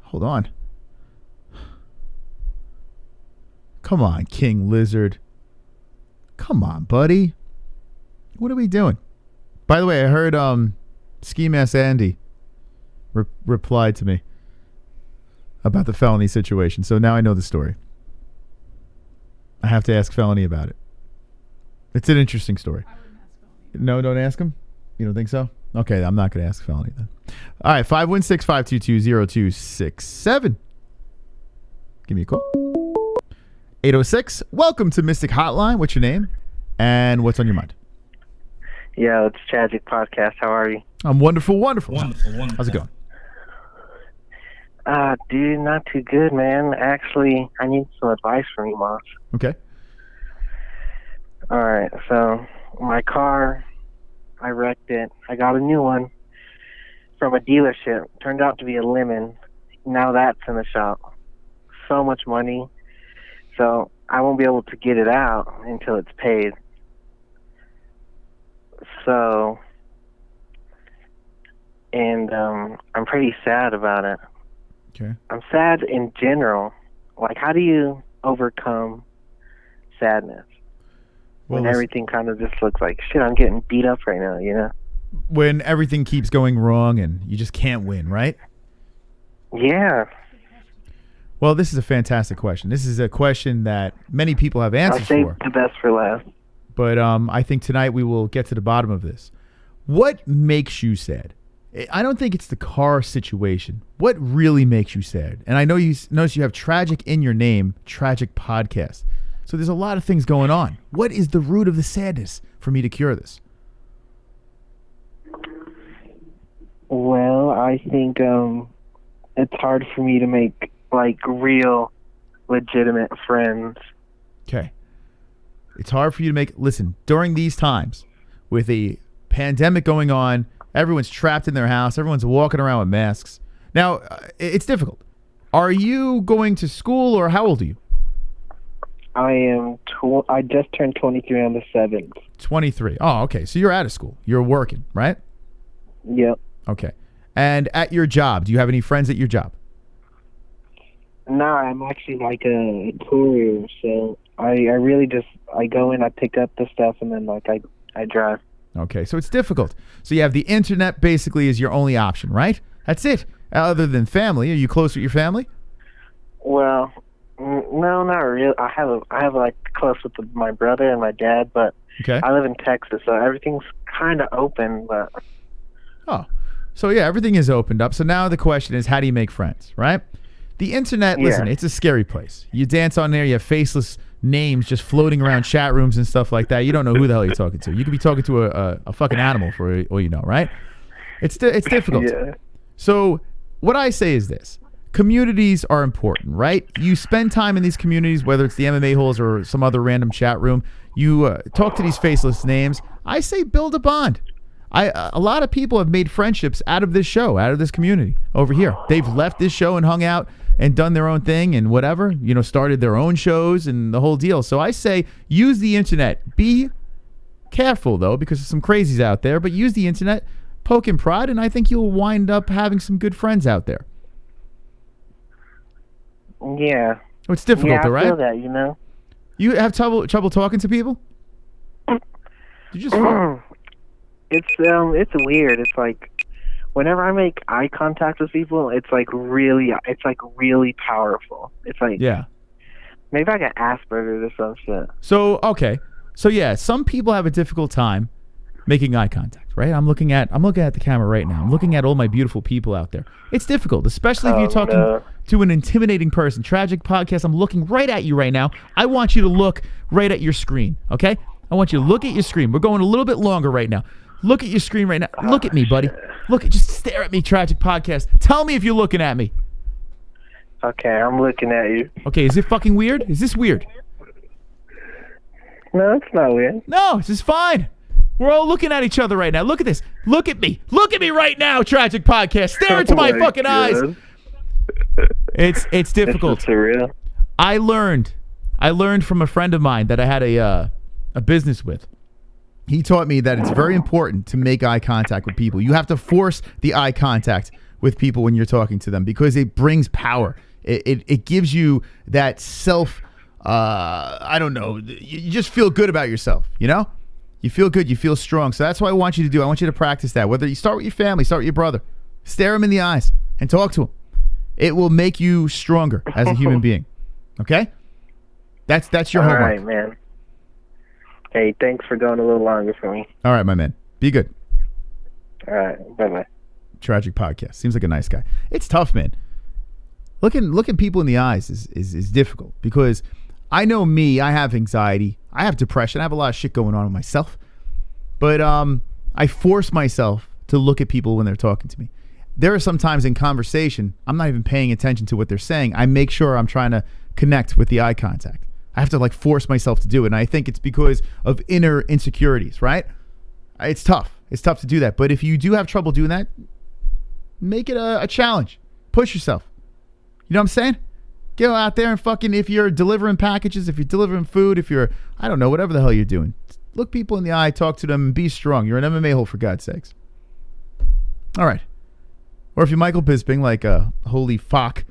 Hold on. Come on, King Lizard. Come on, buddy. What are we doing? By the way, I heard Ski Mask Andy replied to me about the felony situation. So now I know the story. I have to ask Felony about it. It's an interesting story. No, don't ask him? You don't think so? Okay, I'm not going to ask Felony then. All right, 516-522-0267. Give me a call. 806. Welcome to Mystic Hotline. What's your name? And what's on your mind? Yeah, it's Tragic Podcast. How are you? I'm wonderful. How's it going? Dude, not too good, man. Actually, I need some advice from you, Moss. Okay. All right, so my car, I wrecked it. I got a new one from a dealership. Turned out to be a lemon. Now that's in the shop. So much money. So I won't be able to get it out until it's paid. So, and I'm pretty sad about it. Okay. I'm sad in general. Like, how do you overcome sadness when everything kind of just looks like, shit, I'm getting beat up right now, you know? When everything keeps going wrong and you just can't win, right? Yeah. Well, this is a fantastic question. This is a question that many people have answers I'll save for. the best for last. But I think tonight we will get to the bottom of this. What makes you sad? I don't think it's the car situation. What really makes you sad? And I know you notice you have Tragic in your name, Tragic Podcast. So there's a lot of things going on. What is the root of the sadness for me to cure this? Well, I think it's hard for me to make, like, real, legitimate friends. Okay. It's hard for you to make... Listen, during these times, with a pandemic going on, everyone's trapped in their house, everyone's walking around with masks. Now, it's difficult. Are you going to school, or how old are you? I just turned 23 on the 7th. 23. Oh, okay. So you're out of school. You're working, right? Yep. Okay. And at your job, do you have any friends at your job? No, I'm actually like a courier, so I really just, I go in, I pick up the stuff, and then like I drive. Okay, so it's difficult. So you have the internet basically is your only option, right? That's it. Other than family, are you close with your family? Well, no, not really. I have like close with my brother and my dad, but okay. I live in Texas, so everything's kind of open. But so yeah, everything is opened up. So now the question is, how do you make friends, right? The internet, listen, it's a scary place. You dance on there, you have faceless names just floating around chat rooms and stuff like that. You don't know who the hell you're talking to. You could be talking to a fucking animal for all you know, right? It's difficult. Yeah. So what I say is this. Communities are important, right? You spend time in these communities, whether it's the MMA-Holes or some other random chat room. You talk to these faceless names. I say build a bond. A lot of people have made friendships out of this show, out of this community over here. They've left this show and hung out and done their own thing and whatever, started their own shows and the whole deal. So I say use the internet. Be careful, though, because there's some crazies out there, but use the internet, poke and prod, and I think you'll wind up having some good friends out there. Yeah. Oh, it's difficult, though, right? I feel that, You have trouble talking to people? You just It's weird. It's like whenever I make eye contact with people, it's like really powerful. It's like maybe I got Asperger's or some shit. So okay, so yeah, some people have a difficult time making eye contact, right? I'm looking at the camera right now. I'm looking at all my beautiful people out there. It's difficult, especially if you're talking to an intimidating person. Tragic Podcast. I'm looking right at you right now. I want you to look right at your screen, okay? I want you to look at your screen. We're going a little bit longer right now. Look at your screen right now. Look at me, buddy. Just stare at me, Tragic Podcast. Tell me if you're looking at me. Okay, I'm looking at you. Okay, is it fucking weird? Is this weird? No, it's not weird. No, this is fine. We're all looking at each other right now. Look at this. Look at me. Look at me right now, Tragic Podcast. Stare into my fucking eyes. It's difficult. It's surreal. I learned from a friend of mine that I had a business with. He taught me that it's very important to make eye contact with people. You have to force the eye contact with people when you're talking to them because it brings power. It gives you that self, I don't know, you just feel good about yourself, you know? You feel good, you feel strong. So that's what I want you to do. I want you to practice that. Whether you start with your family, start with your brother. Stare him in the eyes and talk to him. It will make you stronger as a human being. Okay? That's your homework. All right, man. Hey, thanks for going a little longer for me. All right, my man. Be good. All right, bye-bye. Tragic Podcast. Seems like a nice guy. It's tough, man. Looking people in the eyes is difficult because I know me. I have anxiety. I have depression. I have a lot of shit going on with myself. But I force myself to look at people when they're talking to me. There are some times in conversation, I'm not even paying attention to what they're saying. I make sure I'm trying to connect with the eye contact. I have to like force myself to do it. And I think it's because of inner insecurities, right? It's tough. It's tough to do that. But if you do have trouble doing that, make it a challenge. Push yourself. You know what I'm saying? Go out there and fucking, if you're delivering packages, if you're delivering food, if you're, I don't know, whatever the hell you're doing, look people in the eye, talk to them, and be strong. You're an MMA hole, for God's sakes. All right. Or if you're Michael Bisping, like Holy Fuck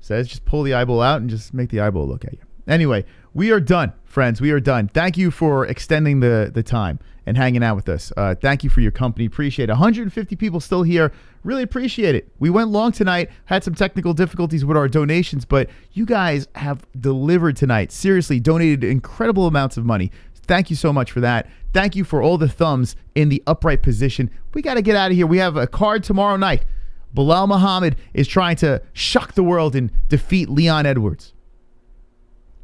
says, just pull the eyeball out and just make the eyeball look at you. Anyway, we are done, friends. We are done. Thank you for extending the time and hanging out with us. Thank you for your company. Appreciate it. 150 people still here. Really appreciate it. We went long tonight, had some technical difficulties with our donations, but you guys have delivered tonight. Seriously, donated incredible amounts of money. Thank you so much for that. Thank you for all the thumbs in the upright position. We got to get out of here. We have a card tomorrow night. Belal Muhammad is trying to shock the world and defeat Leon Edwards.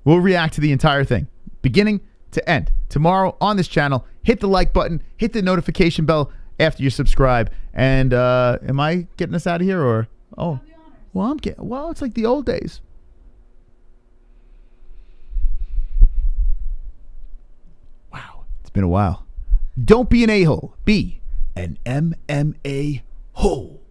We'll react to the entire thing, beginning to end. Tomorrow on this channel, hit the like button, hit the notification bell after you subscribe. And am I getting us out of here or? Oh, well, it's like the old days. Wow, it's been a while. Don't be an a-hole. Be an MMA hole.